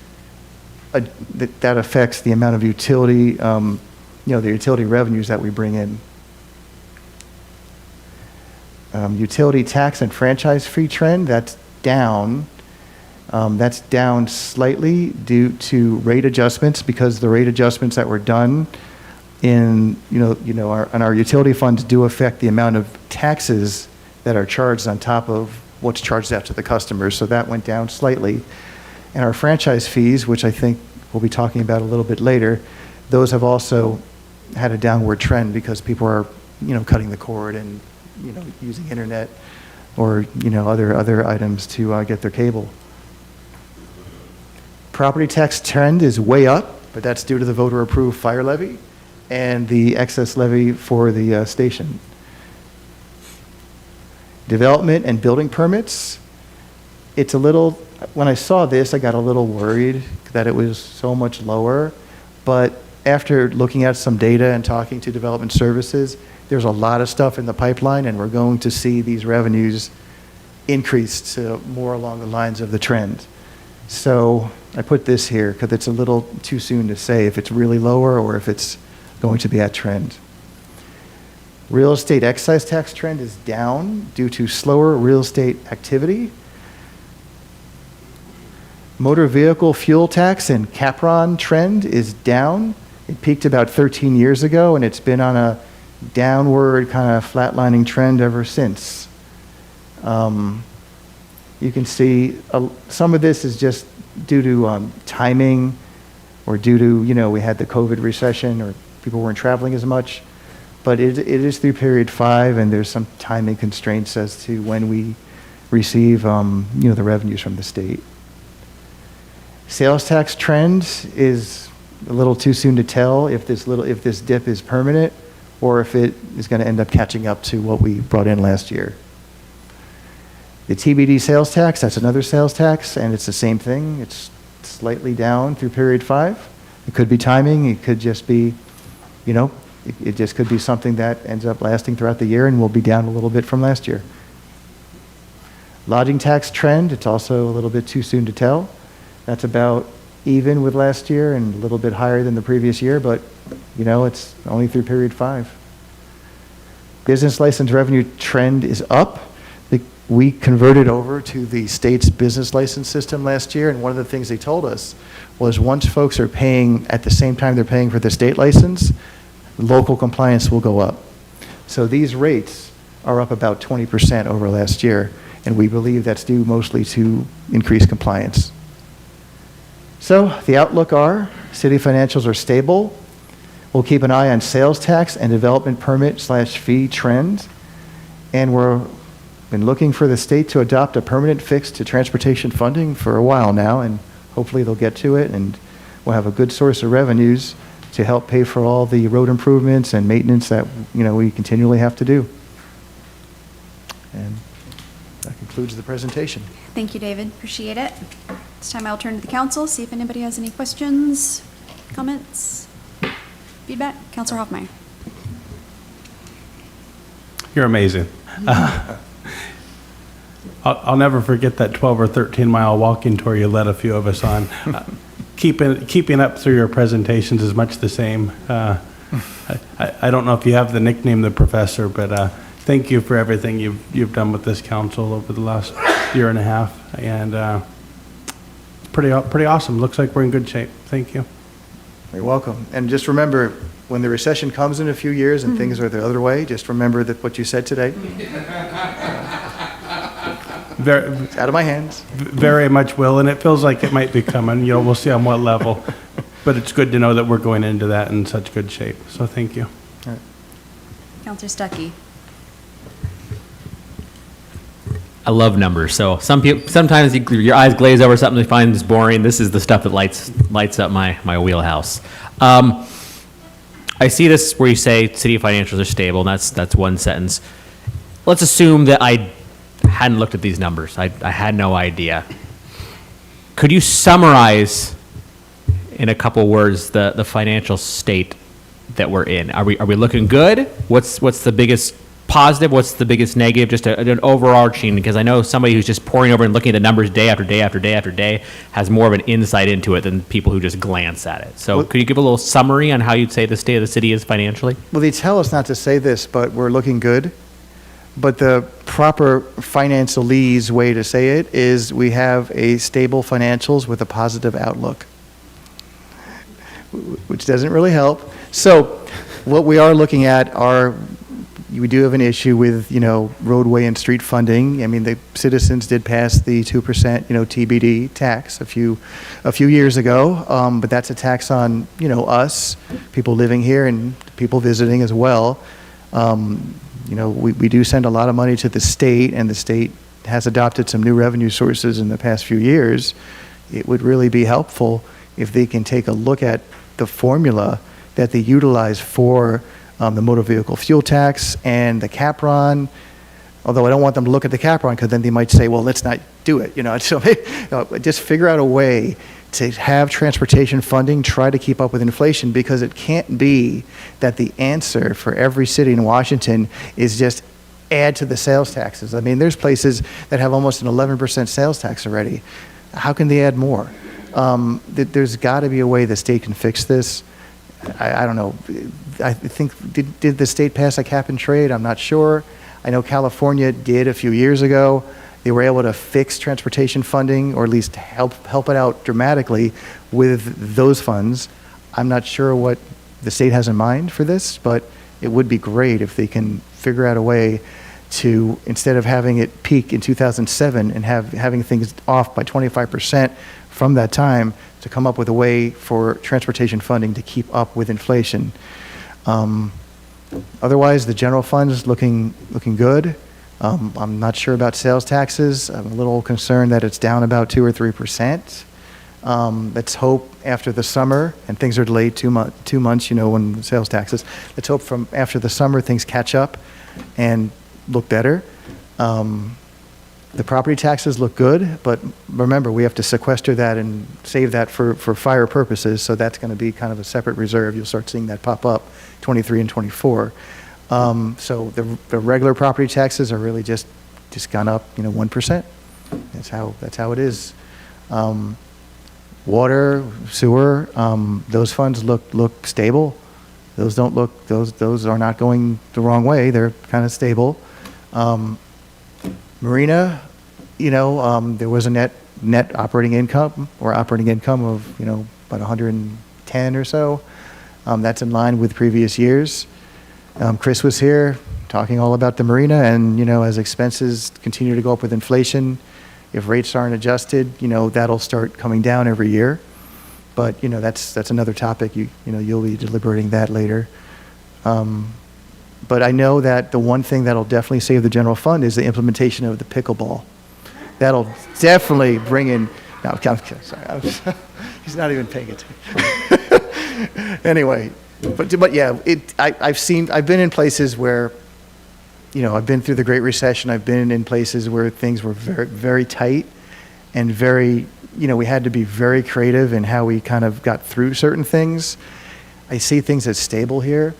that affects the amount of utility, the utility revenues that we bring in. Utility tax and franchise fee trend, that's down. That's down slightly due to rate adjustments, because the rate adjustments that were done in, our utility funds do affect the amount of taxes that are charged on top of what's charged out to the customers. So that went down slightly. And our franchise fees, which I think we'll be talking about a little bit later, those have also had a downward trend because people are, cutting the cord and, using internet or, other items to get their cable. Property tax trend is way up, but that's due to the voter-approved fire levy and the excess levy for the station. Development and building permits, it's a little, when I saw this, I got a little worried that it was so much lower, but after looking at some data and talking to development services, there's a lot of stuff in the pipeline, and we're going to see these revenues increase to more along the lines of the trend. So I put this here because it's a little too soon to say if it's really lower or if it's going to be at trend. Real estate excise tax trend is down due to slower real estate activity. Motor vehicle fuel tax and Capron trend is down. It peaked about 13 years ago, and it's been on a downward kind of flatlining trend ever since. You can see some of this is just due to timing, or due to, we had the COVID recession, or people weren't traveling as much. But it is through period 5, and there's some timing constraints as to when we receive, the revenues from the state. Sales tax trend is a little too soon to tell if this dip is permanent or if it is going to end up catching up to what we brought in last year. The TBD sales tax, that's another sales tax, and it's the same thing. It's slightly down through period 5. It could be timing. It could just be, it just could be something that ends up lasting throughout the year and will be down a little bit from last year. Lodging tax trend, it's also a little bit too soon to tell. That's about even with last year and a little bit higher than the previous year, but it's only through period 5. Business license revenue trend is up. We converted over to the state's business license system last year, and one of the things they told us was once folks are paying at the same time they're paying for the state license, local compliance will go up. So these rates are up about 20% over last year, and we believe that's due mostly to increased compliance. So the outlook are, city financials are stable. We'll keep an eye on sales tax and development permit/fee trends, and we're been looking for the state to adopt a permanent fix to transportation funding for a while now, and hopefully they'll get to it, and we'll have a good source of revenues to help pay for all the road improvements and maintenance that we continually have to do. And that concludes the presentation. Thank you, David. Appreciate it. This time I'll turn to the council, see if anybody has any questions, comments, feedback. Councilor Hoffmeyer. You're amazing. I'll never forget that 12 or 13 mile walking tour you led a few of us on. Keeping up through your presentations is much the same. I don't know if you have the nickname the professor, but thank you for everything you've done with this council over the last year and a half, and it's pretty awesome. Looks like we're in good shape. Thank you. You're welcome. And just remember, when the recession comes in a few years and things are the other way, just remember that what you said today. It's out of my hands. Very much will, and it feels like it might be coming. We'll see on what level. But it's good to know that we're going into that in such good shape. So thank you. All right. Councilor Stuckey. I love numbers. So sometimes your eyes glaze over something you find is boring. This is the stuff that lights up my wheelhouse. I see this where you say city financials are stable, and that's one sentence. Let's assume that I hadn't looked at these numbers. I had no idea. Could you summarize in a couple words the financial state that we're in? Are we looking good? What's the biggest positive? What's the biggest negative? Just an overarching, because I know somebody who's just poring over and looking at the numbers day after day after day after day has more of an insight into it than people who just glance at it. So could you give a little summary on how you'd say the state of the city is financially? Well, they tell us not to say this, but we're looking good. But the proper financialese way to say it is we have a stable financials with a positive outlook, which doesn't really help. So what we are looking at are, we do have an issue with, roadway and street funding. I mean, the citizens did pass the 2%, TBD tax a few years ago, but that's a tax on, us, people living here and people visiting as well. We do send a lot of money to the state, and the state has adopted some new revenue sources in the past few years. It would really be helpful if they can take a look at the formula that they utilize for the motor vehicle fuel tax and the CAPRON, although I don't want them to look at the CAPRON because then they might say, well, let's not do it. So just figure out a way to have transportation funding, try to keep up with inflation, because it can't be that the answer for every city in Washington is just add to the sales taxes. I mean, there's places that have almost an 11% sales tax already. How can they add more? There's got to be a way the state can fix this. I don't know. I think, did the state pass a cap and trade? I'm not sure. I know California did a few years ago. They were able to fix transportation funding, or at least help it out dramatically with those funds. I'm not sure what the state has in mind for this, but it would be great if they can figure out a way to, instead of having it peak in 2007 and having things off by 25% from that time, to come up with a way for transportation funding to keep up with inflation. Otherwise, the general fund is looking good. I'm not sure about sales taxes. I'm a little concerned that it's down about 2 or 3%. Let's hope after the summer, and things are delayed 2 months, when sales taxes. Let's hope from after the summer things catch up and look better. The property taxes look good, but remember, we have to sequester that and save that for fire purposes, so that's going to be kind of a separate reserve. You'll start seeing that pop up 23 and 24. So the regular property taxes are really just gone up, 1%. That's how it is. Water, sewer, those funds look stable. Those are not going the wrong way. They're kind of stable. Marina, there was a net operating income of, about 110 or so. That's in line with previous years. Chris was here talking all about the marina, and, as expenses continue to go up with inflation, if rates aren't adjusted, that'll start coming down every year. But, that's another topic. You'll be deliberating that later. But I know that the one thing that'll definitely save the general fund is the implementation of the pickleball. That'll definitely bring in, no, I'm sorry, he's not even paying attention. Anyway, but yeah, I've been in places where, I've been through the Great Recession. I've been in places where things were very, very tight and very, we had to be very creative in how we kind of got through certain things. I see things as stable here.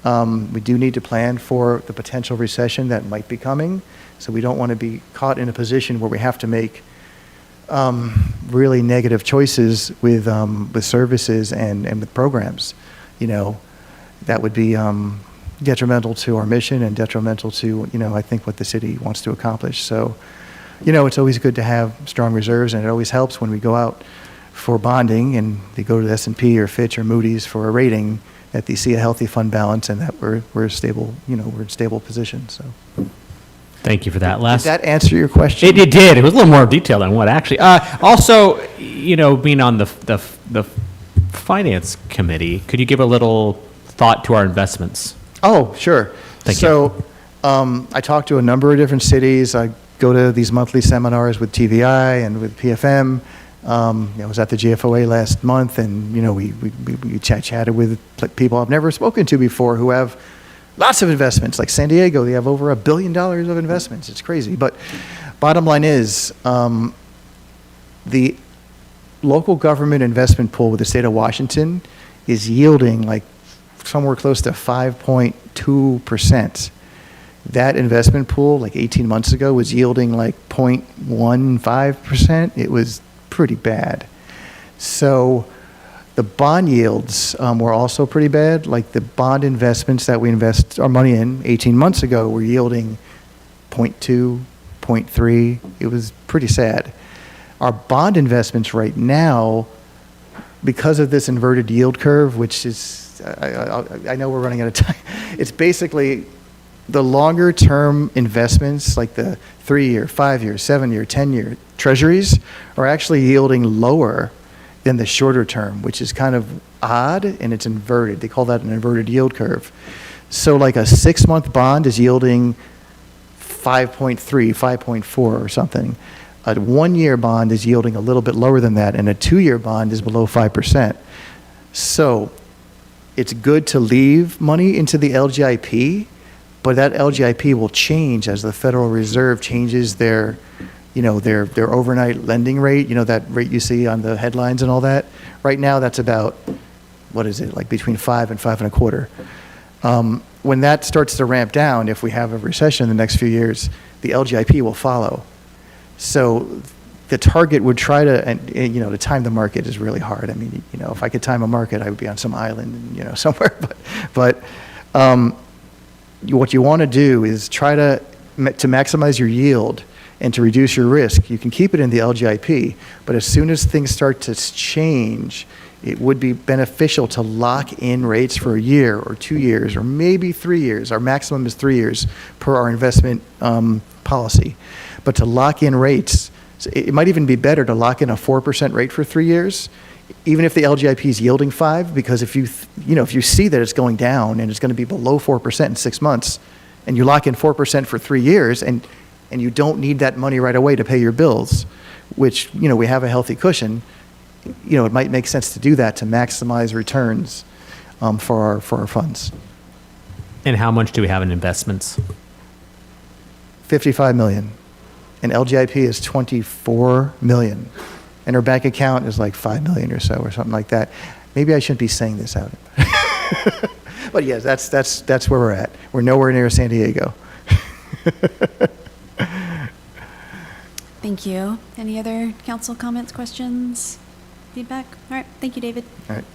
We do need to plan for the potential recession that might be coming. So we don't want to be caught in a position where we have to make really negative choices with services and with programs. That would be detrimental to our mission and detrimental to, I think what the city wants to accomplish. So, it's always good to have strong reserves, and it always helps when we go out for bonding and they go to the S&P or Fitch or Moody's for a rating, that they see a healthy fund balance and that we're stable, we're in stable position. So. Thank you for that. Did that answer your question? It did. It was a little more detailed than what actually. Also, being on the finance committee, could you give a little thought to our investments? Oh, sure. Thank you. So I talk to a number of different cities. I go to these monthly seminars with TVI and with PFM. I was at the GFOA last month, and we chatted with people I've never spoken to before who have lots of investments. Like San Diego, they have over $1 billion of investments. It's crazy. But bottom line is, the local government investment pool with the state of Washington is yielding like somewhere close to 5.2%. That investment pool, like 18 months ago, was yielding like 0.15%. It was pretty bad. So the bond yields were also pretty bad. Like the bond investments that we invest our money in 18 months ago were yielding 0.2, 0.3. It was pretty sad. Our bond investments right now, because of this inverted yield curve, which is, I know we're running out of time, it's basically the longer term investments, like the 3-year, 5-year, 7-year, 10-year treasuries, are actually yielding lower than the shorter term, which is kind of odd, and it's inverted. They call that an inverted yield curve. So like a 6-month bond is yielding 5.3, 5.4 or something. A 1-year bond is yielding a little bit lower than that, and a 2-year bond is below 5%. So it's good to leave money into the LGIP, but that LGIP will change as the Federal Reserve changes their overnight lending rate, that rate you see on the headlines and all that. Right now, that's about, what is it, like between 5 and 5.25. When that starts to ramp down, if we have a recession in the next few years, the LGIP will follow. So the target would try to, and to time the market is really hard. I mean, if I could time a market, I would be on some island, somewhere. But what you want to do is try to maximize your yield and to reduce your risk. You can keep it in the LGIP, but as soon as things start to change, it would be beneficial to lock in rates for a year or 2 years or maybe 3 years. Our maximum is 3 years per our investment policy. But to lock in rates, it might even be better to lock in a 4% rate for 3 years, even if the LGIP is yielding 5, because if you see that it's going down and it's going to be below 4% in 6 months, and you lock in 4% for 3 years, and you don't need that money right away to pay your bills, which, we have a healthy cushion, it might make sense to do that to maximize returns for our funds. And how much do we have in investments? $55 million. And LGIP is $24 million. And our bank account is like $5 million or so, or something like that. Maybe I shouldn't be saying this out. But yes, that's where we're at. We're nowhere near San Diego. Thank you. Any other council comments, questions, feedback? All right, thank you, David. All right.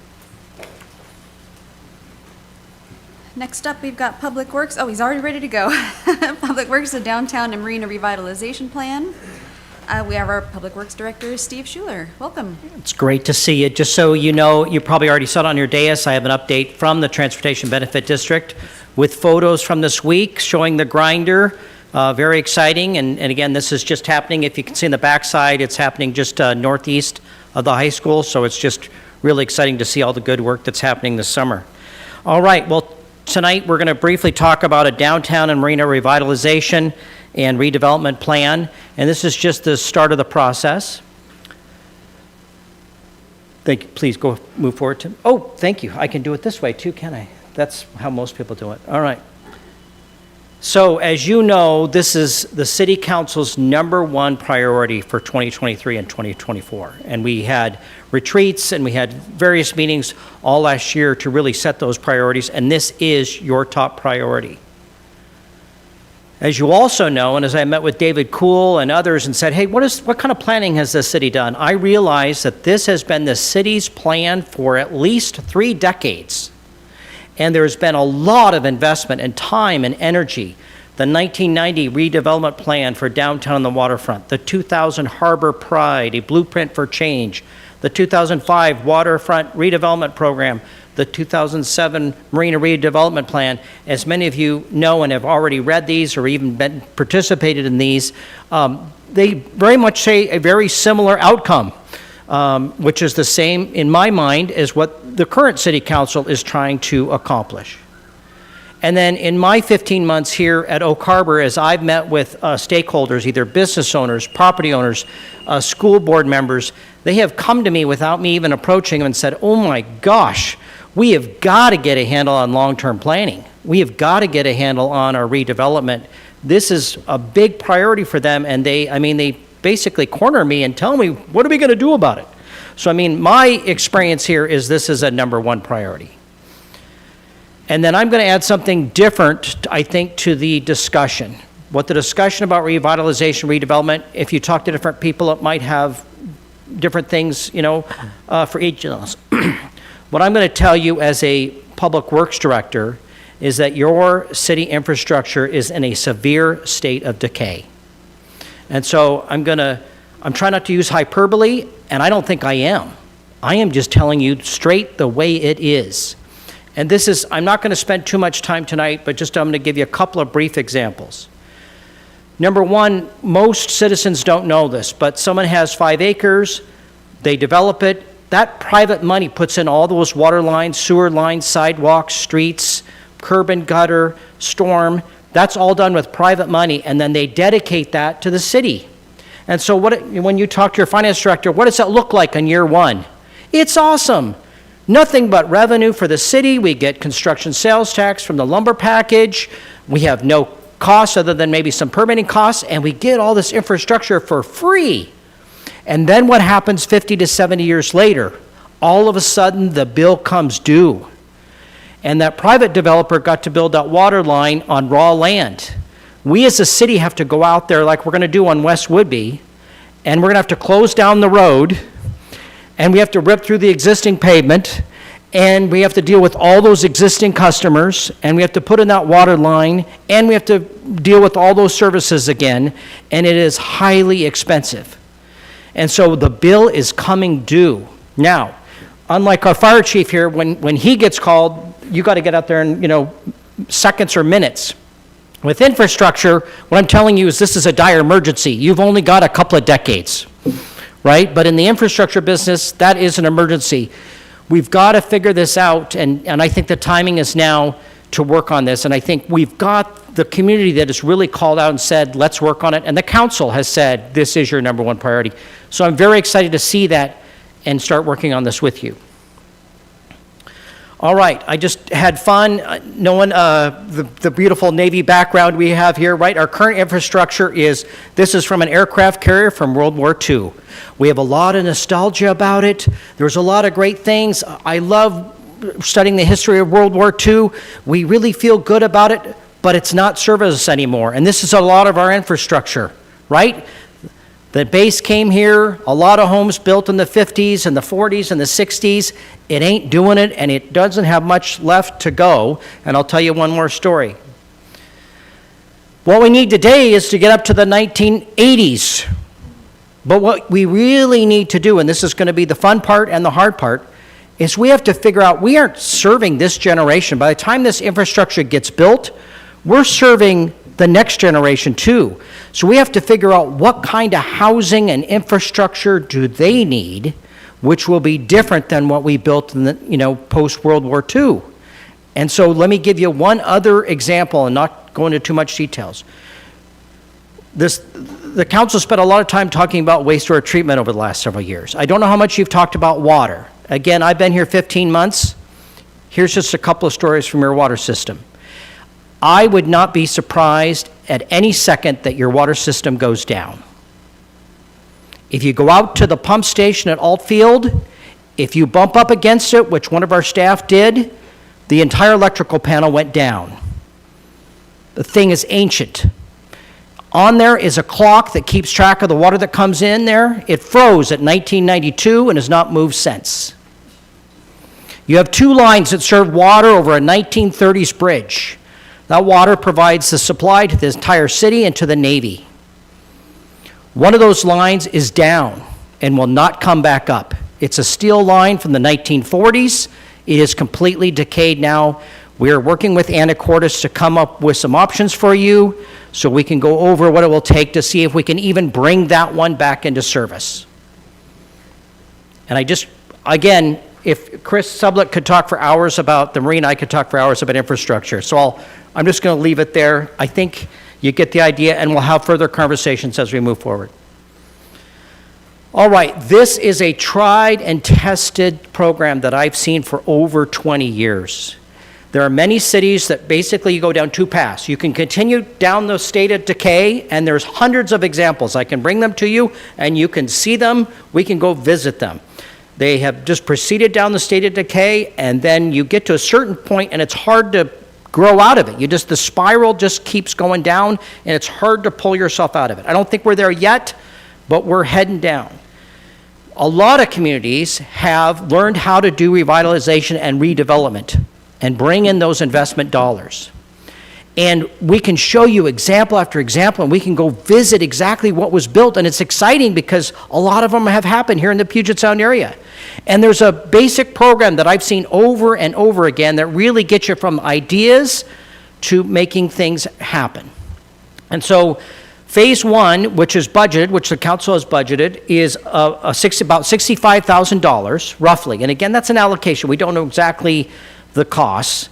Next up, we've got Public Works. Oh, he's already ready to go. Public Works, the Downtown and Marina Revitalization Plan. We have our Public Works Director, Steve Schuler. Welcome. It's great to see you. Just so you know, you probably already saw it on your dais, I have an update from the Transportation Benefit District with photos from this week showing the grinder. Very exciting, and again, this is just happening, if you can see in the backside, it's happening just northeast of the high school, so it's just really exciting to see all the good work that's happening this summer. All right, well, tonight we're going to briefly talk about a downtown and marina revitalization and redevelopment plan, and this is just the start of the process. Thank you. Please go move forward to. Oh, thank you. I can do it this way too, can I? That's how most people do it. All right. So as you know, this is the City Council's #1 priority for 2023 and 2024. And we had retreats and we had various meetings all last year to really set those priorities, and this is your top priority. As you also know, and as I met with David Kuhl and others and said, hey, what kind of planning has the city done? I realized that this has been the city's plan for at least 3 decades. And there's been a lot of investment and time and energy. The 1990 redevelopment plan for downtown and the waterfront, the 2000 Harbor Pride, a blueprint for change, the 2005 waterfront redevelopment program, the 2007 marina redevelopment plan. As many of you know and have already read these or even participated in these, they very much say a very similar outcome. Which is the same, in my mind, as what the current city council is trying to accomplish. And then in my 15 months here at Oak Harbor, as I've met with stakeholders, either business owners, property owners, school board members, they have come to me without me even approaching them and said, oh my gosh, we have got to get a handle on long-term planning. We have got to get a handle on our redevelopment. This is a big priority for them, and they basically corner me and tell me, what are we going to do about it? So, my experience here is this is a #1 priority. And then I'm going to add something different, I think, to the discussion. What the discussion about revitalization, redevelopment, if you talk to different people, it might have different things, for each of us. What I'm going to tell you as a public works director is that your city infrastructure is in a severe state of decay. And so I'm trying not to use hyperbole, and I don't think I am. I am just telling you straight the way it is. And I'm not going to spend too much time tonight, but I'm going to give you a couple of brief examples. Number one, most citizens don't know this, but someone has 5 acres, they develop it, that private money puts in all those water lines, sewer lines, sidewalks, streets, curb and gutter, storm. That's all done with private money, and then they dedicate that to the city. And so when you talk to your finance director, what does that look like in year 1? It's awesome. Nothing but revenue for the city. We get construction sales tax from the lumber package. We have no costs other than maybe some permitting costs, and we get all this infrastructure for free. And then what happens 50 to 70 years later? All of a sudden, the bill comes due. And that private developer got to build that water line on raw land. We as a city have to go out there like we're going to do on West Woodby, and we're going to have to close down the road, and we have to rip through the existing pavement, and we have to deal with all those existing customers, and we have to put in that water line, and we have to deal with all those services again, and it is highly expensive. And so the bill is coming due. Now, unlike our fire chief here, when he gets called, you got to get out there in, seconds or minutes. With infrastructure, what I'm telling you is this is a dire emergency. You've only got a couple of decades, right? But in the infrastructure business, that is an emergency. We've got to figure this out, and I think the timing is now to work on this, and I think we've got the community that has really called out and said, let's work on it, and the council has said, this is your #1 priority. So I'm very excited to see that and start working on this with you. All right, I just had fun knowing the beautiful Navy background we have here, right? Our current infrastructure this is from an aircraft carrier from World War II. We have a lot of nostalgia about it. There's a lot of great things. I love studying the history of World War II. We really feel good about it, but it's not serving us anymore. And this is a lot of our infrastructure, right? The base came here, a lot of homes built in the 50s and the 40s and the 60s. It ain't doing it, and it doesn't have much left to go. And I'll tell you one more story. What we need today is to get up to the 1980s. But what we really need to do, and this is going to be the fun part and the hard part, is we have to figure out, we aren't serving this generation. By the time this infrastructure gets built, we're serving the next generation too. So we have to figure out what kind of housing and infrastructure do they need, which will be different than what we built in the, post-World War II. And so let me give you one other example and not go into too much details. The council spent a lot of time talking about wastewater treatment over the last several years. I don't know how much you've talked about water. Again, I've been here 15 months. Here's just a couple of stories from your water system. I would not be surprised at any second that your water system goes down. If you go out to the pump station at Altfield, if you bump up against it, which one of our staff did, the entire electrical panel went down. The thing is ancient. On there is a clock that keeps track of the water that comes in there. It froze at 1992 and has not moved since. You have two lines that serve water over a 1930s bridge. That water provides the supply to the entire city and to the Navy. One of those lines is down and will not come back up. It's a steel line from the 1940s. It is completely decayed now. We are working with Anacortes to come up with some options for you so we can go over what it will take to see if we can even bring that one back into service. And again, if Chris Sublett could talk for hours about the marina, I could talk for hours about infrastructure. So I'm just going to leave it there. I think you get the idea, and we'll have further conversations as we move forward. All right, this is a tried and tested program that I've seen for over 20 years. There are many cities that basically you go down two paths. You can continue down the state of decay, and there's hundreds of examples. I can bring them to you, and you can see them. We can go visit them. They have just proceeded down the state of decay, and then you get to a certain point, and it's hard to grow out of it. The spiral just keeps going down, and it's hard to pull yourself out of it. I don't think we're there yet, but we're heading down. A lot of communities have learned how to do revitalization and redevelopment and bring in those investment dollars. And we can show you example after example, and we can go visit exactly what was built. And it's exciting because a lot of them have happened here in the Puget Sound area. And there's a basic program that I've seen over and over again that really gets you from ideas to making things happen. And so phase one, which is budgeted, which the council has budgeted, is about $65,000 roughly. And again, that's an allocation. We don't know exactly the costs.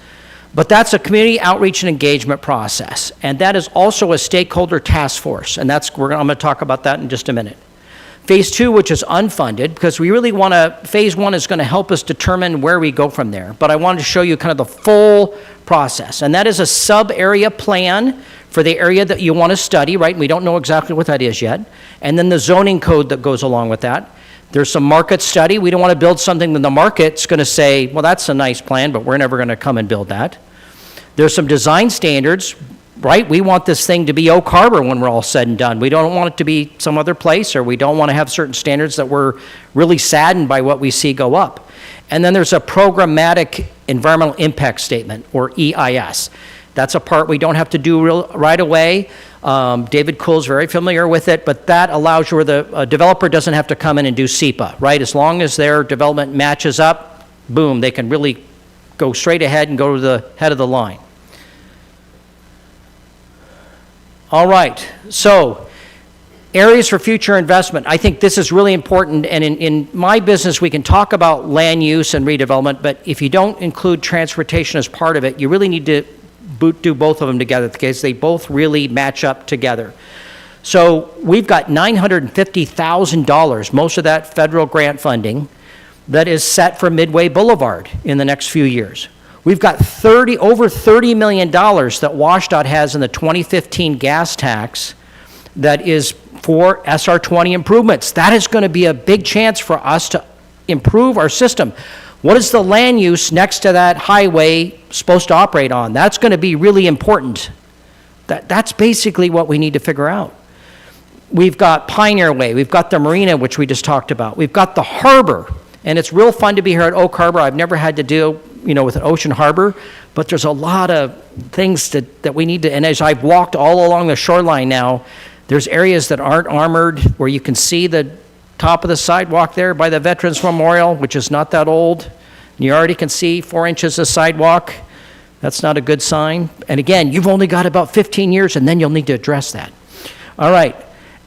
But that's a community outreach and engagement process. And that is also a stakeholder task force. And I'm going to talk about that in just a minute. Phase two, which is unfunded, because we really want to, phase one is going to help us determine where we go from there. But I wanted to show you kind of the full process. And that is a sub-area plan for the area that you want to study, right? We don't know exactly what that is yet. And then the zoning code that goes along with that. There's some market study. We don't want to build something that the market's going to say, well, that's a nice plan, but we're never going to come and build that. There's some design standards, right? We want this thing to be Oak Harbor when we're all said and done. We don't want it to be some other place, or we don't want to have certain standards that we're really saddened by what we see go up. And then there's a programmatic environmental impact statement, or EIS. That's a part we don't have to do right away. David Kuhl's very familiar with it, but that allows you where the developer doesn't have to come in and do SEPA, right? As long as their development matches up, boom, they can really go straight ahead and go to the head of the line. All right, so areas for future investment. I think this is really important, and in my business, we can talk about land use and redevelopment, but if you don't include transportation as part of it, you really need to do both of them together because they both really match up together. So we've got $950,000, most of that federal grant funding, that is set for Midway Boulevard in the next few years. We've got over $30 million that WashDOT has in the 2015 gas tax that is for SR20 improvements. That is going to be a big chance for us to improve our system. What is the land use next to that highway supposed to operate on? That's going to be really important. That's basically what we need to figure out. We've got Pioneer Way, we've got the marina, which we just talked about. We've got the harbor, and it's real fun to be here at Oak Harbor. I've never had to deal, with an ocean harbor, but there's a lot of things that we need to, and as I've walked all along the shoreline now, there's areas that aren't armored where you can see the top of the sidewalk there by the Veterans Memorial, which is not that old. And you already can see 4 inches of sidewalk. That's not a good sign. And again, you've only got about 15 years, and then you'll need to address that. All right.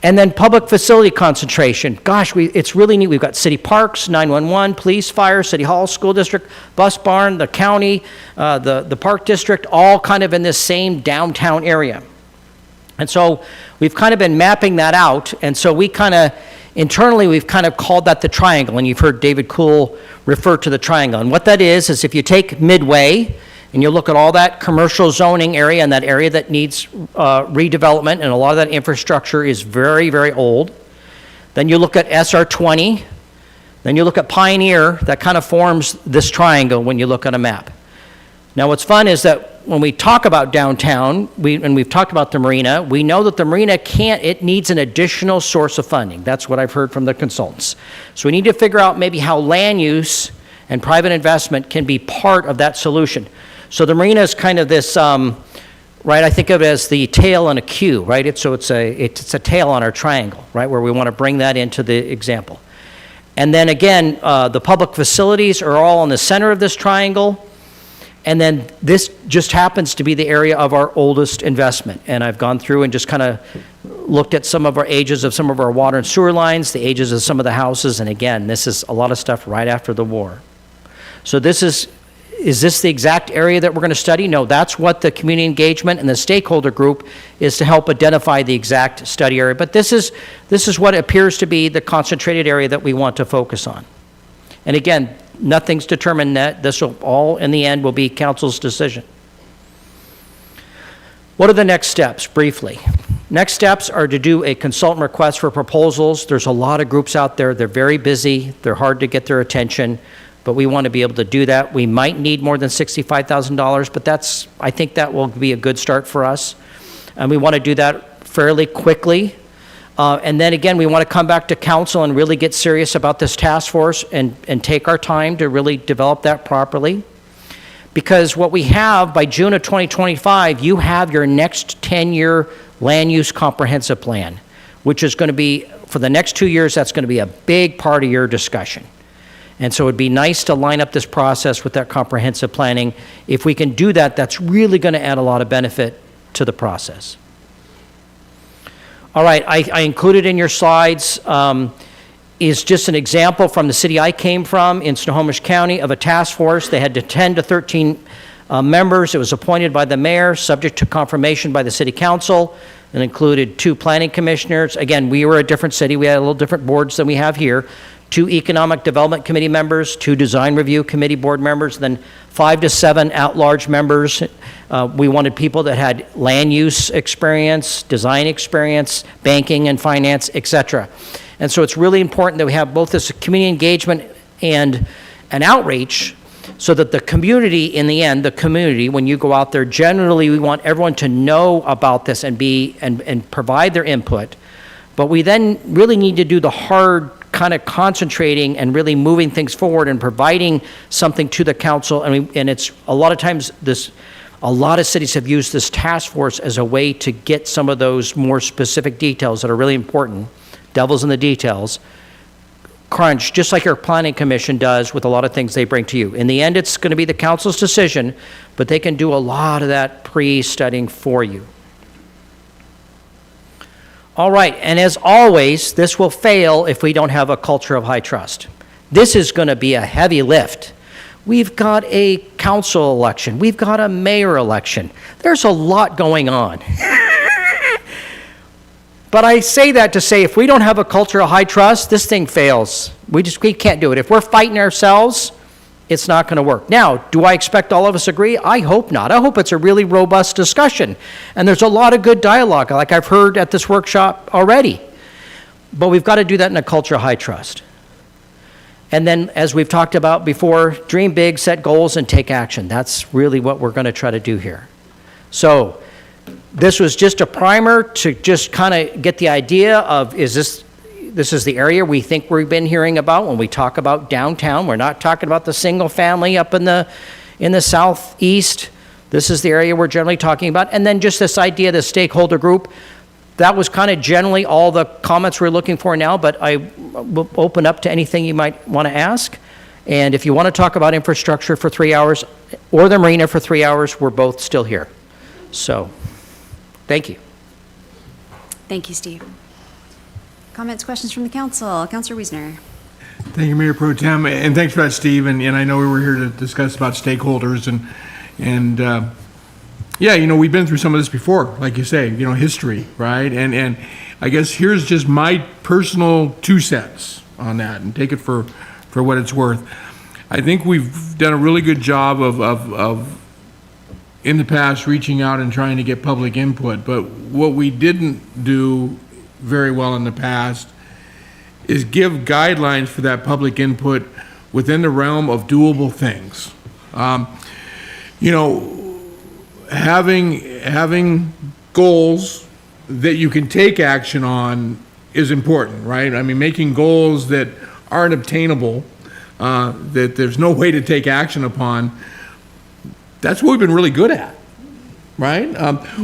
And then public facility concentration. Gosh, it's really neat. We've got city parks, 911, police, fire, city hall, school district, bus barn, the county, the park district, all kind of in this same downtown area. And so we've kind of been mapping that out. And so internally, we've kind of called that the triangle. And you've heard David Kuhl refer to the triangle. And what that is if you take Midway, and you look at all that commercial zoning area and that area that needs redevelopment, and a lot of that infrastructure is very, very old. Then you look at SR 20. Then you look at Pioneer. That kind of forms this triangle when you look at a map. Now, what's fun is that when we talk about downtown, and we've talked about the marina, we know that the marina it needs an additional source of funding. That's what I've heard from the consultants. So we need to figure out maybe how land use and private investment can be part of that solution. So the marina is kind of this, right, I think of it as the tail on a Q, right? It's a tail on our triangle, right, where we want to bring that into the example. And then again, the public facilities are all in the center of this triangle. And then this just happens to be the area of our oldest investment. And I've gone through and just kind of looked at some of our ages of some of our water and sewer lines, the ages of some of the houses. And again, this is a lot of stuff right after the war. So is this the exact area that we're going to study? No, that's what the community engagement and the stakeholder group is to help identify the exact study area. But this is what appears to be the concentrated area that we want to focus on. And again, nothing's determined yet. This will all, in the end, will be council's decision. What are the next steps, briefly? Next steps are to do a consultant request for proposals. There's a lot of groups out there. They're very busy. They're hard to get their attention, but we want to be able to do that. We might need more than $65,000, but I think that will be a good start for us. And we want to do that fairly quickly. And then again, we want to come back to council and really get serious about this task force and take our time to really develop that properly. Because what we have by June of 2025, you have your next 10-year land use comprehensive plan, which is going to be, for the next 2 years, that's going to be a big part of your discussion. And so it'd be nice to line up this process with that comprehensive planning. If we can do that, that's really going to add a lot of benefit to the process. All right, I included in your slides is just an example from the city I came from in Snohomish County of a task force. They had 10 to 13 members. It was appointed by the mayor, subject to confirmation by the city council. It included 2 planning commissioners. Again, we were a different city. We had a little different boards than we have here. 2 economic development committee members, 2 design review committee board members, then 5 to 7 at-large members. We wanted people that had land use experience, design experience, banking and finance, etc. And so it's really important that we have both this community engagement and an outreach so that the community, in the end, the community, when you go out there, generally we want everyone to know about this and provide their input. But we then really need to do the hard kind of concentrating and really moving things forward and providing something to the council. And it's a lot of times a lot of cities have used this task force as a way to get some of those more specific details that are really important, devil's in the details, crunch, just like our planning commission does with a lot of things they bring to you. In the end, it's going to be the council's decision, but they can do a lot of that pre-studying for you. All right, and as always, this will fail if we don't have a culture of high trust. This is going to be a heavy lift. We've got a council election. We've got a mayor election. There's a lot going on. But I say that to say if we don't have a culture of high trust, this thing fails. We can't do it. If we're fighting ourselves, it's not going to work. Now, do I expect all of us agree? I hope not. I hope it's a really robust discussion. And there's a lot of good dialogue, like I've heard at this workshop already. But we've got to do that in a culture of high trust. And then, as we've talked about before, dream big, set goals, and take action. That's really what we're going to try to do here. So this was just a primer to just kind of get the idea of, this is the area we think we've been hearing about when we talk about downtown. We're not talking about the single family up in the southeast. This is the area we're generally talking about. And then just this idea, the stakeholder group, that was kind of generally all the comments we're looking for now, but I will open up to anything you might want to ask. And if you want to talk about infrastructure for 3 hours or the marina for 3 hours, we're both still here. So, thank you. Thank you, Steve. Comments, questions from the council? Councilor Wiesner. Thank you, Mayor Pro Tem, and thanks for that, Steve. And I know we were here to discuss about stakeholders and yeah, you know, we've been through some of this before, like you say, you know, history, right? And I guess here's just my personal 2 cents on that, and take it for what it's worth. I think we've done a really good job of in the past reaching out and trying to get public input, but what we didn't do very well in the past is give guidelines for that public input within the realm of doable things. You know, having goals that you can take action on is important, right? I mean, making goals that aren't obtainable, that there's no way to take action upon, that's what we've been really good at, right?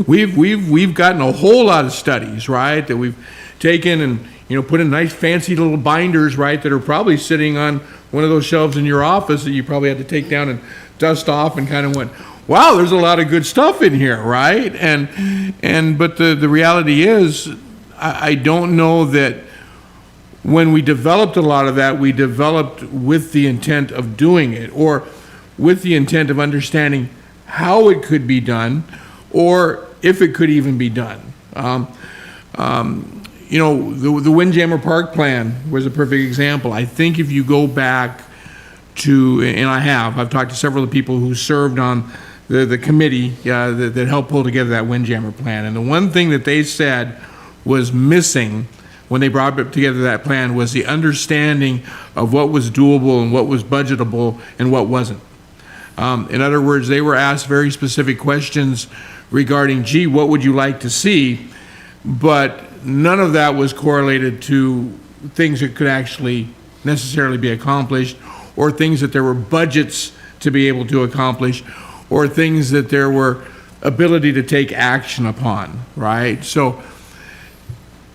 We've gotten a whole lot of studies, right, that we've taken and, you know, put in nice fancy little binders, right, that are probably sitting on one of those shelves in your office that you probably had to take down and dust off, and kind of went, wow, there's a lot of good stuff in here, right? But the reality is, I don't know that when we developed a lot of that, we developed with the intent of doing it, or with the intent of understanding how it could be done, or if it could even be done. You know, the Windjammer Park plan was a perfect example. I think if you go back to, and I've talked to several of the people who served on the committee that helped pull together that Windjammer plan. And the one thing that they said was missing when they brought together that plan was the understanding of what was doable and what was budgetable and what wasn't. In other words, they were asked very specific questions regarding, gee, what would you like to see? But none of that was correlated to things that could actually necessarily be accomplished, or things that there were budgets to be able to accomplish, or things that there were ability to take action upon, right? So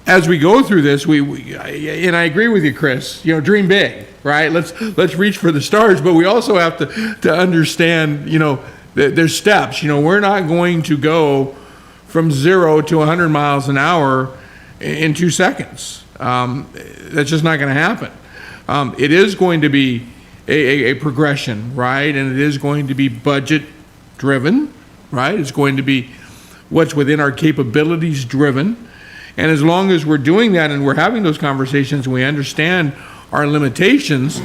as we go through this, and I agree with you, Chris, you know, dream big, right? Let's reach for the stars, but we also have to understand, you know, there's steps. You know, we're not going to go from 0 to 100 miles an hour in 2 seconds. That's just not going to happen. It is going to be a progression, right? And it is going to be budget driven, right? It's going to be what's within our capabilities driven. And as long as we're doing that and we're having those conversations and we understand our limitations,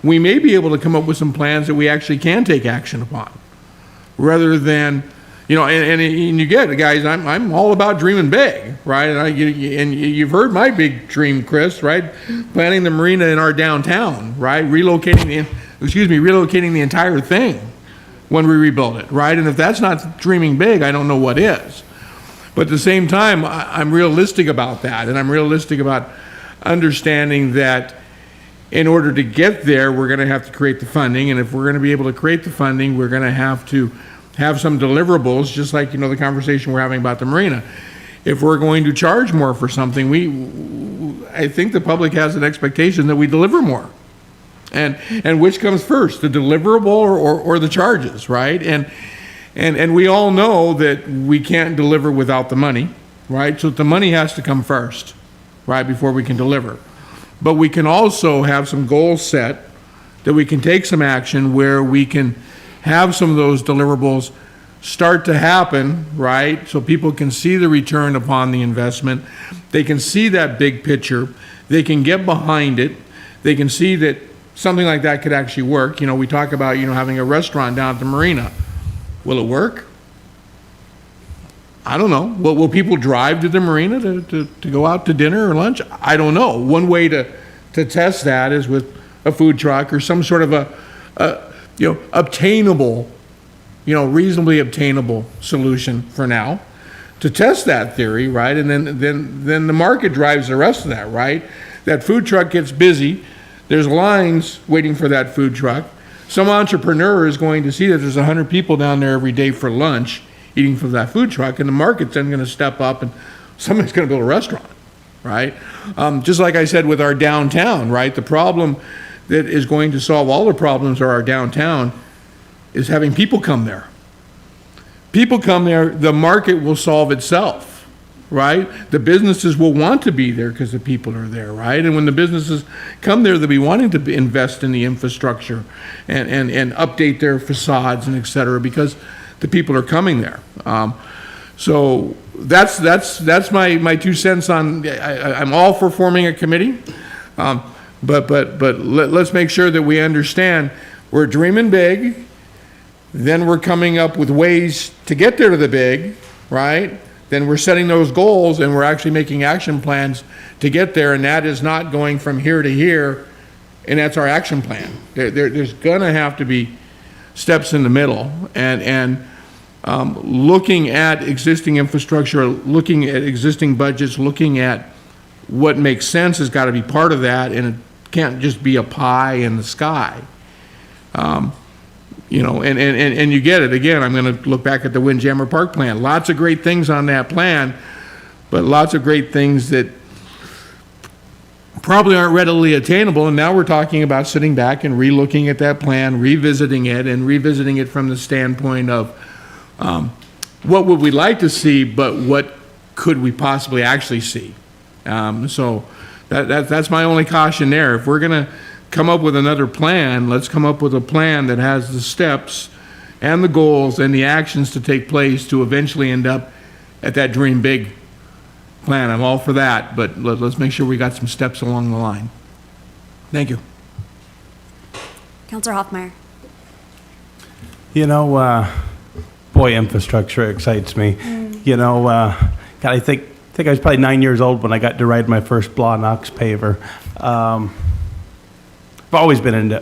we may be able to come up with some plans that we actually can take action upon, rather than, you know, and you get it, guys, I'm all about dreaming big, right? And you've heard my big dream, Chris, right? Planning the marina in our downtown, right? Relocating the entire thing when we rebuild it, right? And if that's not dreaming big, I don't know what is. But at the same time, I'm realistic about that, and I'm realistic about understanding that in order to get there, we're going to have to create the funding, and if we're going to be able to create the funding, we're going to have some deliverables, just like, you know, the conversation we're having about the marina. If we're going to charge more for something, I think the public has an expectation that we deliver more. And which comes first, the deliverable or the charges, right? And we all know that we can't deliver without the money, right? So the money has to come first, right, before we can deliver. But we can also have some goals set that we can take some action where we can have some of those deliverables start to happen, right? So people can see the return upon the investment. They can see that big picture. They can get behind it. They can see that something like that could actually work. You know, we talk about, you know, having a restaurant down at the marina. Will it work? I don't know. Will people drive to the marina to go out to dinner or lunch? I don't know. One way to test that is with a food truck or some sort of obtainable, reasonably obtainable solution for now to test that theory, right? And then the market drives the rest of that, right? That food truck gets busy. There's lines waiting for that food truck. Some entrepreneur is going to see that there's 100 people down there every day for lunch eating from that food truck, and the market's then going to step up and somebody's going to build a restaurant, right? Just like I said with our downtown, right? The problem that is going to solve all the problems of our downtown is having people come there. People come there, the market will solve itself, right? The businesses will want to be there because the people are there, right? And when the businesses come there, they'll be wanting to invest in the infrastructure and update their facades and et cetera because the people are coming there. So that's my 2 cents on, I'm all for forming a committee, but let's make sure that we understand we're dreaming big, then we're coming up with ways to get there to the big, right? Then we're setting those goals and we're actually making action plans to get there, and that is not going from here to here, and that's our action plan. There's gonna have to be steps in the middle, and looking at existing infrastructure, looking at existing budgets, looking at what makes sense has got to be part of that, and it can't just be a pie in the sky. And you get it. Again, I'm going to look back at the Windjammer Park plan. Lots of great things on that plan, but lots of great things that probably aren't readily attainable, and now we're talking about sitting back and re-looking at that plan, revisiting it from the standpoint of what would we like to see, but what could we possibly actually see? So that's my only caution there. If we're going to come up with another plan, let's come up with a plan that has the steps and the goals and the actions to take place to eventually end up at that dream big plan. I'm all for that, but let's make sure we got some steps along the line. Thank you. Councillor Hoffmeyer. Boy, infrastructure excites me. God, I think I was probably 9 years old when I got to ride my first Blaw Knox paver. I've always been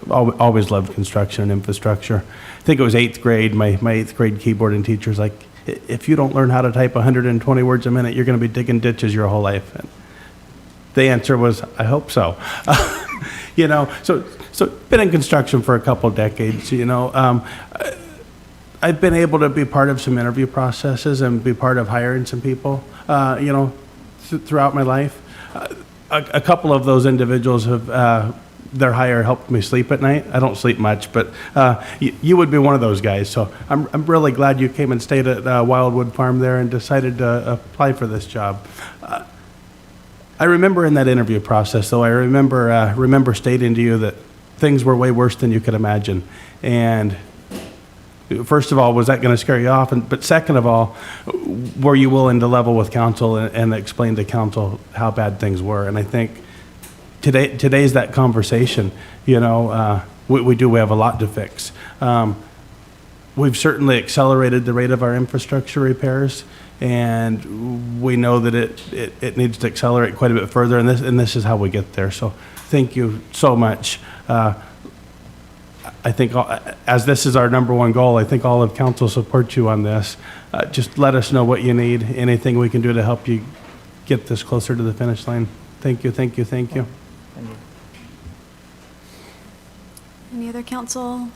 always loved construction and infrastructure. I think it was 8th grade, my 8th grade keyboarding teacher's like, if you don't learn how to type 120 words a minute, you're going to be digging ditches your whole life. And the answer was, I hope so. So been in construction for a couple decades, I've been able to be part of some interview processes and be part of hiring some people, throughout my life. A couple of those individuals have, their hire helped me sleep at night. I don't sleep much, but you would be one of those guys. So I'm really glad you came and stayed at Wildwood Farm there and decided to apply for this job. I remember in that interview process, though, I remember stating to you that things were way worse than you could imagine. And first of all, was that going to scare you off? But second of all, were you willing to level with council and explain to council how bad things were? And I think today's that conversation. We have a lot to fix. We've certainly accelerated the rate of our infrastructure repairs, and we know that it needs to accelerate quite a bit further, and this is how we get there. So thank you so much. I think as this is our number one goal, I think all of council supports you on this. Just let us know what you need, anything we can do to help you get this closer to the finish line. Thank you, thank you, thank you. Any other council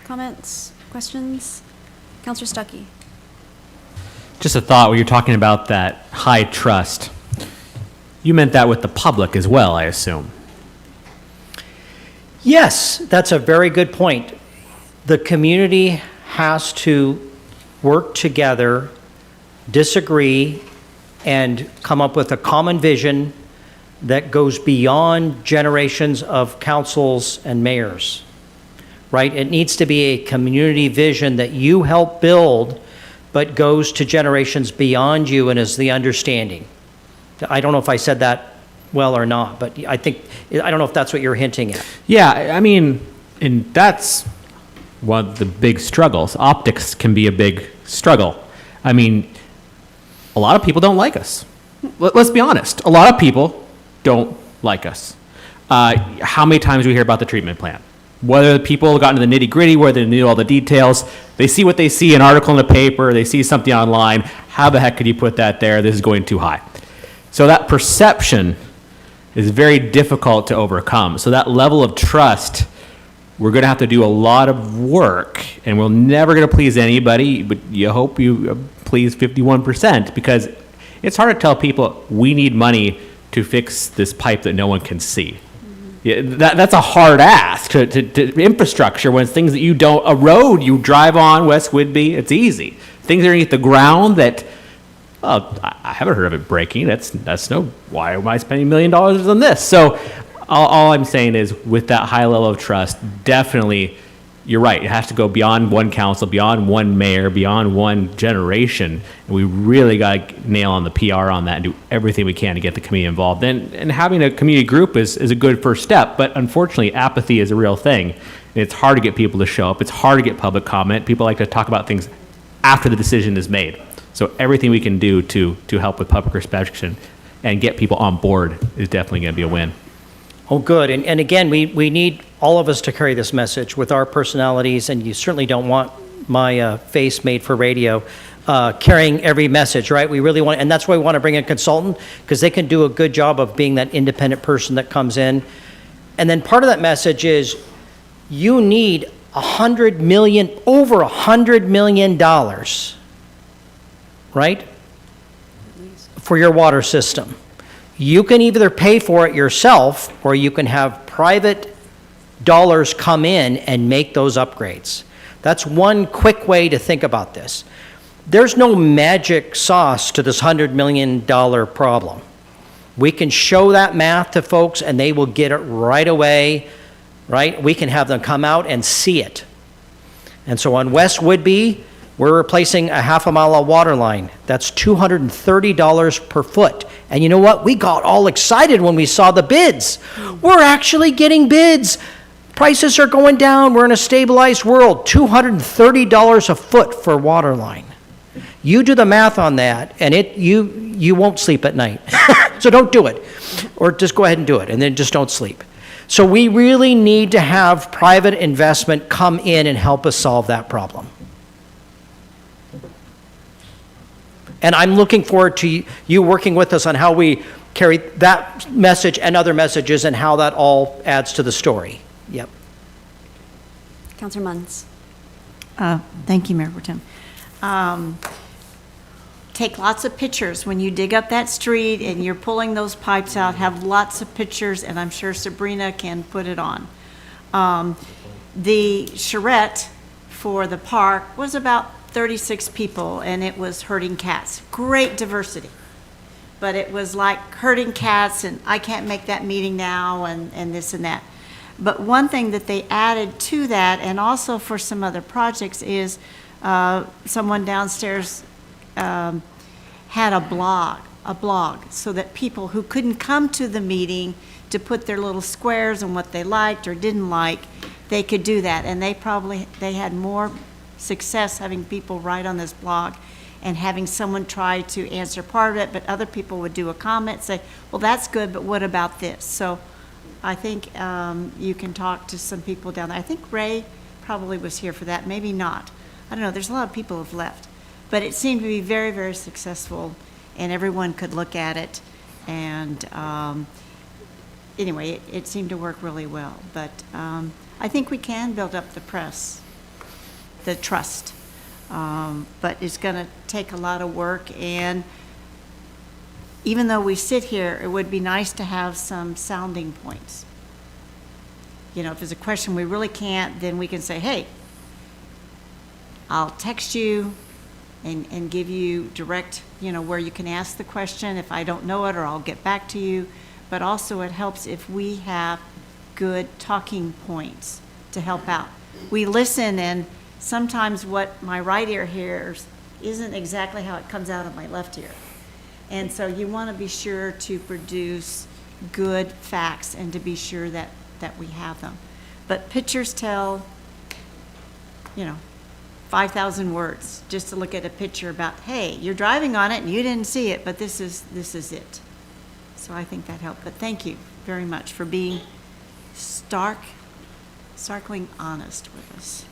comments, questions? Councillor Stuckey. Just a thought when you're talking about that high trust. You meant that with the public as well, I assume. Yes, that's a very good point. The community has to work together, disagree, and come up with a common vision that goes beyond generations of councils and mayors, right? It needs to be a community vision that you help build, but goes to generations beyond you and is the understanding. I don't know if I said that well or not, but I don't know if that's what you're hinting at. Yeah, I mean, and that's one of the big struggles. Optics can be a big struggle. I mean, a lot of people don't like us. Let's be honest. A lot of people don't like us. How many times do we hear about the treatment plant? Whether the people got into the nitty gritty, whether they knew all the details, they see what they see, an article in the paper, they see something online. How the heck could you put that there? This is going too high. So that perception is very difficult to overcome. So that level of trust, we're going to have to do a lot of work, and we're never going to please anybody, but you hope you please 51%, because it's hard to tell people we need money to fix this pipe that no one can see. Yeah, that's a hard ask to infrastructure when it's things that you don't, a road you drive on, West Whidbey, it's easy. Things underneath the ground that, I haven't heard of it breaking. That's no, why am I spending $1 million on this? So all I'm saying is with that high level of trust, definitely, you're right. It has to go beyond one council, beyond one mayor, beyond one generation. And we really got to nail on the PR on that and do everything we can to get the community involved. And having a community group is a good first step. But unfortunately, apathy is a real thing. And it's hard to get people to show up. It's hard to get public comment. People like to talk about things after the decision is made. So everything we can do to help with public perception and get people on board is definitely going to be a win. Oh, good. And again, we need all of us to carry this message with our personalities, and you certainly don't want my face made for radio carrying every message, right? We really want, and that's why we want to bring in a consultant, because they can do a good job of being that independent person that comes in. And then part of that message is you need over $100 million, right, for your water system. You can either pay for it yourself, or you can have private dollars come in and make those upgrades. That's one quick way to think about this. There's no magic sauce to this $100 million problem. We can show that math to folks and they will get it right away, right? We can have them come out and see it. And so on West Whidbey, we're replacing a half a mile of water line. That's $230 per foot. And you know what? We got all excited when we saw the bids. We're actually getting bids. Prices are going down. We're in a stabilized world. $230 a foot for water line. You do the math on that, and you won't sleep at night. So don't do it. Or just go ahead and do it, and then just don't sleep. So we really need to have private investment come in and help us solve that problem. And I'm looking forward to you working with us on how we carry that message and other messages and how that all adds to the story. Yep. Councilor Munns. Thank you, Mayor Pro Tem. Take lots of pictures when you dig up that street and you're pulling those pipes out. Have lots of pictures, and I'm sure Sabrina can put it on. The charrette for the park was about 36 people, and it was herding cats. Great diversity. But it was like herding cats, and I can't make that meeting now, and this and that. But one thing that they added to that, and also for some other projects, is someone downstairs had a blog, so that people who couldn't come to the meeting to put their little squares and what they liked or didn't like, they could do that. And they had more success having people write on this blog and having someone try to answer part of it, but other people would do a comment, say, well, that's good, but what about this? So I think you can talk to some people down there. I think Ray probably was here for that, maybe not. I don't know, there's a lot of people who have left. But it seemed to be very, very successful, and everyone could look at it. And anyway, it seemed to work really well. But I think we can build up the trust. But it's going to take a lot of work. And even though we sit here, it would be nice to have some sounding points. You know, if there's a question we really can't, then we can say, hey, I'll text you and give you direct, you know, where you can ask the question if I don't know it, or I'll get back to you. But also it helps if we have good talking points to help out. We listen, and sometimes what my right ear hears isn't exactly how it comes out of my left ear. And so you want to be sure to produce good facts and to be sure that we have them. But pictures tell, you know, 5,000 words just to look at a picture about, hey, you're driving on it and you didn't see it, but this is it. So I think that helped. But thank you very much for being starkling honest with us.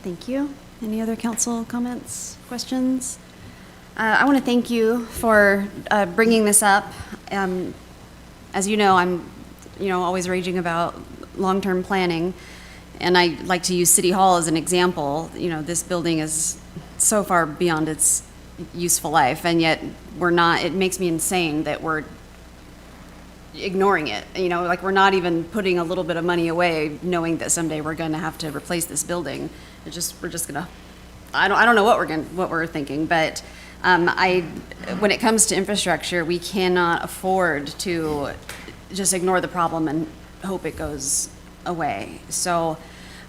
Thank you. Any other council comments, questions? I want to thank you for bringing this up. As you know, I'm always raging about long-term planning, and I like to use City Hall as an example. This building is so far beyond its useful life, and yet we're not. It makes me insane that we're ignoring it. Like we're not even putting a little bit of money away, knowing that someday we're going to have to replace this building. We're just gonna. I don't know what we're thinking, but when it comes to infrastructure, we cannot afford to just ignore the problem and hope it goes away. So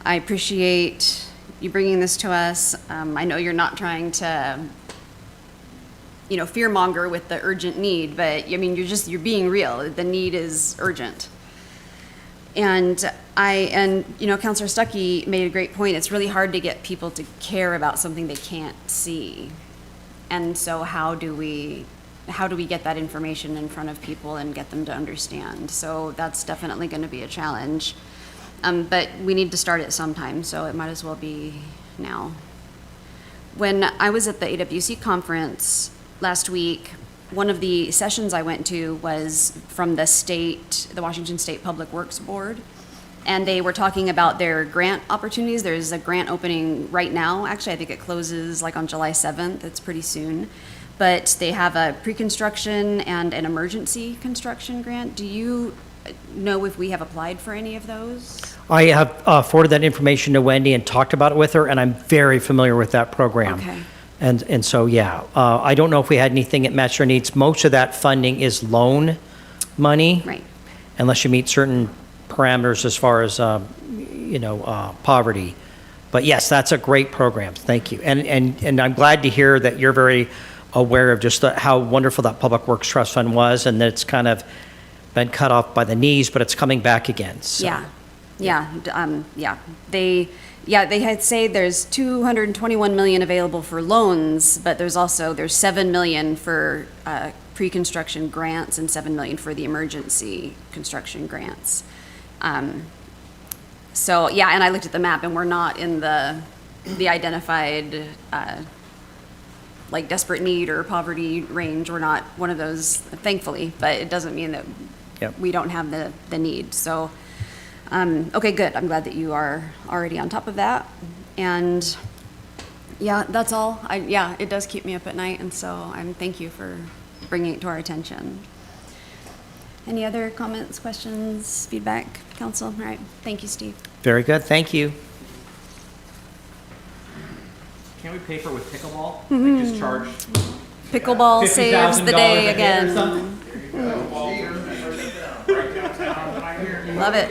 I appreciate you bringing this to us. I know you're not trying to, fearmonger with the urgent need, but you're being real. The need is urgent. And Councilor Stuckey made a great point. It's really hard to get people to care about something they can't see. And so how do we get that information in front of people and get them to understand? So that's definitely going to be a challenge. But we need to start it sometime, so it might as well be now. When I was at the AWC conference last week, one of the sessions I went to was from the Washington State Public Works Board, and they were talking about their grant opportunities. There's a grant opening right now. Actually, I think it closes like on July 7th. It's pretty soon. But they have a pre-construction and an emergency construction grant. Do you know if we have applied for any of those? I have forwarded that information to Wendy and talked about it with her, and I'm very familiar with that program. Okay. And so, yeah, I don't know if we had anything that matched our needs. Most of that funding is loan money. Right. Unless you meet certain parameters as far as, poverty. But yes, that's a great program. Thank you. And I'm glad to hear that you're very aware of just how wonderful that Public Works Trust Fund was, and that it's kind of been cut off by the knees, but it's coming back again. So. They had said there's $221 million available for loans, but there's $7 million for pre-construction grants and $7 million for the emergency construction grants. So yeah, and I looked at the map, and we're not in the identified like desperate need or poverty range. We're not one of those, thankfully, but it doesn't mean that we don't have the need. So. Okay, good. I'm glad that you are already on top of that. And yeah, that's all. It does keep me up at night. And so thank you for bringing it to our attention. Any other comments, questions, feedback, council? All right. Thank you, Steve. Very good. Thank you. Can we pay for it with pickleball? Like just charge Pickleball saves the day again. Love it.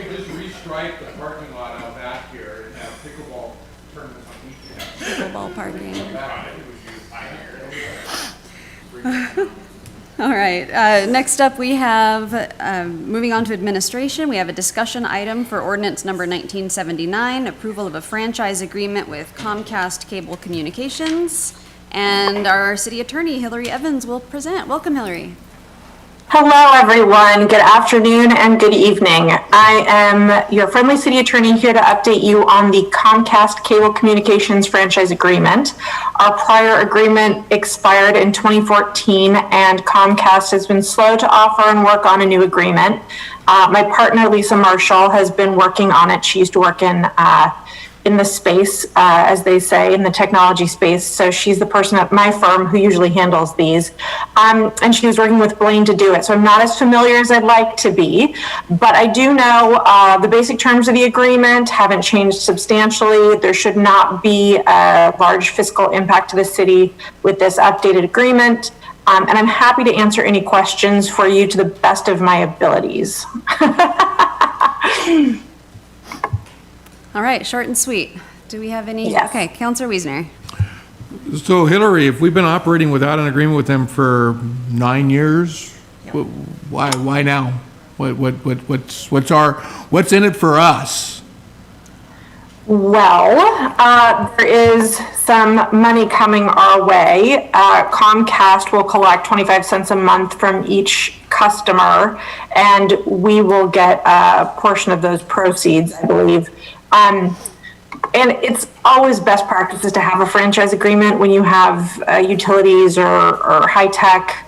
Stripe the parking lot out back here and have pickleball tournaments on weekends. Pickleball parking. All right, next up we have, moving on to administration, we have a discussion item for ordinance number 1979, approval of a franchise agreement with COMCAST Cable Communications. And our city attorney, Hillary Evans, will present. Welcome, Hillary. Hello, everyone. Good afternoon and good evening. I am your friendly city attorney here to update you on the Comcast Cable Communications franchise agreement. Our prior agreement expired in 2014, and Comcast has been slow to offer and work on a new agreement. My partner, Lisa Marshall, has been working on it. She used to work in the space, as they say, in the technology space. So she's the person at my firm who usually handles these. And she was working with Blaine to do it. So I'm not as familiar as I'd like to be, but I do know the basic terms of the agreement haven't changed substantially. There should not be a large fiscal impact to the city with this updated agreement. And I'm happy to answer any questions for you to the best of my abilities. All right, short and sweet. Do we have any? Yes. Okay, Councilor Wiesner. So Hillary, if we've been operating without an agreement with them for 9 years, why now? What's in it for us? Well, there is some money coming our way. Comcast will collect 25 cents a month from each customer, and we will get a portion of those proceeds, I believe. And it's always best practices to have a franchise agreement when you have utilities or high tech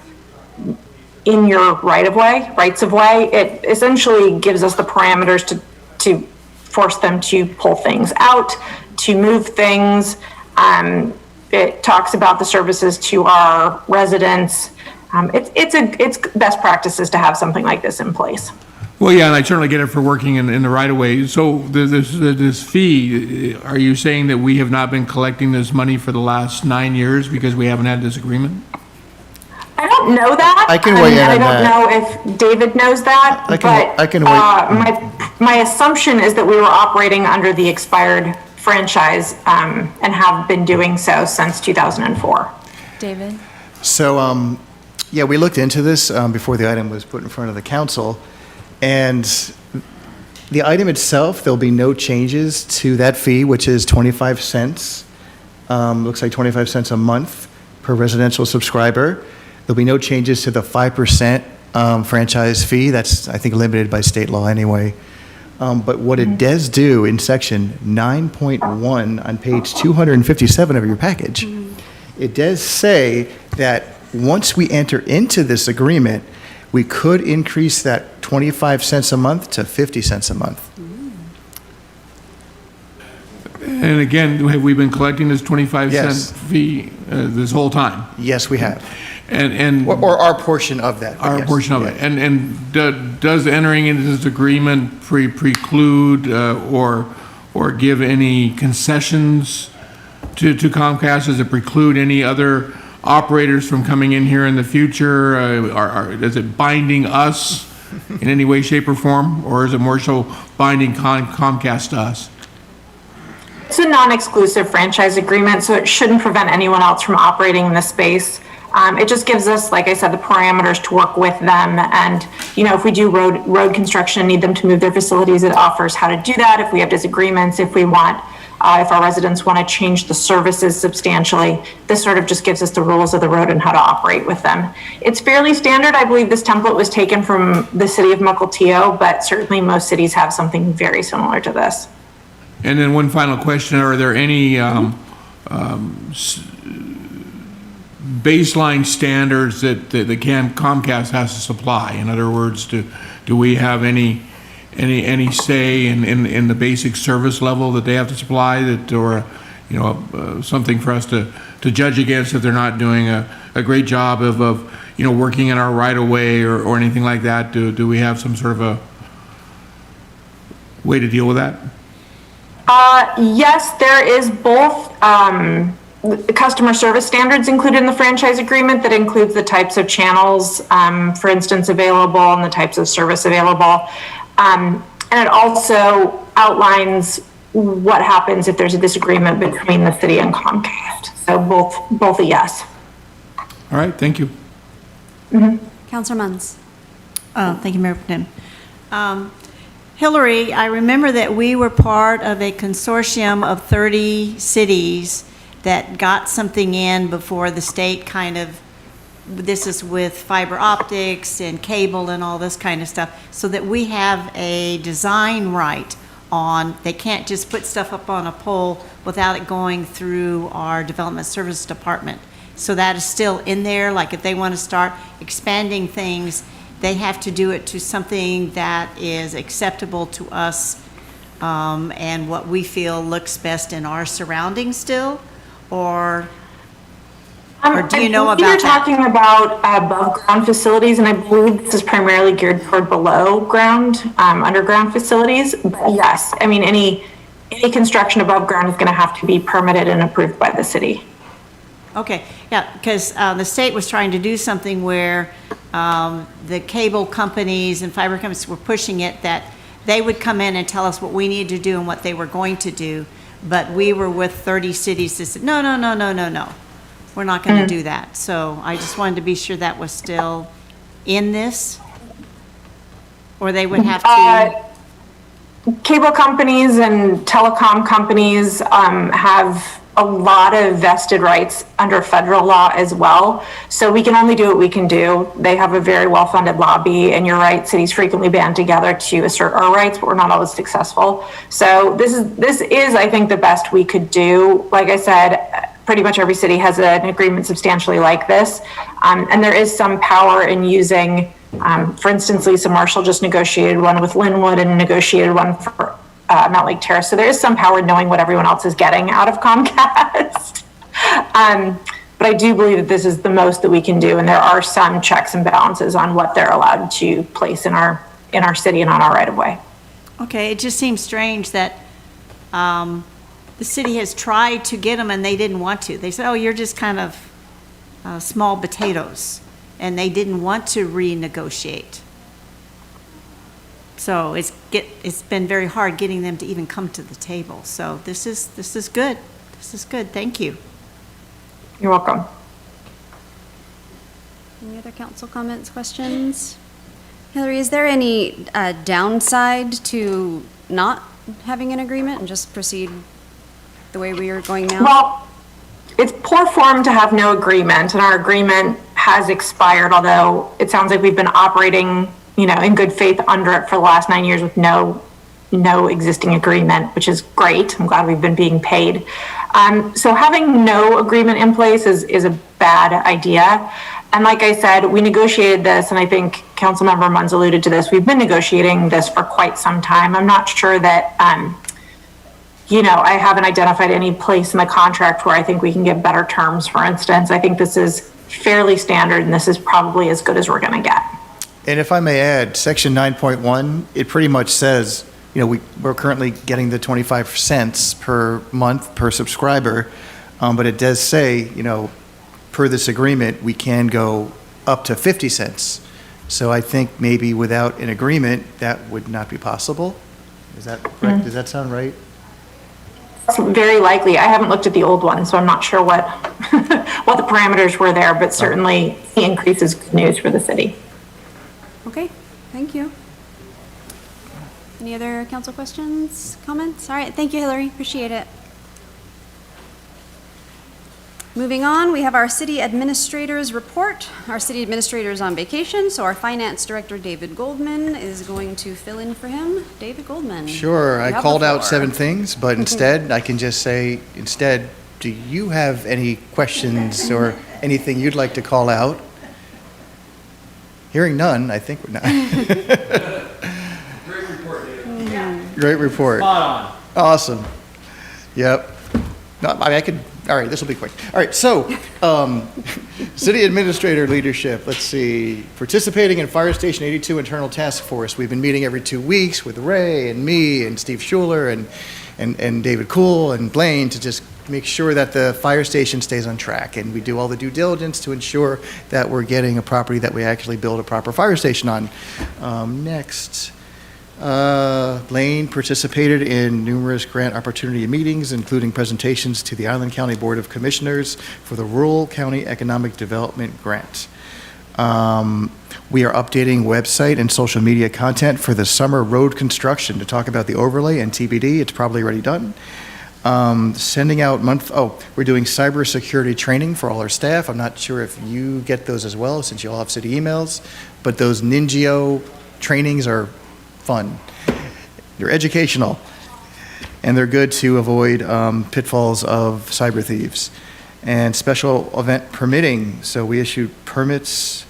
in your rights of way. It essentially gives us the parameters to force them to pull things out, to move things. It talks about the services to our residents. It's best practices to have something like this in place. Well, yeah, and I certainly get it for working in the right of way. So this fee, are you saying that we have not been collecting this money for the last 9 years because we haven't had this agreement? I don't know that. I can weigh in on I don't that. know if David knows that. I can weigh. My assumption is that we were operating under the expired franchise and have been doing so since 2004. David? So, yeah, we looked into this before the item was put in front of the council, and the item itself, there'll be no changes to that fee, which is 25 cents. Looks like 25 cents a month per residential subscriber. There'll be no changes to the 5% franchise fee. That's, I think, limited by state law anyway. But what it does do in section 9.1 on page 257 of your package, it does say that once we enter into this agreement, we could increase that 25 cents a month to 50 cents a month. And again, have we been collecting this 25 Yes. cent fee this whole time? Yes, we have. And Or our portion of that. but our yes, portion of yeah. it. And does entering into this agreement preclude or give any concessions to Comcast? Does it preclude any other operators from coming in here in the future? Is it binding us in any way, shape, or form? Or is it more so binding Comcast to us? It's a non-exclusive franchise agreement, so it shouldn't prevent anyone else from operating in the space. It just gives us, like I said, the parameters to work with them. And, if we do road construction and need them to move their facilities, it offers how to do that. If we have disagreements, if our residents want to change the services substantially, this sort of just gives us the rules of the road and how to operate with them. It's fairly standard. I believe this template was taken from the city of Mukilteo, but certainly most cities have something very similar to this. And then one final question, are there any baseline standards that Comcast has to supply? In other words, do we have any say in the basic service level that they have to supply, or something for us to judge against if they're not doing a great job of working in our right of way or anything like that? Do we have some sort of a way to deal with that? Yes, there is both customer service standards included in the franchise agreement that includes the types of channels, for instance, available and the types of service available. And it also outlines what happens if there's a disagreement between the city and Comcast. So both a yes. All right, thank you. Counselor Munns? Thank you, Mayor Pro Tem. Hillary, I remember that we were part of a consortium of 30 cities that got something in before the state this is with fiber optics and cable and all this kind of stuff, so that we have a design right on, they can't just put stuff up on a pole without it going through our development service department. So that is still in there, like if they want to start expanding things, they have to do it to something that is acceptable to us and what we feel looks best in our surroundings still, or do you know about You're that? talking about above ground facilities, and I believe this is primarily geared toward below ground, underground facilities. But yes, I mean, any construction above ground is going to have to be permitted and approved by the city. Okay, yeah, because the state was trying to do something where the cable companies and fiber companies were pushing it, that they would come in and tell us what we needed to do and what they were going to do. But we were with 30 cities that said, no, we're not going to do that. So I just wanted to be sure that was still in this, or they would have to. cable companies and telecom companies have a lot of vested rights under federal law as well. So we can only do what we can do. They have a very well-funded lobby, and you're right, cities frequently band together to assert our rights, but we're not always successful. So this is, I think, the best we could do. Like I said, pretty much every city has an agreement substantially like this. And there is some power in using, for instance, Lisa Marshall just negotiated one with Linwood and negotiated one for Mount Lake Terrace. So there is some power in knowing what everyone else is getting out of COMCAST. But I do believe that this is the most that we can do, and there are some checks and balances on what they're allowed to place in our city and on our right of way. Okay, it just seems strange that the city has tried to get them and they didn't want to. They said, oh, you're just kind of small potatoes, and they didn't want to renegotiate. So it's been very hard getting them to even come to the table. So this is good. This is good. Thank you. You're welcome. Any other council comments, questions? Hillary, is there any downside to not having an agreement and just proceed the way we are going now? Well, it's poor form to have no agreement, and our agreement has expired, although it sounds like we've been operating, in good faith under it for the last 9 years with no existing agreement, which is great. I'm glad we've been being paid. So having no agreement in place is a bad idea. And like I said, we negotiated this, and I think Councilmember Munns alluded to this. We've been negotiating this for quite some time. I'm not sure that, I haven't identified any place in the contract where I think we can get better terms, for instance. I think this is fairly standard, and this is probably as good as we're going to get. And if I may add, section 9.1, it pretty much says, we're currently getting the 25 cents per month per subscriber, but it does say, per this agreement, we can go up to 50 cents. So I think maybe without an agreement, that would not be possible. Is that correct? Does that sound right? It's very likely. I haven't looked at the old one, so I'm not sure what what the parameters were there, but certainly the increase is good news for the city. Okay, thank you. Any other council questions, comments? All right, thank you, Hillary, appreciate it. Moving on, we have our city administrator's report. Our city administrator is on vacation, so our finance director, David Goldman, is going to fill in for him. David Goldman. Sure, I you have called the out floor. 7 things, but instead, I can just say, do you have any questions or anything you'd like to call out? Hearing none, I think we're not. Great report, David. Great report. Spot on. Awesome. Yep. No, I could, all right, this will be quick. All right, so, city administrator leadership, let's see. Participating in Fire Station 82 Internal Task Force. We've been meeting every 2 weeks with Ray and me and Steve Schuler and David Kuhl and Blaine to just make sure that the fire station stays on track. And we do all the due diligence to ensure that we're getting a property that we actually build a proper fire station on. Next. Blaine participated in numerous grant opportunity meetings, including presentations to the Island County Board of Commissioners for the Rural County Economic Development Grant. We are updating website and social media content for the summer road construction to talk about the overlay and TBD. It's probably already done. Sending out we're doing cybersecurity training for all our staff. I'm not sure if you get those as well, since you all have city emails, but those Ningio trainings are fun. They're educational, and they're good to avoid pitfalls of cyber thieves. And special event permitting, so we issued permits.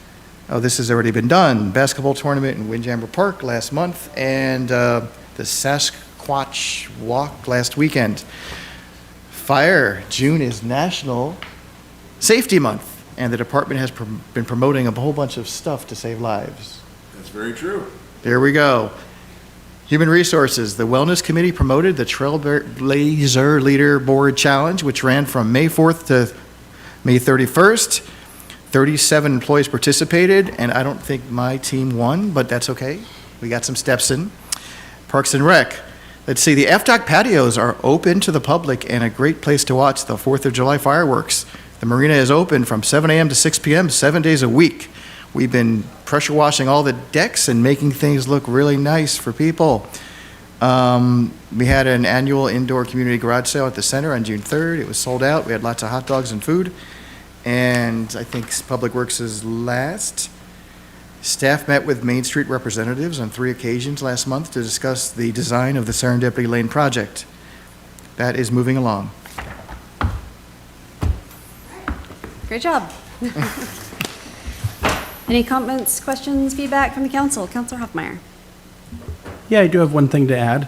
This has already been done. Basketball tournament in Windjammer Park last month, and the Sasquatch Walk last weekend. Fire, June is National Safety Month, and the department has been promoting a whole bunch of stuff to save lives. That's very true. There we go. Human Resources, the Wellness Committee promoted the Trailblazer Leaderboard Challenge, which ran from May 4th to May 31st. 37 employees participated, and I don't think my team won, but that's okay. We got some steps in. Parks and Rec. Let's see, the FDOC patios are open to the public and a great place to watch the 4th of July fireworks. The marina is open from 7 a.m. to 6 p.m., 7 days a week. We've been pressure washing all the decks and making things look really nice for people. We had an annual indoor community garage sale at the center on June 3rd. It was sold out. We had lots of hot dogs and food. And I think Public Works is last. Staff met with Main Street representatives on 3 occasions last month to discuss the design of the Serendipity Lane project. That is moving along. Great job. Any comments, questions, feedback from the council? Councilor Hoffmeyer. Yeah, I do have one thing to add.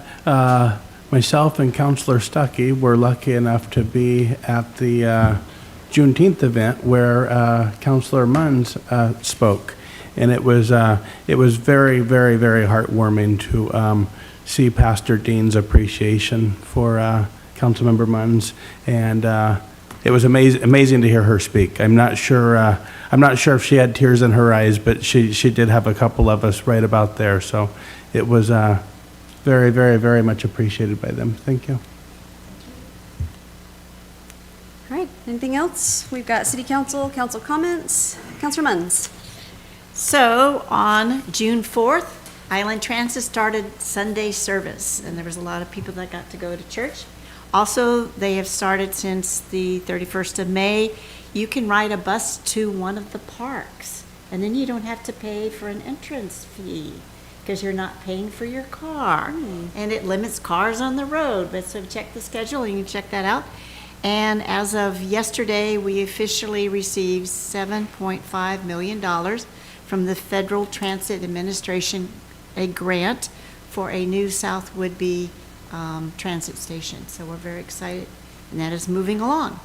Myself and Councilor Stuckey were lucky enough to be at the Juneteenth event where Councilor Munns spoke. And it was very, very, very heartwarming to see Pastor Dean's appreciation for Councilmember Munns. And it was amazing to hear her speak. I'm not sure if she had tears in her eyes, but she did have a couple of us right about there. So it was very, very, very much appreciated by them. Thank you. All right, anything else? We've got city council comments. Councilor Munns. So on June 4th, Island Transit started Sunday service, and there was a lot of people that got to go to church. Also, they have started since the 31st of May. You can ride a bus to one of the parks, and then you don't have to pay for an entrance fee because you're not paying for your car. And it limits cars on the road, but so check the schedule and you can check that out. And as of yesterday, we officially received $7.5 million from the Federal Transit Administration, a grant for a new South Woodby transit station. So we're very excited, and that is moving along.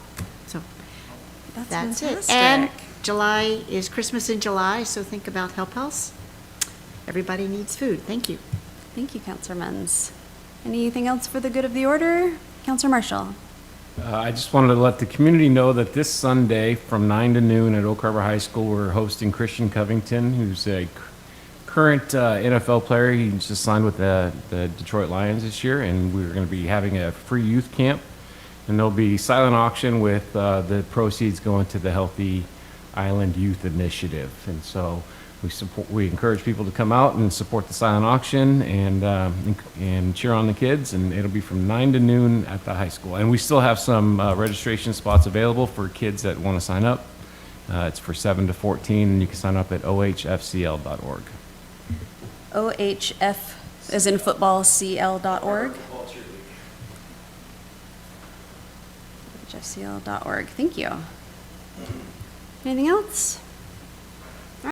So that's it. And July is Christmas in July, so think about Help House. Everybody needs food. Thank you. Thank you, Councilor Munns. Anything else for the good of the order? Councilor Marshall. I just wanted to let the community know that this Sunday from 9 to noon at Oak Harbor High School, we're hosting Christian Covington, who's a current NFL player. He just signed with the Detroit Lions this year, and we're going to be having a free youth camp. And there'll be silent auction with the proceeds going to the Healthy Island Youth Initiative. And so we encourage people to come out and support the silent auction and cheer on the kids. And it'll be from 9 to noon at the high school. And we still have some registration spots available for kids that want to sign up. It's for 7 to 14, and you can sign up at ohfcl.org. OHF, as in football, CL.org. OHFCL.org. Thank you. Anything else?